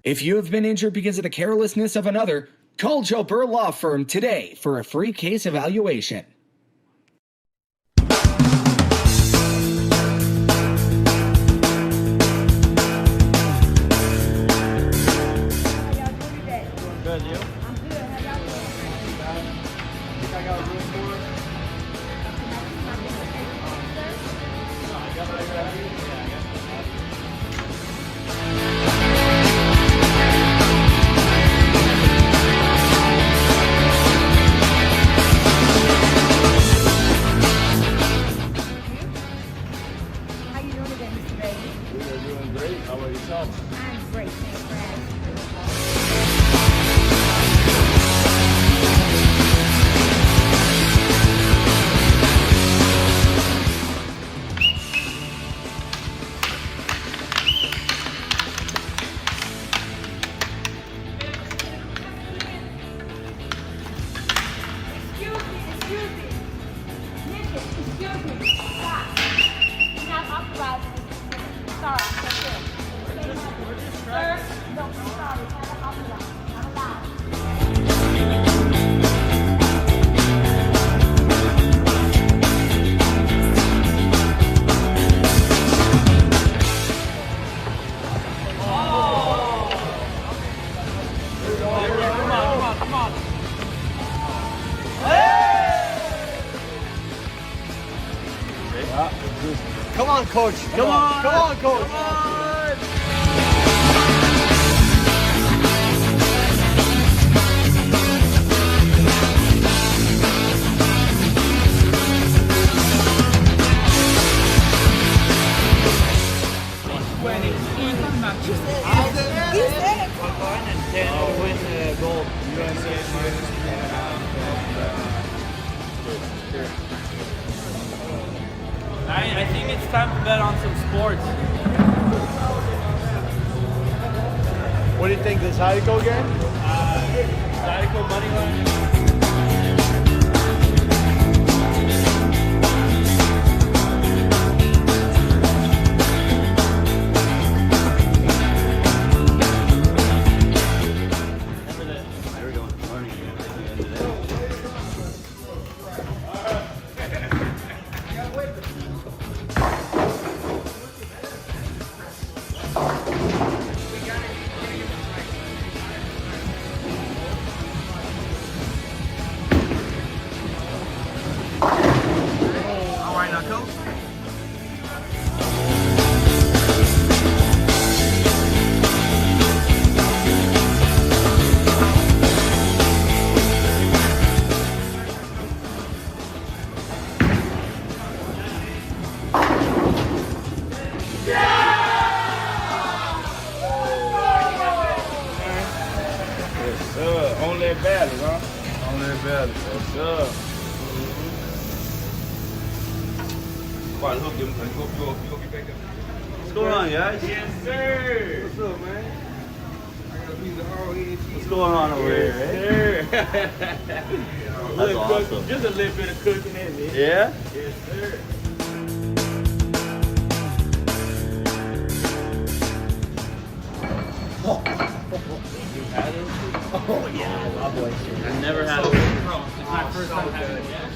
If you have been injured because of the carelessness of another, call Joe Burr Law Firm today for a free case evaluation. Good, you? I'm good. How y'all doing? Think I got a room for it? No, I got it. Yeah, I got it. on, coach. Come on. Come on, coach. Come on. I think it's time to bet on some sports. What do you think, this Zydeco game? Zydeco money line. Only battle, huh? Only battle. Yes, sir. Why, hook him and go get back up. What's going on, guys? Yes, sir. What's up, man? I got a piece of hard head. What's going on over here, Yes, eh? sir. That's awesome. Just a little bit of cooking in it. Yeah? Yes, sir. You had it? Oh, yeah. I love it. I've never had it. It's my first time having it. Yeah.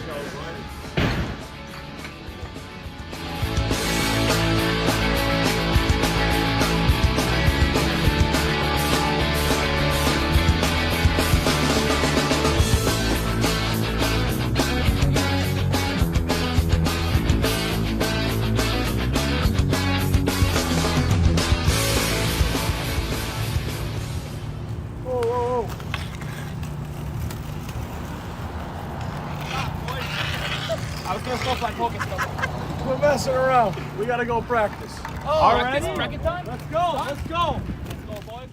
I was gonna stop like focus stuff. We're messing around. We gotta go practice. Oh, Already? Practice time? Let's go. Let's go. Let's go, boys.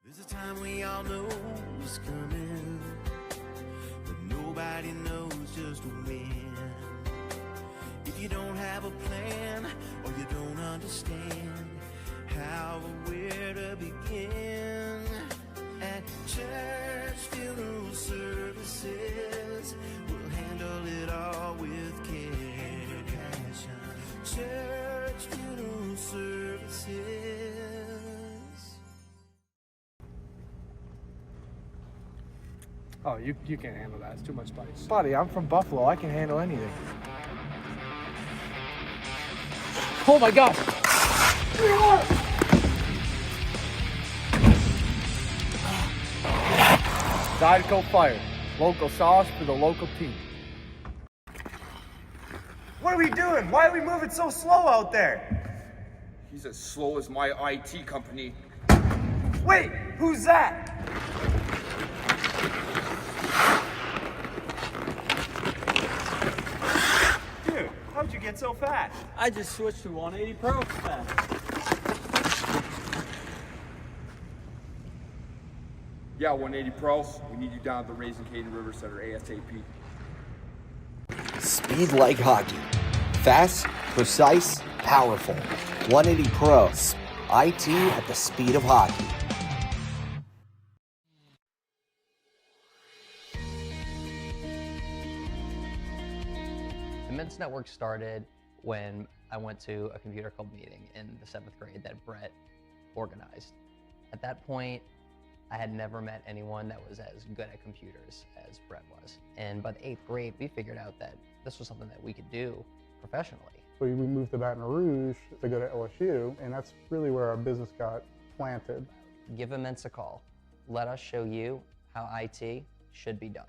There's a time we all know is coming, but nobody knows just when. If you don't have a plan or you don't understand how or where to begin, at church funeral services, we'll handle it all with care and passion. Church funeral services. Oh, you can't handle that. It's too much spice. Buddy, I'm from Buffalo. I can handle anything. Oh my gosh! Zydeco fire. Local sauce for the local team. What are we doing? Why are we moving so slow out there? He's as slow as my IT company. Wait, who's that? Dude, how'd you get so fast? I just switched to 180 Pro fast. Yeah, 180 Pros. We need you down at the Raising Cane River Center ASAP. Speed like hockey. Fast, precise, powerful. 180 Pro. IT at the speed of hockey. The Men's Network started when I went to a computer club meeting in the 7th grade that Brett organized. At that point, I had never met anyone that was as good at computers as Brett was. And by the 8th grade, we figured out that this was something that we could do professionally. We moved to Baton Rouge to go to LSU, and that's really where our business got planted. Give Immense a call. Let us show you how IT should be done.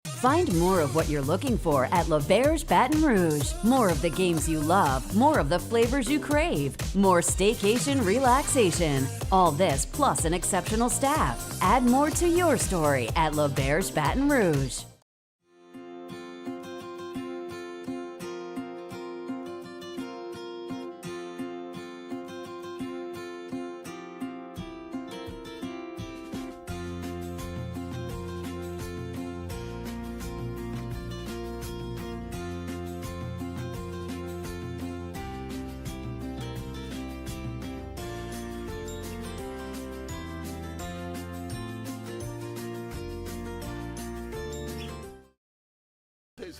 Find more of what you're looking for at L'Auberge Baton Rouge. More of the games you love, more of the flavors you crave, more staycation relaxation. All this plus an exceptional staff. Add more to your story at L'Auberge Baton Rouge.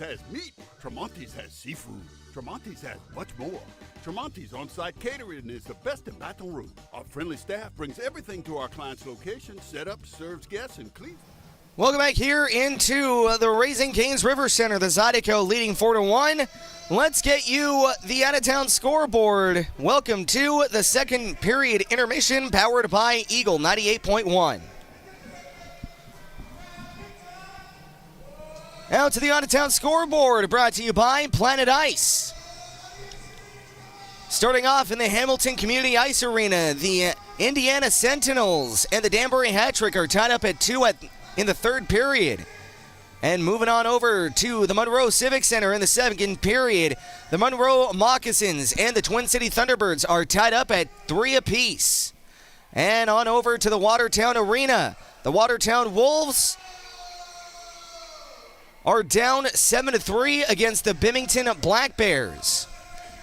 Has meat. Tremonti's has seafood. Tremonti's has much more. Tremonti's on-site catering is the best in Baton Rouge. Our friendly staff brings everything to our client's location, set up, serves guests, and cleans. Welcome back here into the Raising Cane's River Center. The Zydeco leading 4-1. Let's get you the out-of-town scoreboard. Welcome to the second period intermission powered by Eagle 98.1. Out to the out-of-town scoreboard, brought to you by Planet Ice. Starting off in the Hamilton Community Ice Arena, the Indiana Sentinels and the Danbury Hat-Trick are tied up at 2 in the third period. And moving on over to the Monroe Civic Center in the second period, the Monroe Moccasins and the Twin City Thunderbirds are tied up at 3 apiece. And on over to the Watertown Arena, the Watertown Wolves are down 7-3 against the Bimington Black Bears.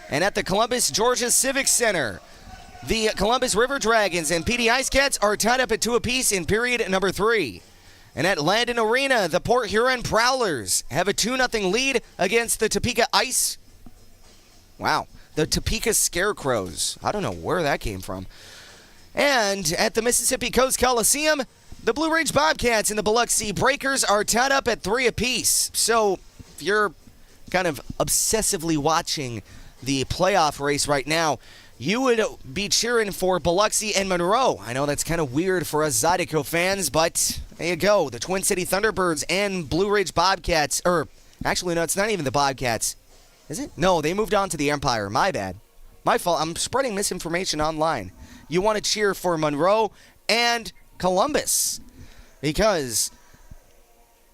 And at the Columbus, Georgia Civic Center, the Columbus River Dragons and PD Ice Cats are tied up at 2 apiece in period number 3. And at Landon Arena, the Port Huron Prowlers have a 2-0 lead against the Topeka the Topeka Scarecrows. I don't know where that came from. And at the Mississippi Coast Coliseum, the Blue Ridge Bobcats and the Biloxi Breakers are tied up at 3 apiece. So if you're kind of obsessively watching the playoff race right now, you would be cheering for Biloxi and Monroe. I know that's kind of weird for us Zydeco fans, but there you go. The Twin City Thunderbirds and Blue Ridge Bobcats, actually, no, it's not even the Bobcats. Is it? No, they moved on to the Empire. My bad. My fault. I'm spreading misinformation online. You want to cheer for Monroe and Columbus, because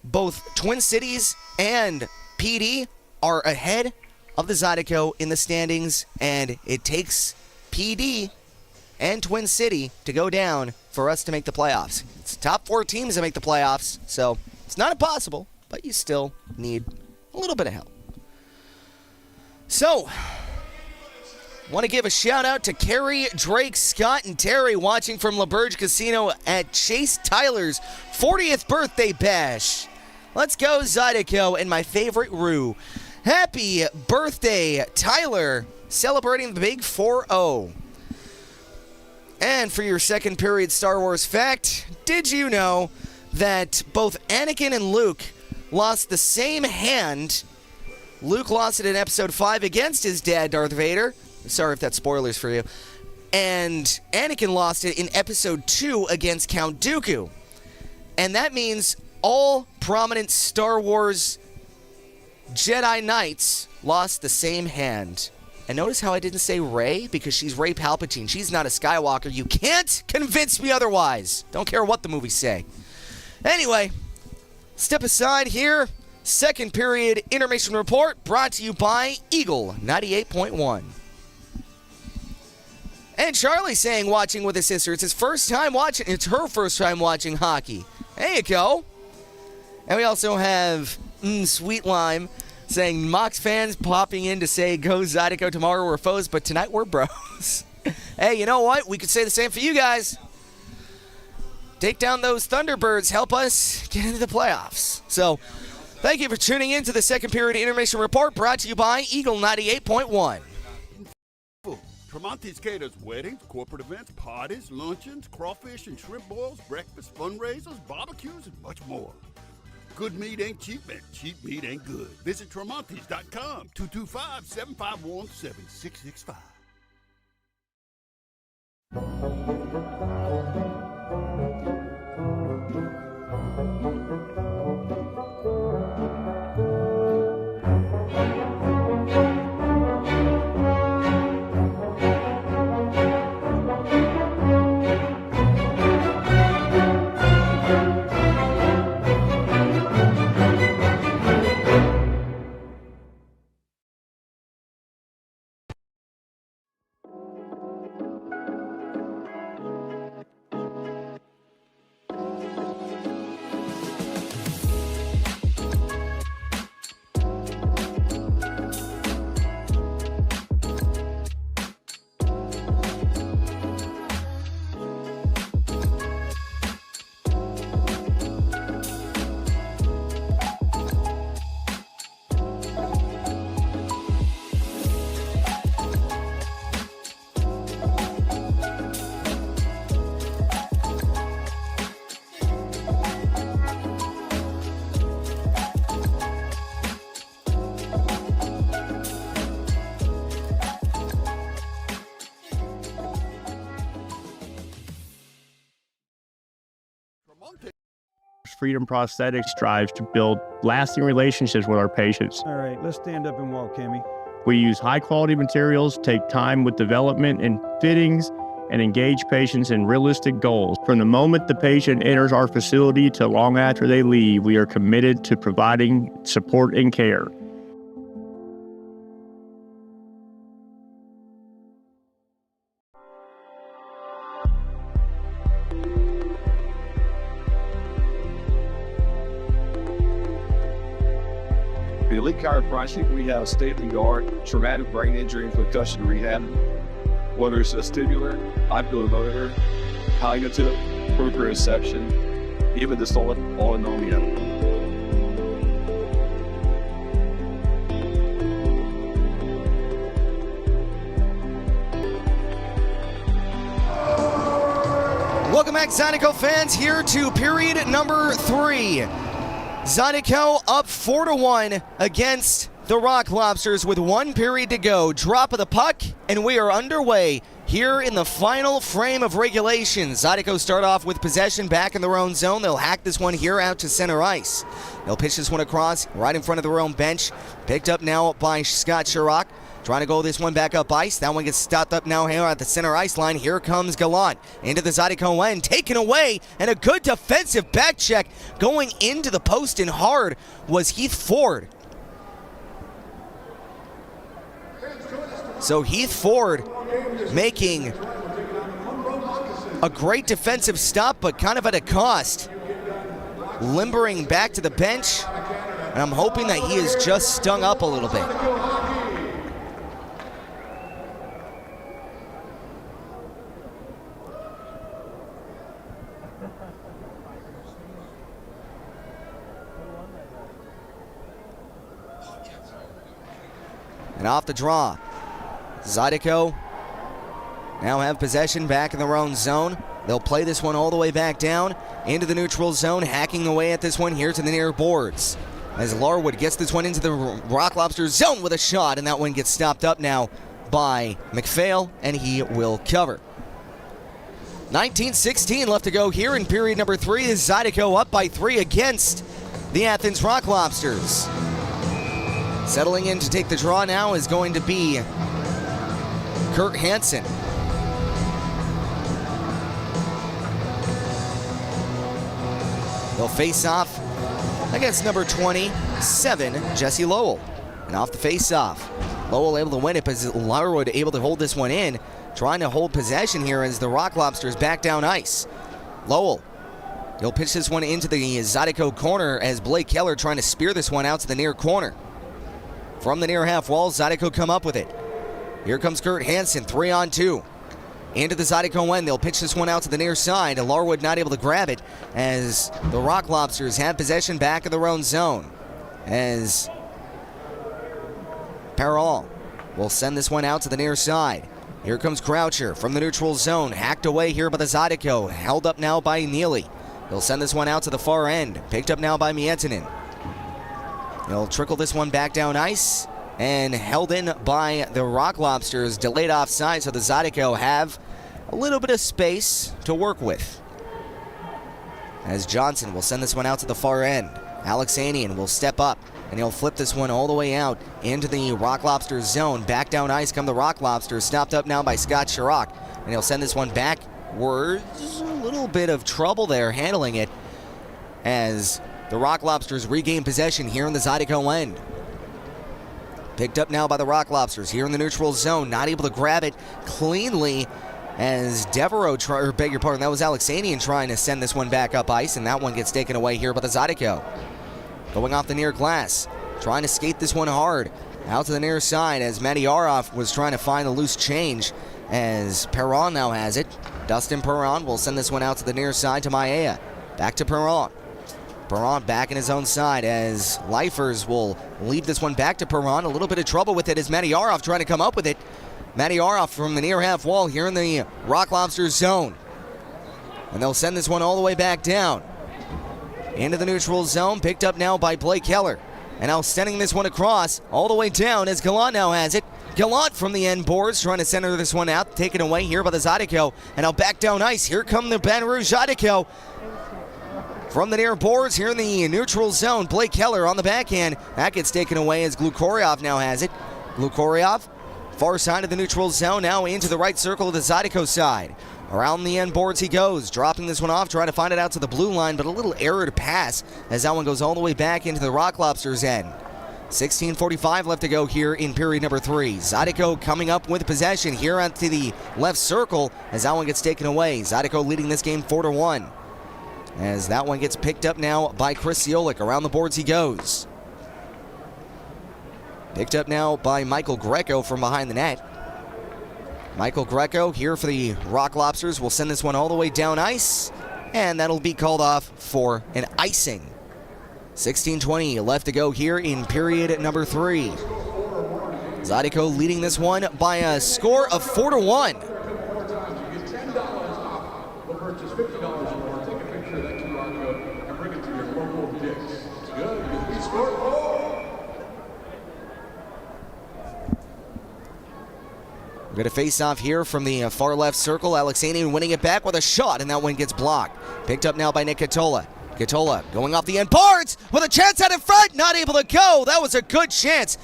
both Twin Cities and PD are ahead of the Zydeco in the standings, and it takes PD and Twin City to go down for us to make the playoffs. It's top 4 teams that make the playoffs, so it's not impossible, but you still need a little bit of help. So, want to give a shout out to Carrie, Drake, Scott, and Terry watching from LaBerge Casino at Chase Tyler's 40th birthday bash. Let's go Zydeco and my favorite Rue. Happy birthday, Tyler, celebrating the big 4-0. And for your second period Star Wars fact, did you know that both Anakin and Luke lost the same hand? Luke lost it in episode 5 against his dad, Darth Vader. Sorry if that's spoilers for you. And Anakin lost it in episode 2 against Count Dooku. And that means all prominent Star Wars Jedi Knights lost the same hand. And notice how I didn't say Rey, because she's Rey Palpatine. She's not a Skywalker. You can't convince me otherwise. Don't care what the movies say. Anyway, step aside here. Second period intermission report brought to you by Eagle 98.1. And Charlie saying watching with his sister. It's his first time watching. It's her first time watching hockey. There you go. And we also have Sweet Lime saying Mox fans popping in to say go Zydeco, tomorrow we're foes, but tonight we're bros. Hey, you know what? We could say the same for you guys. take down those Thunderbirds, help us get into the playoffs. So thank you for tuning in to the second period intermission report, brought to you by Eagle 98.1. Tremonti's caters weddings, corporate events, parties, luncheons, crawfish and shrimp boils, breakfast, fundraisers, barbecues, and much more. Good meat ain't cheap, and cheap meat ain't good. Visit Tremontis.com, 225-751-7665. Freedom Prosthetics strives to build lasting relationships with our patients. All right, let's stand up and walk, Cammy. We use high-quality materials, take time with development and fittings, and engage patients in realistic goals. From the moment the patient enters our facility to long after they leave, we are committed to providing support and care. The Elite Chiropractic, we have state-of-the-art traumatic brain injury and concussion rehab. Whether it's vestibular, oculomotor, cognitive, proprioception, even dysautonomia. Welcome back, Zydeco fans, here to period number 3. Zydeco up 4-1 against the Rocklobsters with 1 period to go. Drop of the puck, and we are underway here in the final frame of regulation. Zydeco start off with possession back in their own zone. They'll hack this one here out to center ice. They'll pitch this one across right in front of their own bench. Picked up now by Scott Sherrock. Trying to go this one back up ice. That one gets stopped up now here at the center ice line. Here comes Gallant into the Zydeco end. Taken away, and a good defensive back check going into the post, and hard was Heath Ford. So Heath Ford making a great defensive stop, but kind of at a cost. Limbering back to the bench, and I'm hoping that he is just stung up a little bit. And off the draw, Zydeco now have possession back in their own zone. They'll play this one all the way back down into the neutral zone, hacking away at this one here to the near boards. As Larwood gets this one into the Rocklobsters zone with a shot, and that one gets stopped up now by McPhail, and he will cover. 19:16 left to go here in period number 3. Is Zydeco up by 3 against the Athens Rocklobsters. Settling in to take the draw now is going to be Kurt Hansen. They'll face off against number 27, Jesse Lowell. And off the face-off, Lowell able to win it, but Larwood able to hold this one in, trying to hold possession here as the Rocklobsters back down ice. Lowell, he'll pitch this one into the Zydeco corner as Blake Keller trying to spear this one out to the near corner. From the near half wall, Zydeco come up with it. Here comes Kurt Hansen, 3-on-2. into the Zydeco end. They'll pitch this one out to the near side. Larwood not able to grab it as the Rocklobsters have possession back of their own zone. As Perron will send this one out to the near side. Here comes Croucher from the neutral zone. Hacked away here by the Zydeco. Held up now by Neely. He'll send this one out to the far end. Picked up now by Miettinen. He'll trickle this one back down ice. And held in by the Rocklobsters. Delayed offside, so the Zydeco have a little bit of space to work with. As Johnson will send this one out to the far end. Alexanian will step up, and he'll flip this one all the way out into the Rocklobsters zone. Back down ice come the Rocklobsters, stopped up now by Scott Chirac, and he'll send this one backwards. A little bit of trouble there handling it as the Rocklobsters regain possession here in the Zydeco end. Picked up now by the Rocklobsters here in the neutral zone, not able to grab it cleanly as Devereaux, beg your pardon, that was Alexanian trying to send this one back up ice, and that one gets taken away here by the Zydeco. Going off the near glass, trying to skate this one hard. Out to the near side as Matyarov was trying to find a loose change as Perron now has it. Dustin Perron will send this one out to the near side to Maia. Back to Perron. Perron back in his own side as Lifers will leave this one back to Perron. A little bit of trouble with it as Matyarov trying to come up with it. Matyarov from the near half wall here in the Rocklobsters zone. And they'll send this one all the way back down. Into the neutral zone, picked up now by Blake Keller. And now sending this one across all the way down as Gallant now has it. Gallant from the end boards trying to center this one out, taken away here by the Zydeco. And now back down ice, here come the Baton Rouge Zydeco. From the near boards here in the neutral zone, Blake Keller on the backhand. That gets taken away as Glukoryev now has it. Glukoryev, far side of the neutral zone, now into the right circle of the Zydeco side. Around the end boards he goes, dropping this one off, trying to find it out to the blue line, but a little error to pass as that one goes all the way back into the Rocklobsters end. 16:45 left to go here in period number 3. Zydeco coming up with possession here out to the left circle as that one gets taken away. Zydeco leading this game 4-1. As that one gets picked up now by Chris Ciolik. Around the boards he goes. Picked up now by Michael Greco from behind the net. Michael Greco here for the Rocklobsters will send this one all the way down ice, and that'll be called off for an icing. 16:20 left to go here in period number 3. Zydeco leading this one by a score of 4-1. We're going to face off here from the far left circle. Alexanian winning it back with a shot, and that one gets blocked. Picked up now by Nick Catola. Catola going off the end boards with a chance out in front. Not able to go. That was a good chance.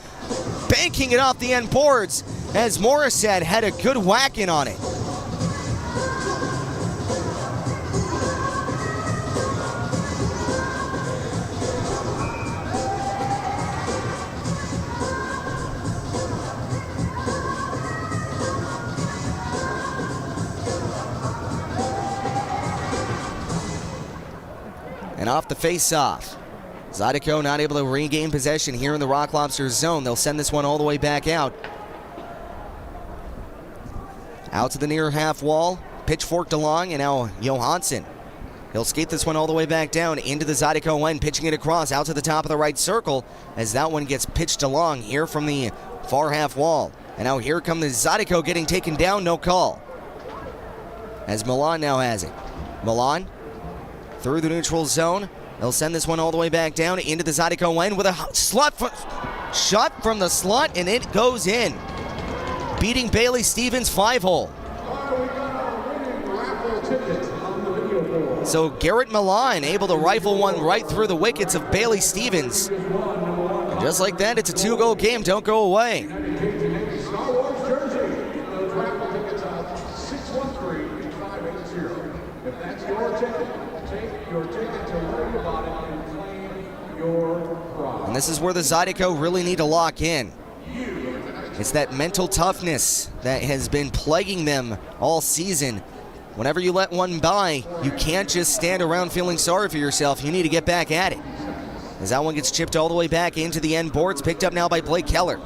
Banking it off the end boards as Morissette had a good whack in on it. And off the face-off. Zydeco not able to regain possession here in the Rocklobsters zone. They'll send this one all the way back out. Out to the near half wall. Pitchforked along, and now Johansson. He'll skate this one all the way back down into the Zydeco end, pitching it across out to the top of the right circle as that one gets pitched along here from the far half wall. And now here come the Zydeco getting taken down, no call. As Milan now has it. Milan through the neutral zone. They'll send this one all the way back down into the Zydeco end with a shot from the slot, and it goes in. Beating Bailey Stevens 5-hole. So Garrett Milan able to rifle one right through the wickets of Bailey Stevens. And just like that, it's a 2-goal game. Don't go away. And this is where the Zydeco really need to lock in. It's that mental toughness that has been plaguing them all season. Whenever you let one by, you can't just stand around feeling sorry for yourself. You need to get back at it. As that one gets chipped all the way back into the end boards, picked up now by Blake Keller.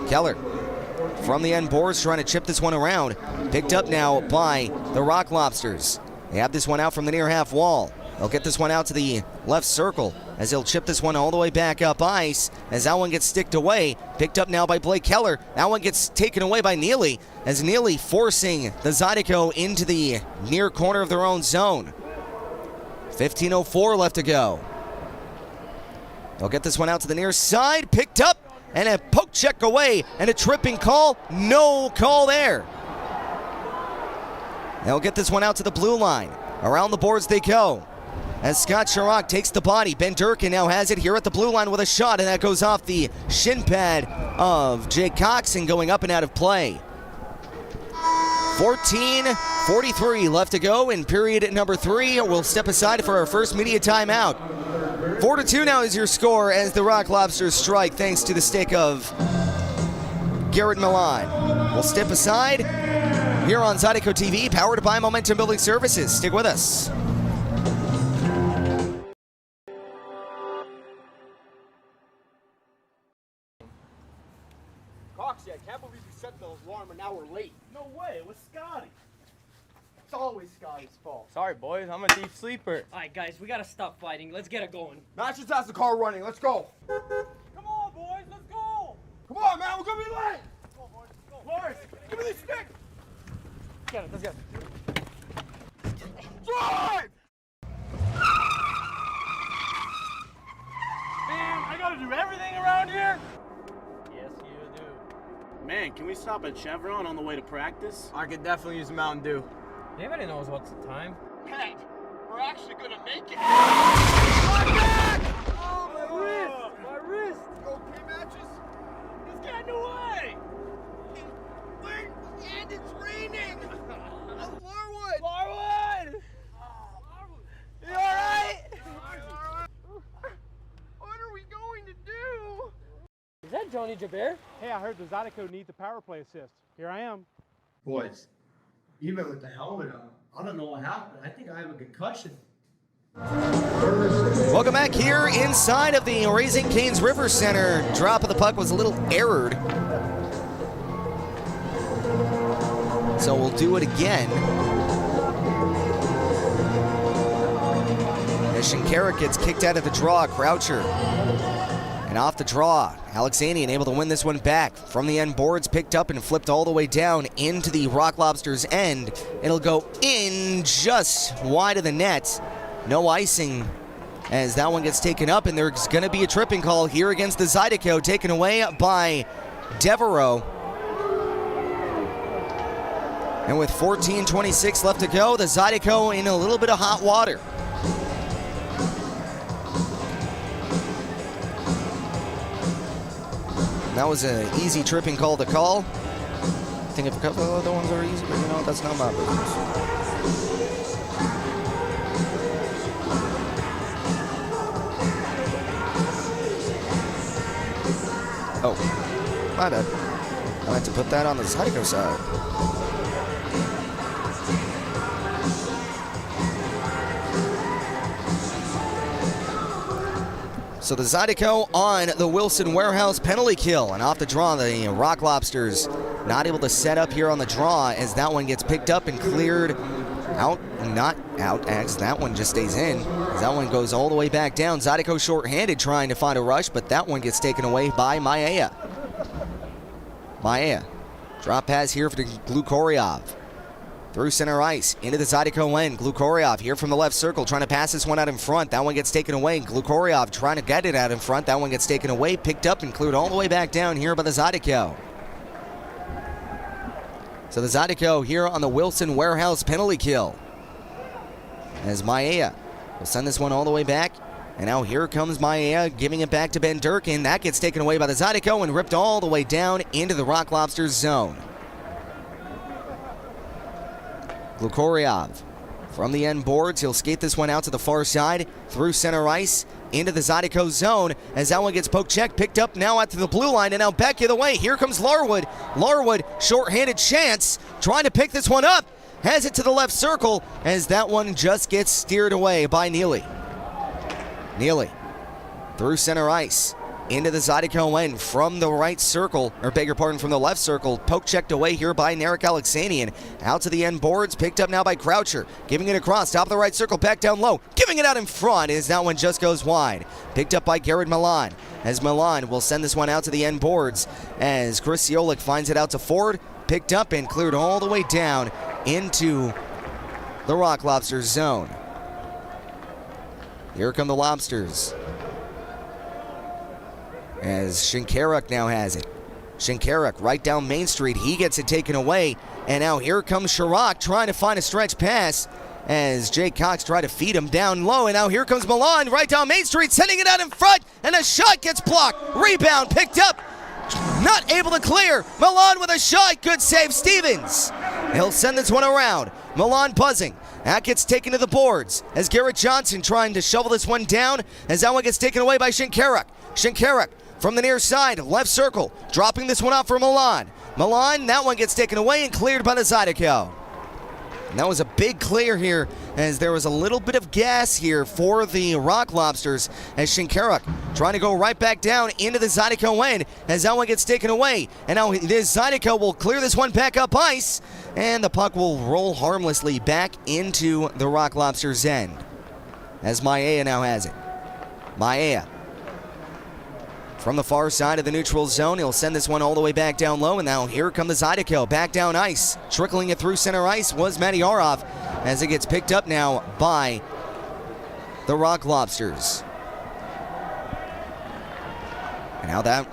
Keller from the end boards, trying to chip this one around. Picked up now by the Rocklobsters. They have this one out from the near half wall. They'll get this one out to the left circle as they'll chip this one all the way back up ice as that one gets sticked away. Picked up now by Blake Keller. That one gets taken away by Neely as Neely forcing the Zydeco into the near corner of their own zone. 15:04 left to go. They'll get this one out to the near side. Picked up and a poke check away and a tripping call. No call there. They'll get this one out to the blue line. Around the boards they go. As Scott Chirac takes the body, Ben Durkin now has it here at the blue line with a shot, and that goes off the shin pad of Jake Coxon, going up and out of play. 14:43 left to go in period number 3. We'll step aside for our first media timeout. 4-2 now is your score as the Rocklobsters strike thanks to the stick of Garrett Milan. We'll step aside here on Zydeco TV, powered by Momentum Building Services. Stick with us. Coxie, I can't believe you set the alarm an hour late. No way, it was Scotty. It's always Scotty's fault. Sorry, boys. I'm a deep sleeper. All right, guys, we gotta stop fighting. Let's get it going. Matt just has the car running. Let's go. Come on, boys, let's go. Come on, man. We're gonna be late. Let's go, boys, let's go. Lawrence, give me the stick. Get it, let's go. Drive! Man, I gotta do everything around here. Yes, you do. Man, can we stop at Chevron on the way to practice? I could definitely use a Mountain Dew. Anybody knows what's the time? Pat, we're actually gonna make it. Oh, my wrist! My wrist! Okay, matches? It's getting away! And it's raining! Larwood! Larwood! You alright? What are we going to do? Is that Johnny Jabir? Hey, I heard the Zydeco need the power play assist. Here I am. Boys, even with the helmet on, I don't know what happened. I think I have a concussion. Welcome back here inside of the Raising Cane's River Center. Drop of the puck was a little errored. So we'll do it again. As Shinkarik gets kicked out of the draw, Croucher. And off the draw, Alexanian able to win this one back. From the end boards, picked up and flipped all the way down into the Rocklobsters' end. It'll go in just wide of the net. No icing as that one gets taken up, and there's going to be a tripping call here against the Zydeco, taken away by Devereaux. And with 14:26 left to go, the Zydeco in a little bit of hot water. That was an easy tripping call to call. I think if a couple of other ones are easy, but you know, that's not my business. Oh, my bad. I meant to put that on the Zydeco side. So the Zydeco on the Wilson Warehouse penalty kill, and off the draw, the Rocklobsters not able to set up here on the draw as that one gets picked up and cleared out, not out, as that one just stays in. As that one goes all the way back down. Zydeco short-handed trying to find a rush, but that one gets taken away by Maea. Maea, drop pass here for Glukoryov. Through center ice, into the Zydeco end. Glukoryov here from the left circle, trying to pass this one out in front. That one gets taken away. Glukoryov trying to get it out in front. That one gets taken away, picked up, and cleared all the way back down here by the Zydeco. So the Zydeco here on the Wilson Warehouse penalty kill. As Maea will send this one all the way back. And now here comes Maea giving it back to Ben Durkin. That gets taken away by the Zydeco and ripped all the way down into the Rocklobsters zone. Glukoryov from the end boards. He'll skate this one out to the far side through center ice into the Zydeco zone as that one gets poke check, picked up now out to the blue line, and now back the other way. Here comes Larwood. Larwood, short-handed chance, trying to pick this one up. Has it to the left circle as that one just gets steered away by Neely. Neely through center ice into the Zydeco end from the right circle, or beg your pardon, from the left circle. Poke checked away here by Narek Alexanian. Out to the end boards, picked up now by Croucher. Giving it across, top of the right circle, back down low. Giving it out in front as that one just goes wide. Picked up by Garrett Milan. As Milan will send this one out to the end boards as Chris Ciolik finds it out to Ford. Picked up and cleared all the way down into the Rocklobsters zone. Here come the Lobsters. As Shinkaruk now has it. Shinkaruk right down Main Street. He gets it taken away. And now here comes Chirac trying to find a stretch pass as Jake Cox tried to feed him down low. And now here comes Milan right down Main Street, sending it out in front. And a shot gets blocked. Rebound picked up. Not able to clear. Milan with a shot. Good save, Stevens. He'll send this one around. Milan buzzing. That gets taken to the boards as Garrett Johnson trying to shovel this one down as that one gets taken away by Shinkaruk. Shinkaruk from the near side, left circle, dropping this one off for Milan. Milan, that one gets taken away and cleared by the Zydeco. And that was a big clear here as there was a little bit of gas here for the Rocklobsters as Shinkaruk trying to go right back down into the Zydeco end as that one gets taken away. And now this Zydeco will clear this one back up ice and the puck will roll harmlessly back into the Rocklobsters end as Maia now has it. Maia from the far side of the neutral zone. He'll send this one all the way back down low, and now here come the Zydeco back down ice. Trickling it through center ice was Matyarov as it gets picked up now by the Rocklobsters. And now that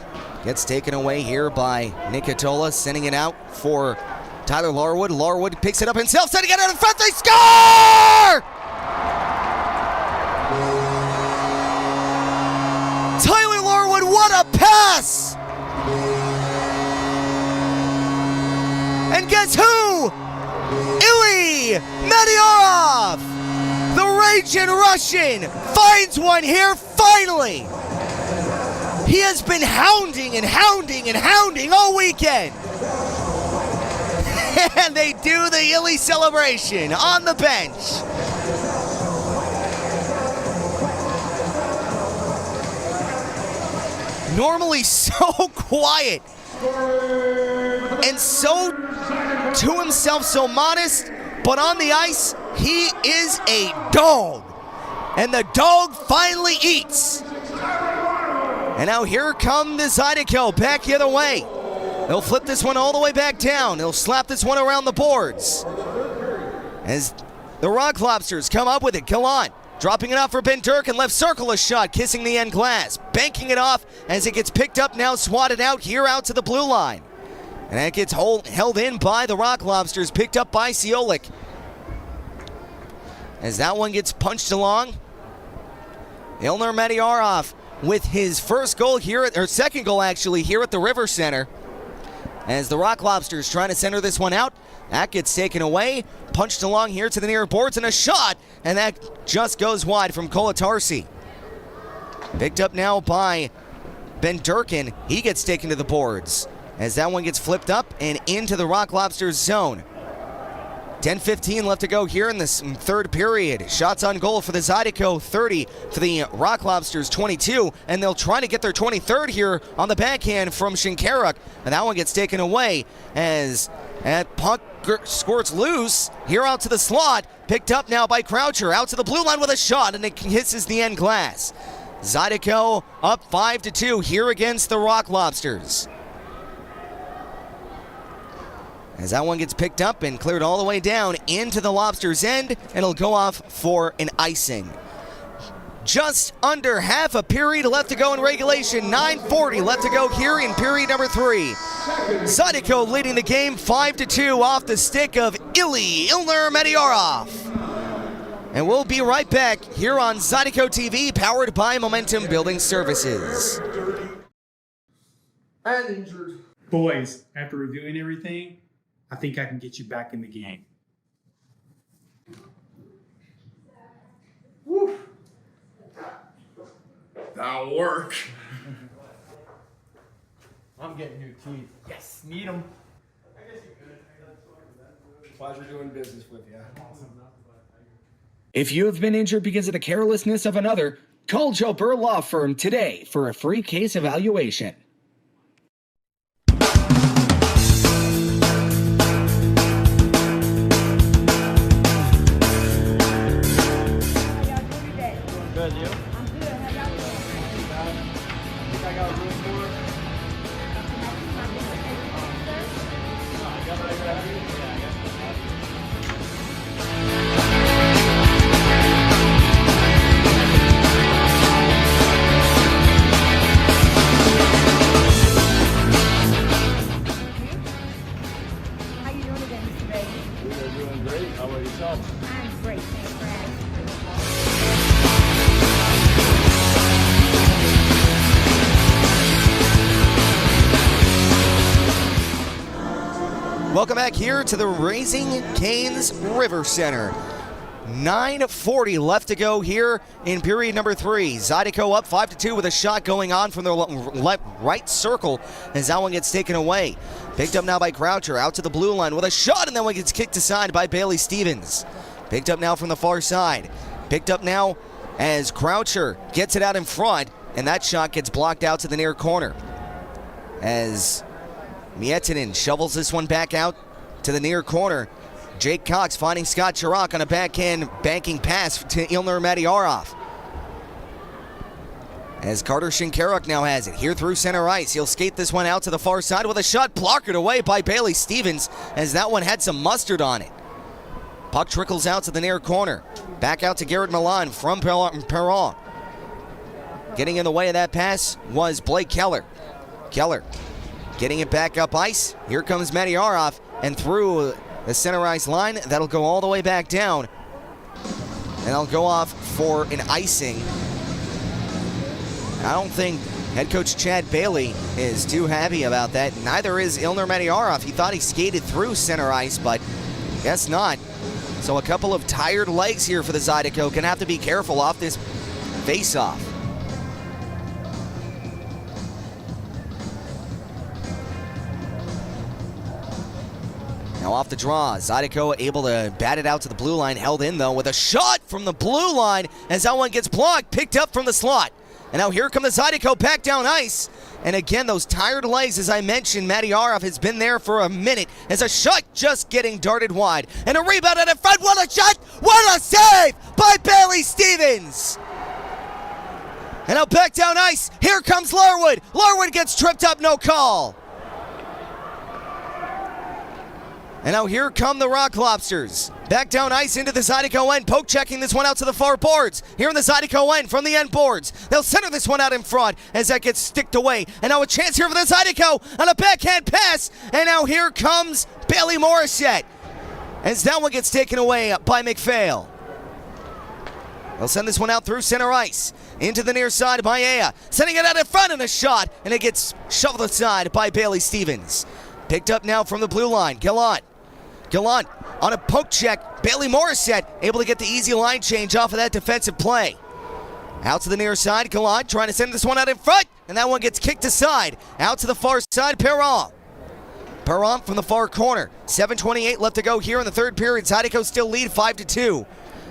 gets taken away here by Nikitola, sending it out for Tyler Larwood. Larwood picks it up himself, sending it out in front. They score! Tyler Larwood, what a pass! And guess who? Ilya Matyarov! The raging Russian finds one here finally! He has been hounding and hounding and hounding all weekend! And they do the Illy celebration on the bench. Normally so quiet and so to himself, so modest, but on the ice, he is a dog. And the dog finally eats. And now here come the Zydeco back the other way. They'll flip this one all the way back down. They'll slap this one around the boards. As the Rocklobsters come up with it, Kalan dropping it off for Ben Durkin, left circle, a shot, kissing the end glass. Banking it off as it gets picked up now, swatted out here out to the blue line. And that gets held in by the Rocklobsters, picked up by Ciolik. As that one gets punched along, Ilya Matyarov with his first goal here, or second goal actually, here at the River Center. As the Rocklobsters trying to center this one out. That gets taken away, punched along here to the near boards, and a shot, and that just goes wide from Kolatarsi. Picked up now by Ben Durkin. He gets taken to the boards as that one gets flipped up and into the Rocklobsters zone. 10:15 left to go here in this third period. Shots on goal for the Zydeco, 30 for the Rocklobsters, 22, and they'll try to get their 23rd here on the backhand from Shinkaruk, and that one gets taken away as that puck squirts loose here out to the slot, picked up now by Croucher, out to the blue line with a shot, and it hisses the end glass. Zydeco up 5-2 here against the Rocklobsters. As that one gets picked up and cleared all the way down into the Lobsters' end, and it'll go off for an icing. Just under half a period left to go in regulation. 9:40 left to go here in period number 3. Zydeco leading the game 5-2 off the stick of Ilya Matyarov. And we'll be right back here on Zydeco TV, powered by Momentum Building Services. And injured. Boys, after reviewing everything, I think I can get you back in the game. Woo. That'll work. I'm getting new teeth. Yes, need them. Pleasure doing business with you. If you have been injured because of the carelessness of another, Call Joe Burr Law Firm today for a free case evaluation. Good, you? I'm good. How y'all doing? Think I got room for it? I got it right there. Yeah, I guess. How you doing today, Mr. Baby? We are doing great. How about yourself? I'm great. Thanks for asking. Welcome back here to the Raising Cane's River Center. 9:40 left to go here in period number 3. Zydeco up 5-2 with a shot going on from the right circle as that one gets taken away. Picked up now by Croucher, out to the blue line with a shot, and then one gets kicked aside by Bailey Stevens. Picked up now from the far side. Picked up now as Croucher gets it out in front, and that shot gets blocked out to the near corner. As Miettinen shovels this one back out to the near corner. Jake Cox finding Scott Chirac on a backhand banking pass to Ilner Matyarov. As Carter Shinkaruk now has it here through center ice. He'll skate this one out to the far side with a shot blocked away by Bailey Stevens as that one had some mustard on it. Puck trickles out to the near corner. Back out to Garrett Milan from Perron. Getting in the way of that pass was Blake Keller. Keller getting it back up ice. Here comes Matyarov and through the center ice line. That'll go all the way back down. And I'll go off for an icing. I don't think head coach Chad Bailey is too happy about that. Neither is Ilner Matyarov. He thought he skated through center ice, but guess not. So a couple of tired legs here for the Zydeco. Gonna have to be careful off this face-off. Now off the draw, Zydeco able to bat it out to the blue line, held in though with a shot from the blue line as that one gets blocked, picked up from the slot. And now here come the Zydeco back down ice. And again, those tired legs, as I mentioned, Matyarov has been there for a minute as a shot just getting darted wide. And a rebound out in front, what a shot, what a save by Bailey Stevens. And now back down ice, here comes Larwood. Larwood gets tripped up, no call. And now here come the Rocklobsters. Back down ice into the Zydeco end. Poke checking this one out to the far boards. Here in the Zydeco end from the end boards. They'll center this one out in front as that gets sticked away. And now a chance here for the Zydeco on a backhand pass. And now here comes Bailey Morissette as that one gets taken away by McPhail. They'll send this one out through center ice. Into the near side by Aya. Sending it out in front and a shot. And it gets shoveled aside by Bailey Stevens. Picked up now from the blue line. Gallant on a poke check. Bailey Morissette able to get the easy line change off of that defensive play. Out to the near side. Gallant trying to send this one out in front. And that one gets kicked aside. Out to the far side. Perron from the far corner. 7:28 left to go here in the third period. Zydeco still lead 5-2.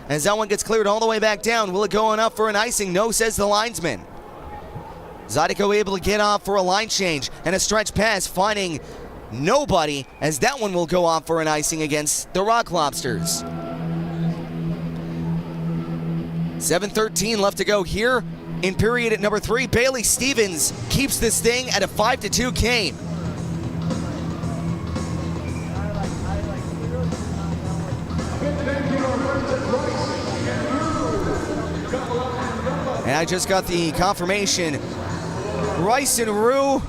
As that one gets cleared all the way back down. Will it go enough for an icing? No, says the linesman. Zydeco able to get off for a line change and a stretch pass, finding nobody, as that one will go off for an icing against the Rocklobsters. 7:13 left to go here in period at number 3. Bailey Stevens keeps this thing at a 5-2 game. And I just got the confirmation. Rice and Rue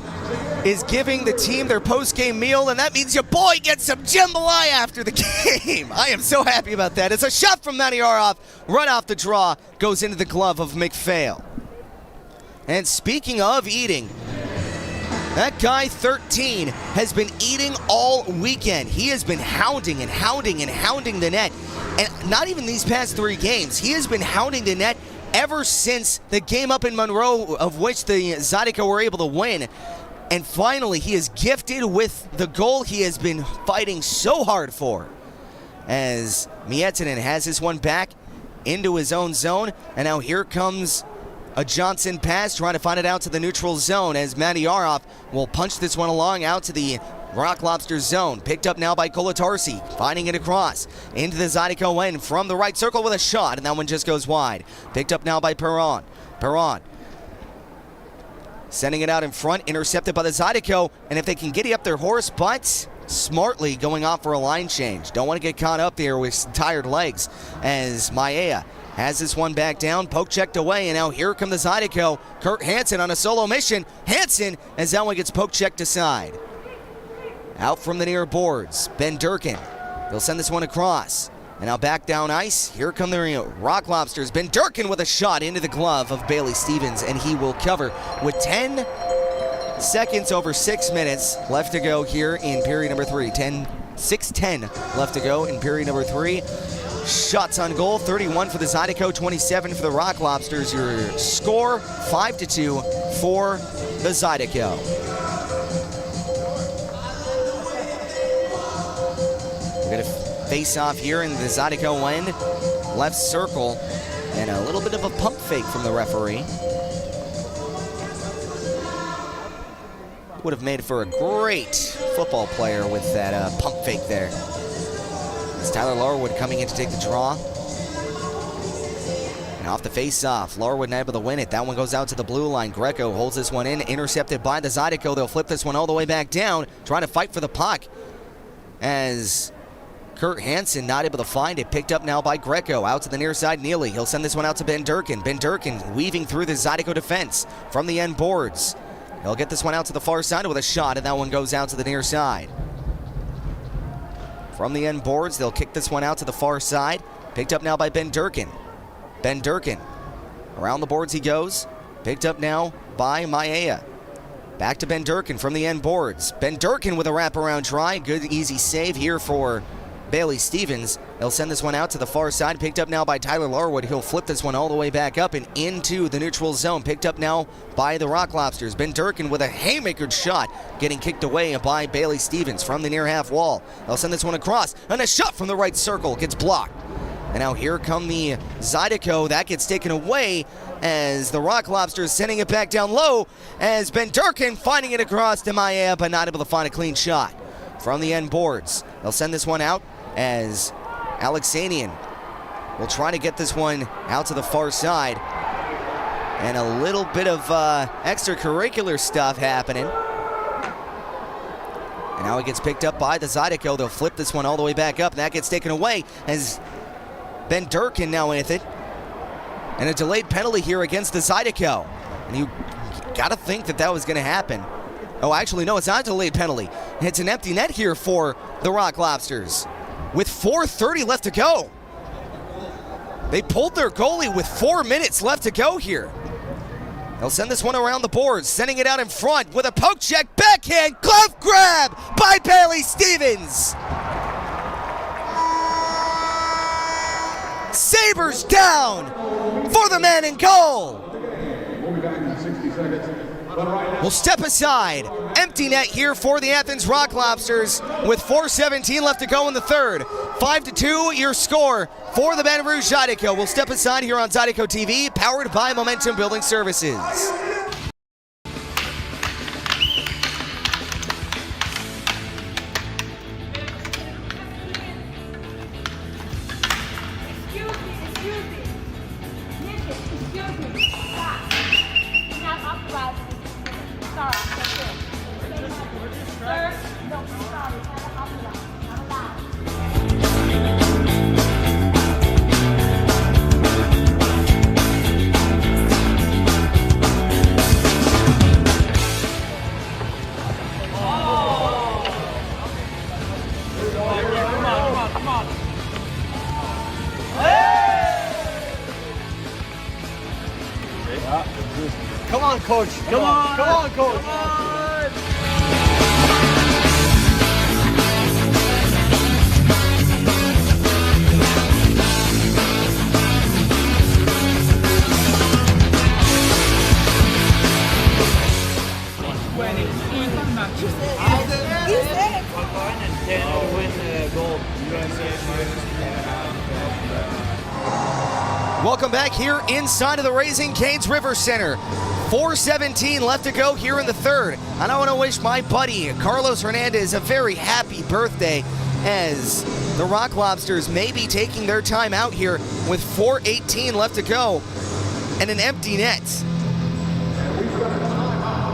is giving the team their post-game meal, and that means your boy gets some jambalaya after the game. I am so happy about that. It's a shot from Matyarov, right off the draw, goes into the glove of McPhail. And speaking of eating, that guy 13 has been eating all weekend. He has been hounding and hounding and hounding the net. And not even these past 3 games. He has been hounding the net ever since the game up in Monroe, of which the Zydeco were able to win. And finally, he is gifted with the goal he has been fighting so hard for. As Miettinen has this one back into his own zone. And now here comes A Johnson pass, trying to find it out to the neutral zone as Matty Aroff will punch this one along out to the Rocklobsters zone. Picked up now by Kolatarsi, finding it across into the Zydeco end from the right circle with a shot, and that one just goes wide. Picked up now by Perron. Perron sending it out in front, intercepted by the Zydeco, and if they can giddy up their horse, but smartly going off for a line change. Don't want to get caught up there with tired legs as Maia has this one back down, poke checked away, and now here come the Zydeco. Kurt Hansen on a solo mission. Hansen, as that one gets poke checked aside. Out from the near boards, Ben Durkin. They'll send this one across. And now back down ice. Here come the Rocklobsters. Ben Durkin with a shot into the glove of Bailey Stevens, and he will cover with 10 seconds over 6 minutes left to go here in period number 3. 6:10 left to go in period number 3. Shots on goal, 31 for the Zydeco, 27 for the Rocklobsters. Your score, 5-2 for the Zydeco. We're going to face off here in the Zydeco end. Left circle, and a little bit of a pump fake from the referee. Would have made for a great football player with that pump fake there. It's Tyler Larwood coming in to take the draw. And off the face-off, Larwood not able to win it. That one goes out to the blue line. Greco holds this one in, intercepted by the Zydeco. They'll flip this one all the way back down, trying to fight for the puck. As Kurt Hansen not able to find it. Picked up now by Greco. Out to the near side, Neely. He'll send this one out to Ben Durkin. Ben Durkin weaving through the Zydeco defense from the end boards. He'll get this one out to the far side with a shot, and that one goes out to the near side. From the end boards, they'll kick this one out to the far side. Picked up now by Ben Durkin. Ben Durkin. Around the boards he goes. Picked up now by Maia. Back to Ben Durkin from the end boards. Ben Durkin with a wraparound try. Good, easy save here for Bailey Stevens. They'll send this one out to the far side. Picked up now by Tyler Larwood. He'll flip this one all the way back up and into the neutral zone. Picked up now by the Rocklobsters. Ben Durkin with a haymaker shot, getting kicked away by Bailey Stevens from the near half wall. They'll send this one across, and a shot from the right circle gets blocked. And now here come the Zydeco. That gets taken away as the Rocklobsters sending it back down low as Ben Durkin finding it across to Maia, but not able to find a clean shot from the end boards. They'll send this one out as Alexanian will try to get this one out to the far side. And a little bit of extracurricular stuff happening. And now it gets picked up by the Zydeco. They'll flip this one all the way back up, and that gets taken away as Ben Durkin now with it. And a delayed penalty here against the Zydeco. And you got to think that that was going to happen. Oh, actually, no, it's not a delayed penalty. It's an empty net here for the Rocklobsters with 4:30 left to go. They pulled their goalie with 4 minutes left to go here. They'll send this one around the boards, sending it out in front with a poke check, backhand, glove grab by Bailey Stevens. Sabres down for the man in goal. We'll be back in 60 seconds. We'll step aside. Empty net here for the Athens Rocklobsters with 4:17 left to go in the third. 5-2 your score for the Baton Rouge Zydeco. We'll step aside here on Zydeco TV, powered by Momentum Building Services. Come on, coach. Come on. Come on, coach. Come on. Win the gold. Welcome back here inside of the Raising Cane's River Center. 4:17 left to go here in the third. And I want to wish my buddy Carlos Hernandez a very happy birthday, as the Rock Lobsters may be taking their time out here with 4:18 left to go and an empty net.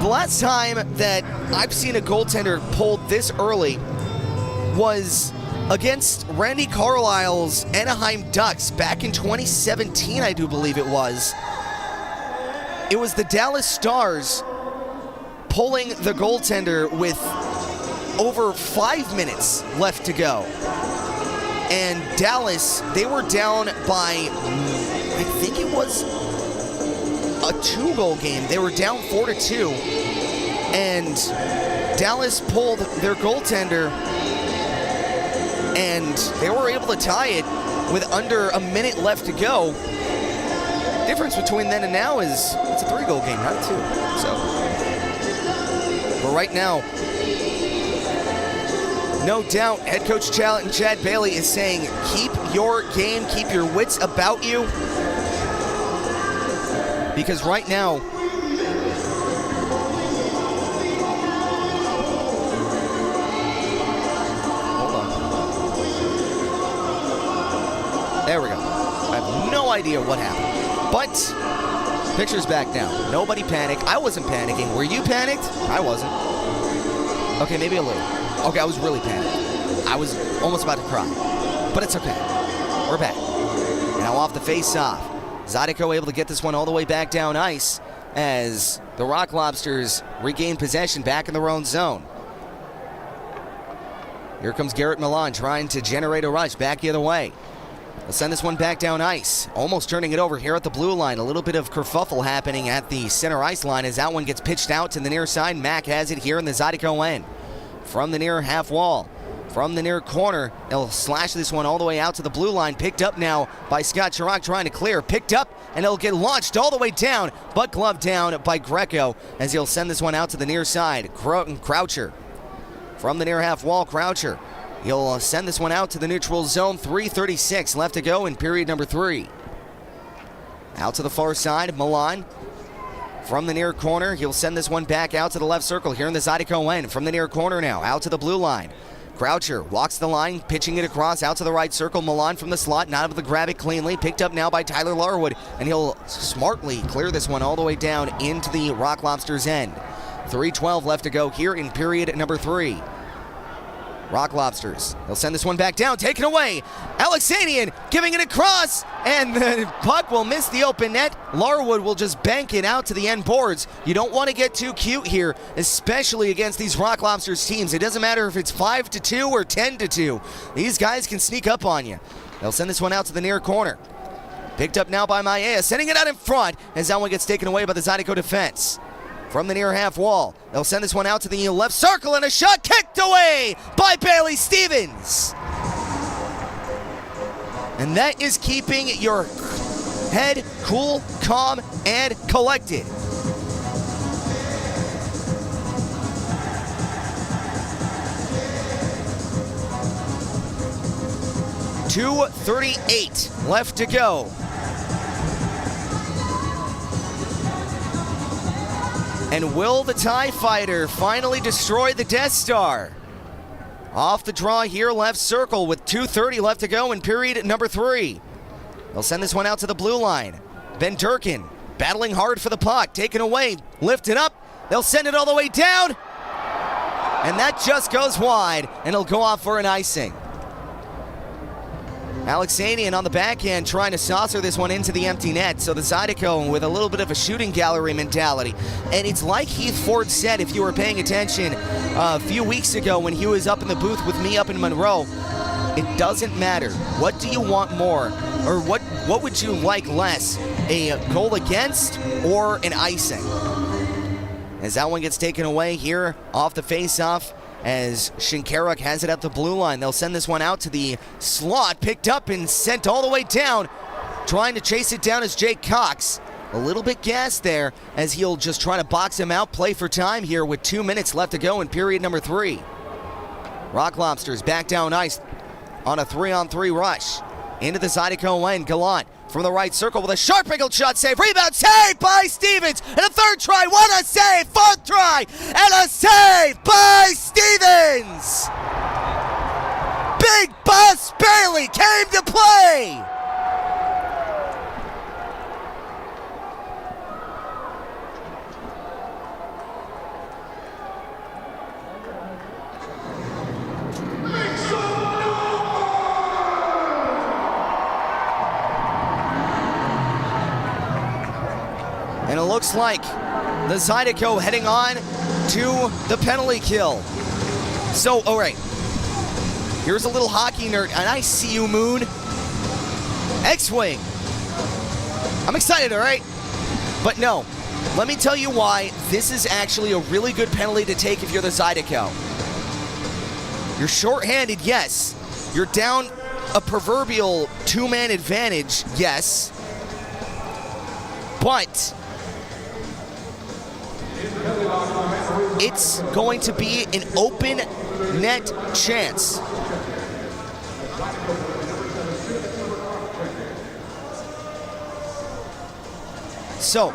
The last time that I've seen a goaltender pulled this early was against Randy Carlisle's Anaheim Ducks back in 2017, I do believe it was. It was the Dallas Stars pulling the goaltender with over 5 minutes left to go. And Dallas, they were down by, I think it was a 2-goal game. They were down 4-2. And Dallas pulled their goaltender, and they were able to tie it with under a minute left to go. Difference between then and now is it's a 3-goal game, not 2. So, but right now, no doubt, head coach Chad Bailey is saying, keep your game, keep your wits about you. Because right now, there we go. I have no idea what happened. But picture's back now. Nobody panicked. I wasn't panicking. Were you panicked? I wasn't. Okay, maybe a little. Okay, I was really panicked. I was almost about to cry. But it's okay. We're back. Now off the face-off. Zydeco able to get this one all the way back down ice as the Rock Lobsters regain possession back in their own zone. Here comes Garrett Milan trying to generate a rush back the other way. They'll send this one back down ice. Almost turning it over here at the blue line. A little bit of kerfuffle happening at the center ice line as that one gets pitched out to the near side. Mack has it here in the Zydeco end. From the near half wall. From the near corner. They'll slash this one all the way out to the blue line. Picked up now by Scott Chirac trying to clear. Picked up and it'll get launched all the way down. But gloved down by Greco as he'll send this one out to the near side. Croucher. From the near half wall, Croucher. He'll send this one out to the neutral zone. 3:36 left to go in period number 3. Out to the far side, Milan. From the near corner, he'll send this one back out to the left circle here in the Zydeco end. From the near corner now, out to the blue line. Croucher walks the line, pitching it across out to the right circle. Milan from the slot, not able to grab it cleanly. Picked up now by Tyler Larwood, and he'll smartly clear this one all the way down into the Rock Lobsters end. 3:12 left to go here in period number 3. Rock Lobsters, they'll send this one back down, taken away. Alexanian giving it across, and the puck will miss the open net. Larwood will just bank it out to the end boards. You don't want to get too cute here, especially against these Rock Lobsters teams. It doesn't matter if it's 5-2 or 10-2. These guys can sneak up on you. They'll send this one out to the near corner. Picked up now by Maia, sending it out in front as that one gets taken away by the Zydeco defense. From the near half wall, they'll send this one out to the left circle, and a shot kicked away by Bailey Stevens. And that is keeping your head cool, calm, and collected. .238 left to go. And will the TIE Fighter finally destroy the Death Star? Off the draw here, left circle with 2:30 left to go in period number 3. They'll send this one out to the blue line. Ben Durkin battling hard for the puck, taken away, lifted up. They'll send it all the way down. And that just goes wide, and it'll go off for an icing. Alexanian on the backhand trying to saucer this one into the empty net. So the Zydeco with a little bit of a shooting gallery mentality. And it's like Heath Ford said, if you were paying attention a few weeks ago when he was up in the booth with me up in Monroe, it doesn't matter. What do you want more? Or what would you like less? A goal against or an icing? As that one gets taken away here off the face-off, as Shinkaruk has it at the blue line. They'll send this one out to the slot, picked up and sent all the way down. Trying to chase it down is Jake Cox. A little bit gassed there as he'll just try to box him out, play for time here with 2 minutes left to go in period number 3. Rock Lobsters back down ice on a 3-on-3 rush. Into the Zydeco end, Gallant from the right circle with a sharp angled shot save. Rebound saved by Stevens. And a third try. What a save. Fourth try. And a save by Stevens. Big Boss Bailey came to play. And it looks like the Zydeco heading on to the penalty kill. So, all right. Here's a little hockey nerd, and I see you, Moon. X-Wing. I'm excited, all right? But no, let me tell you why this is actually a really good penalty to take if you're the Zydeco. You're shorthanded, yes. You're down a proverbial two-man advantage, yes. But it's going to be an open net chance. So,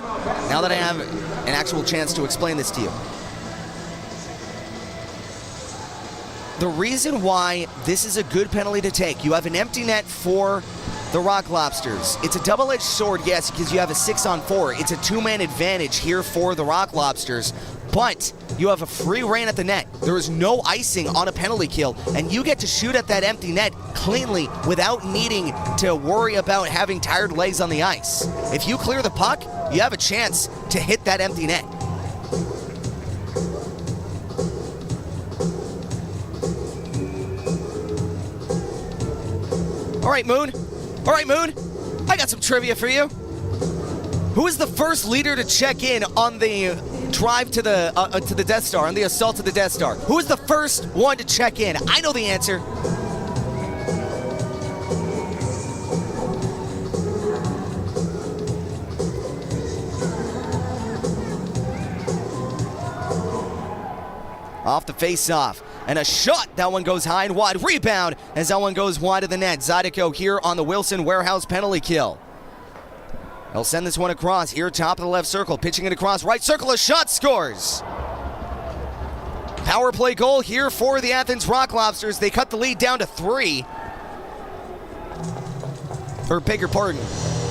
now that I have an actual chance to explain this to you. The reason why this is a good penalty to take, you have an empty net for the Rocklobsters. It's a double-edged sword, yes, because you have a 6-on-4. It's a two-man advantage here for the Rocklobsters, but you have a free reign at the net. There is no icing on a penalty kill, and you get to shoot at that empty net cleanly without needing to worry about having tired legs on the ice. If you clear the puck, you have a chance to hit that empty net. All right, Moon. All right, Moon. I got some trivia for you. Who is the first leader to check in on the drive to the Death Star, on the assault to the Death Star? Who is the first one to check in? I know the answer. Off the face-off. And a shot. That one goes high and wide. Rebound as that one goes wide of the net. Zydeco here on the Wilson Warehouse penalty kill. They'll send this one across here, top of the left circle. Pitching it across right circle. A shot, scores. Power play goal here for the Athens Rocklobsters. They cut the lead down to 3. Or beg your pardon,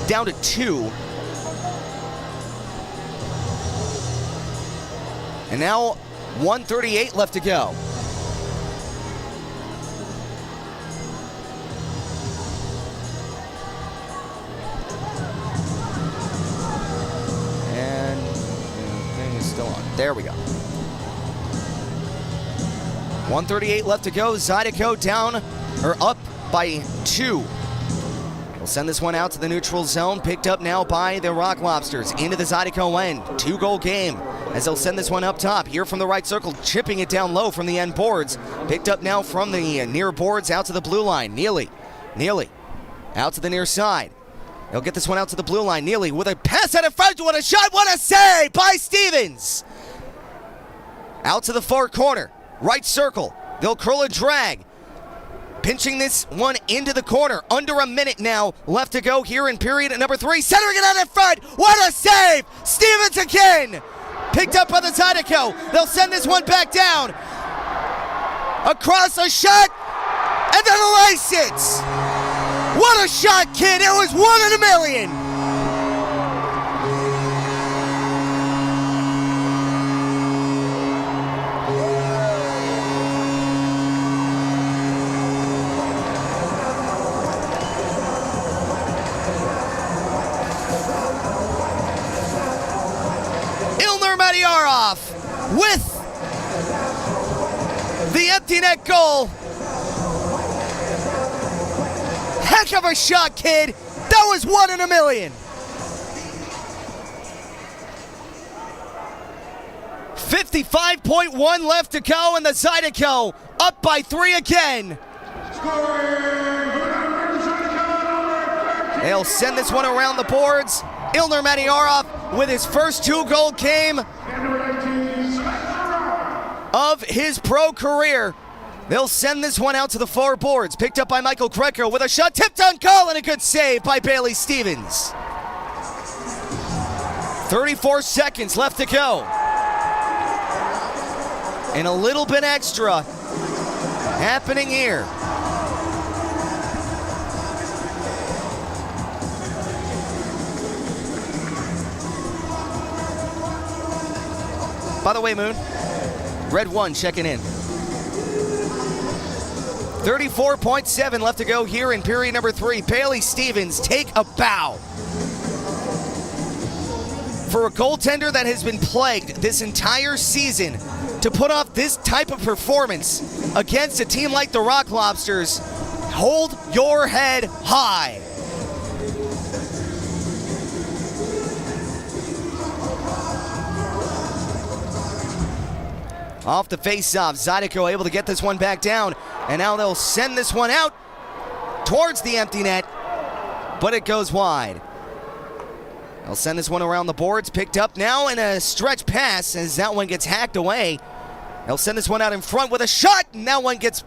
down to 2. And now 1:38 left to go. And the thing is still on. There we go. 1:38 left to go. Zydeco down, or up by 2. We'll send this one out to the neutral zone. Picked up now by the Rocklobsters. Into the Zydeco end. 2-goal game. As they'll send this one up top, here from the right circle, chipping it down low from the end boards. Picked up now from the near boards out to the blue line. Neely out to the near side. They'll get this one out to the blue line. Neely with a pass out in front. What a shot, what a save by Stevens. Out to the far corner, right circle. They'll curl a drag. Pinching this one into the corner. Under a minute now left to go here in period number 3. Centering it out in front. What a save! Stevens again! Picked up by the Zydeco. They'll send this one back down. Across a shot, and then a lace hits. What a shot, kid. It was 1 in a million. With the empty net goal. Heck of a shot, kid. That was 1 in a million. 55.1 left to go, and the Zydeco up by 3 again. They'll send this one around the boards. Ilner Madiarov with his first 2-goal game of his pro career. They'll send this one out to the far boards. Picked up by Michael Greco with a shot tipped on goal and a good save by Bailey Stevens. 34 seconds left to go. And a little bit extra happening here. By the way, Moon, Red 1 checking in. 34.7 left to go here in period number 3. Bailey Stevens take a bow. For a goaltender that has been plagued this entire season, to put off this type of performance against a team like the Rocklobsters, hold your head high. Off the face-off, Zydeco able to get this one back down, and now they'll send this one out towards the empty net, but it goes wide. They'll send this one around the boards, picked up now in a stretch pass as that one gets hacked away. They'll send this one out in front with a shot, and that one gets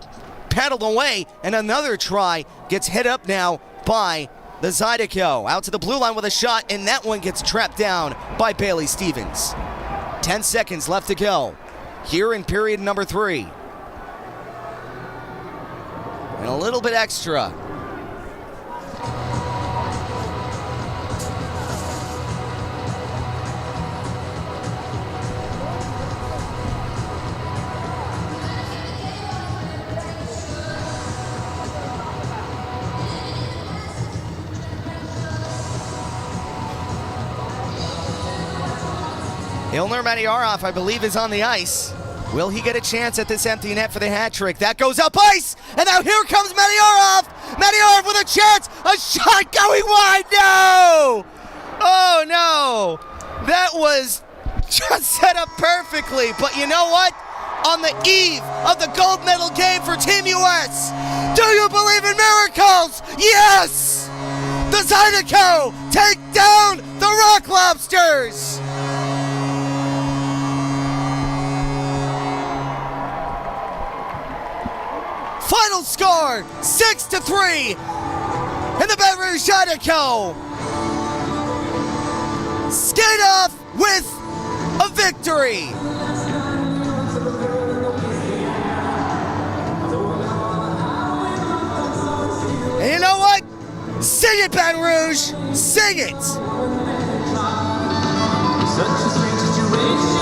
paddled away, and another try gets hit up now by the Zydeco. Out to the blue line with a shot, and that one gets trapped down by Bailey Stevens. 10 seconds left to go here in period number 3. And a little bit extra. Ilner Matyarov, I believe, is on the ice. Will he get a chance at this empty net for the hat trick? That goes up ice, and now here comes Matyarov. Matyarov with a chance, a shot going wide, no! Oh no, that was just set up perfectly, but you know what? On the eve of the gold medal game for Team US, do you believe in miracles? Yes! The Zydeco take down the Rocklobsters! Final score, 6-3, and the Baton Rouge Zydeco skate off with a victory. And you know what? Sing it, Baton Rouge, sing it. Such a strange situation.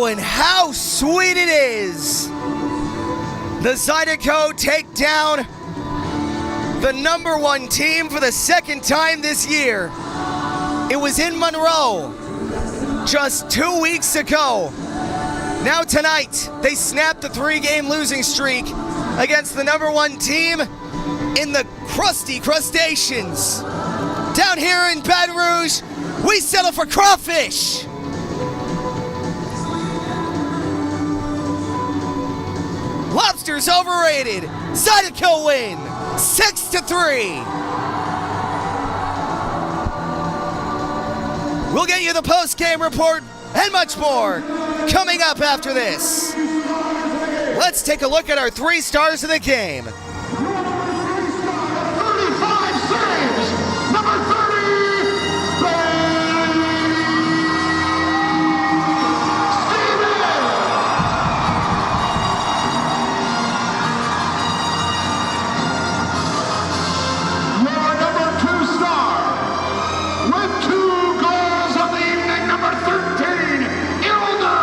And how sweet it is! The Zydeco take down the #1 team for the second time this year. It was in Monroe just 2 weeks ago. Now tonight, they snapped the 3-game losing streak against the #1 team in the Crusty Crustaceans. Down here in Baton Rouge, we settle for crawfish. Lobsters overrated. Zydeco win, 6-3. We'll get you the post-game report and much more coming up after this. Let's take a look at our 3 stars of the game. 35 saves, number 30, your number 2 star, with 2 goals of the evening, number 13, your number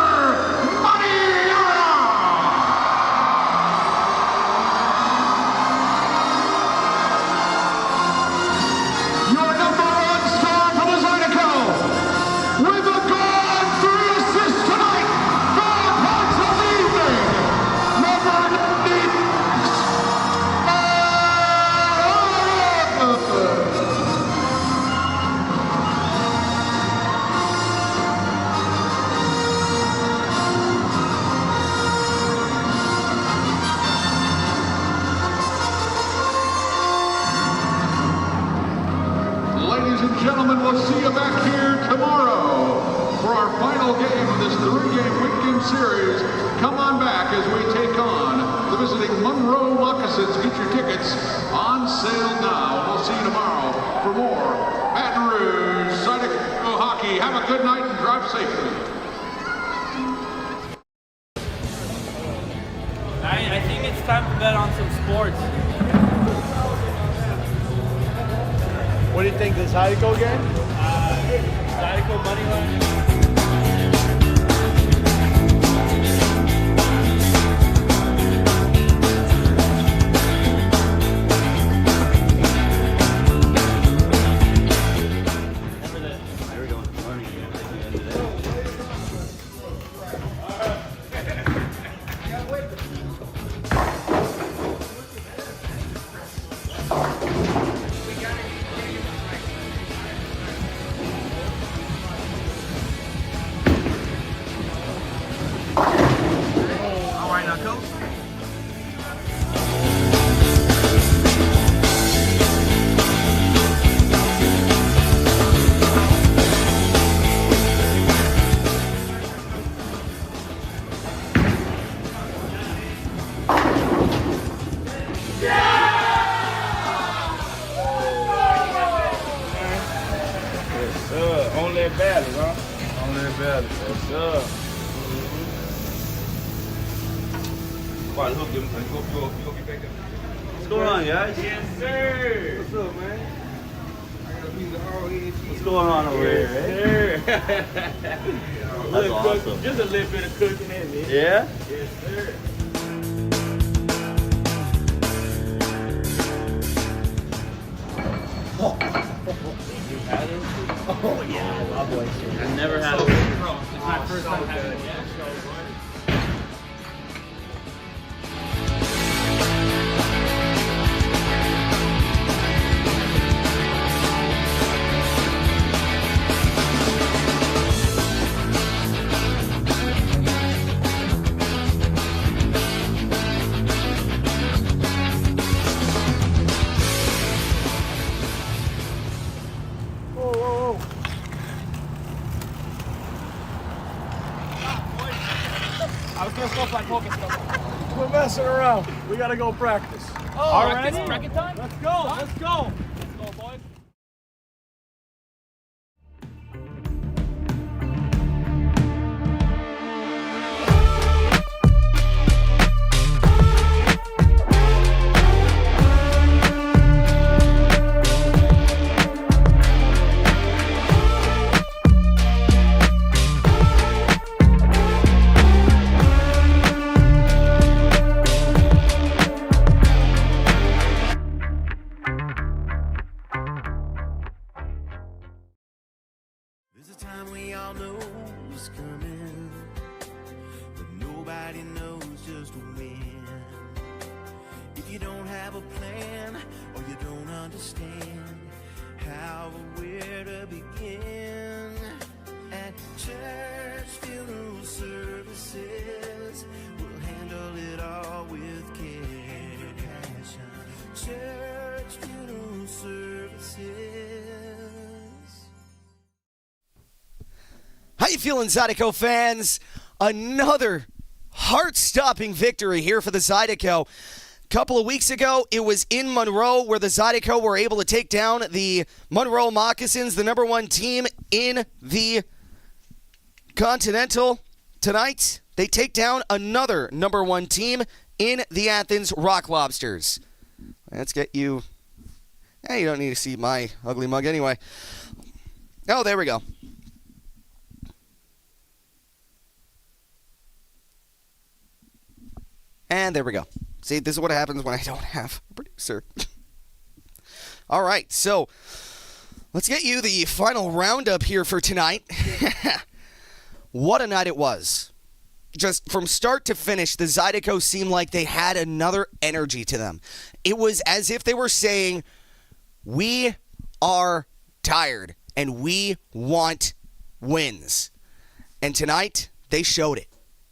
1 star for the Zydeco, with a goal and 3 assists tonight, 4 points of the evening, number 96. Ladies and gentlemen, we'll see you back here tomorrow for our final game of this 3-game weekend series. Come on back as we take on the visiting Monroe Moccasins. Get your tickets on sale now. We'll see you tomorrow for more Baton Rouge Zydeco hockey. Have a good night and drive safely. I think it's time to bet on some sports. What do you think, the Zydeco game? Zydeco money line. Only a battle, huh? Only a battle. Yes, sir. Hook him and go get back up. What's going on, guys? Yes, sir. What's up, man? I got a piece of all-head cheese. What's going on over here, Yes, eh? That's awesome. Just a little bit of cooking in there. Yeah? Yes, sir. You've had it? Oh, yeah, I love oysters. I've never had it. It's my first time having it. I was gonna stop like focus. We're messing around. We gotta go practice. All right, it's bracket time. Let's go. Let's go. Let's go, boys. There's a time we all know is coming, but nobody knows just when. If you don't have a plan or you don't understand how or where to begin, at church funeral services, we'll handle it all with care and passion. Church funeral services. How you feeling, Zydeco fans? Another heart-stopping victory here for the Zydeco. A couple of weeks ago, it was in Monroe where the Zydeco were able to take down the Monroe Moccasins, the number one team in the Continental. Tonight, they take down another number one team in the Athens Rocklobsters. Let's get you... you don't need to see my ugly mug anyway. Oh, there we go. And there we go. See, this is what happens when I don't have a producer. All right, so let's get you the final roundup here for tonight. What a night it was. Just from start to finish, the Zydeco seemed like they had another energy to them. It was as if they were saying, we are tired and we want wins. And tonight, they showed it.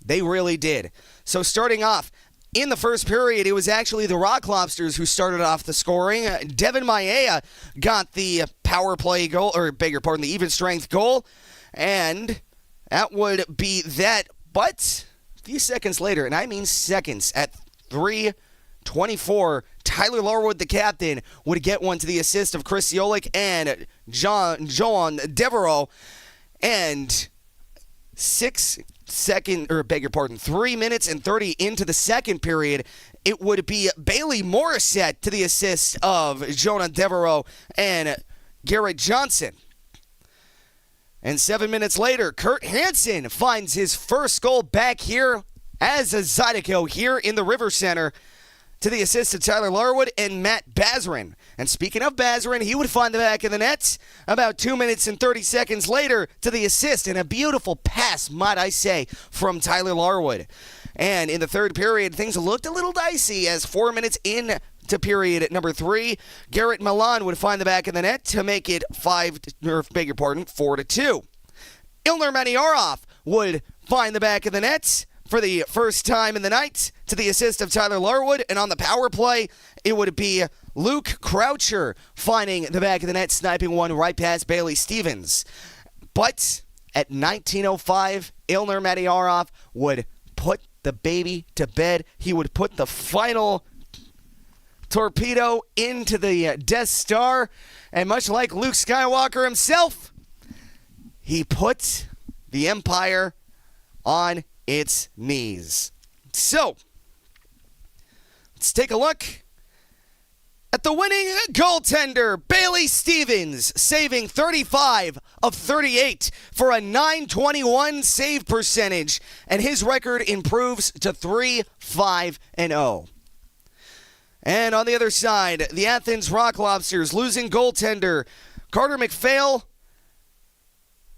They really did. So starting off, in the first period, it was actually the Rocklobsters who started off the scoring. Devin Maia got the power play goal, or beg your pardon, the even strength goal. And that would be that. But a few seconds later, and I mean seconds, at 3:24, Tyler Larwood, the captain, would get one to the assist of Chris Yolik and Joan Devereaux. And 3 minutes and 30 into the second period, it would be Bailey Morissette to the assist of Jonah Devereaux and Garrett Johnson. And 7 minutes later, Kurt Hansen finds his first goal back here as a Zydeco here in the River Center to the assist of Tyler Larwood and Matt Bazarin. And speaking of Bazarin, he would find the back of the net about 2 minutes and 30 seconds later to the assist, and a beautiful pass, might I say, from Tyler Larwood. And in the third period, things looked a little dicey as 4 minutes into period number 3, Garrett Milan would find the back of the net to make it 4-2. Ilner Maniarov would find the back of the net for the first time in the night to the assist of Tyler Larwood, and on the power play, it would be Luke Croucher finding the back of the net, sniping one right past Bailey Stevens. But at 19:05, Ilner Maniarov would put the baby to bed. He would put the final torpedo into the Death Star, and much like Luke Skywalker himself, he put the Empire on its knees. So, let's take a look at the winning goaltender, Bailey Stevens, saving 35 of 38 for a .921 save percentage, and his record improves to 3-5-0. And on the other side, the Athens Rocklobsters losing goaltender, Carter McPhail,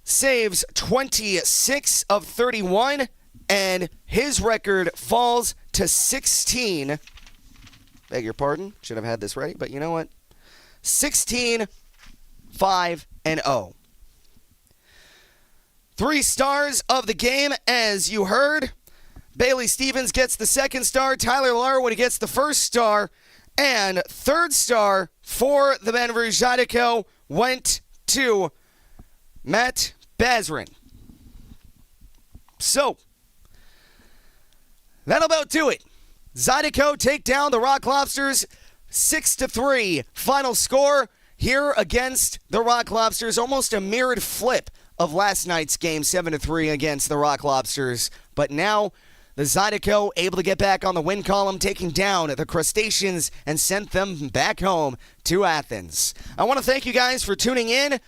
saves 26 of 31, and his record falls to 16. Beg your pardon. Should have had this ready, but you know what? 16-5-0. 3 stars of the game, as you heard. Bailey Stevens gets the second star. Tyler Larwood gets the first star. And third star for the Baton Rouge Zydeco went to Matt Bazarin. So, that'll about do it. Zydeco take down the Rocklobsters 6-3. Final score here against the Rocklobsters. Almost a mirrored flip of last night's game, 7-3 against the Rocklobsters. But now the Zydeco able to get back on the win column, taking down the Crustaceans and sent them back home to Athens. I want to thank you guys for tuning in.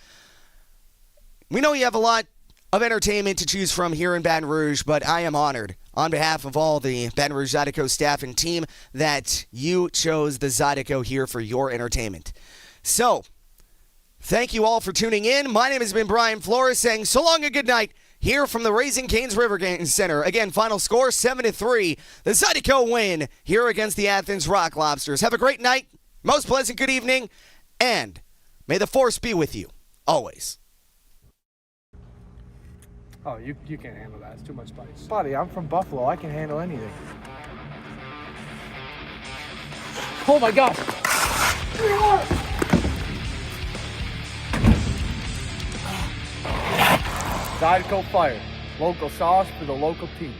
We know you have a lot of entertainment to choose from here in Baton Rouge, but I am honored on behalf of all the Baton Rouge Zydeco staff and team that you chose the Zydeco here for your entertainment. So, thank you all for tuning in. My name has been Brian Flores saying so long and good night here from the Raising Cane's River Center. Again, final score 7-3. The Zydeco win here against the Athens Rocklobsters. Have a great night, most pleasant good evening, and may the force be with you always. Oh, you can't handle that. It's too much spice. Buddy, I'm from Buffalo. I can handle anything. Oh my gosh. Zydeco Fire. Local sauce for the local team.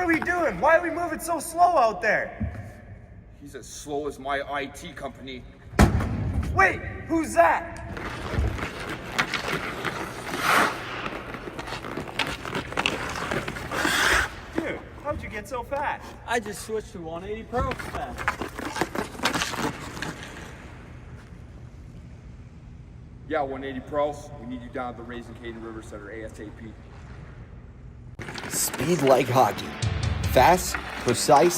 are we doing? Why are we moving so slow out there? He's as slow as my IT company. Wait, who's that? Dude, how'd you get so fast? I just switched to 180 Pro fast. Yeah, 180 Pros. We need you down at the Raising Cane River Center ASAP. Speed like hockey. Fast, precise,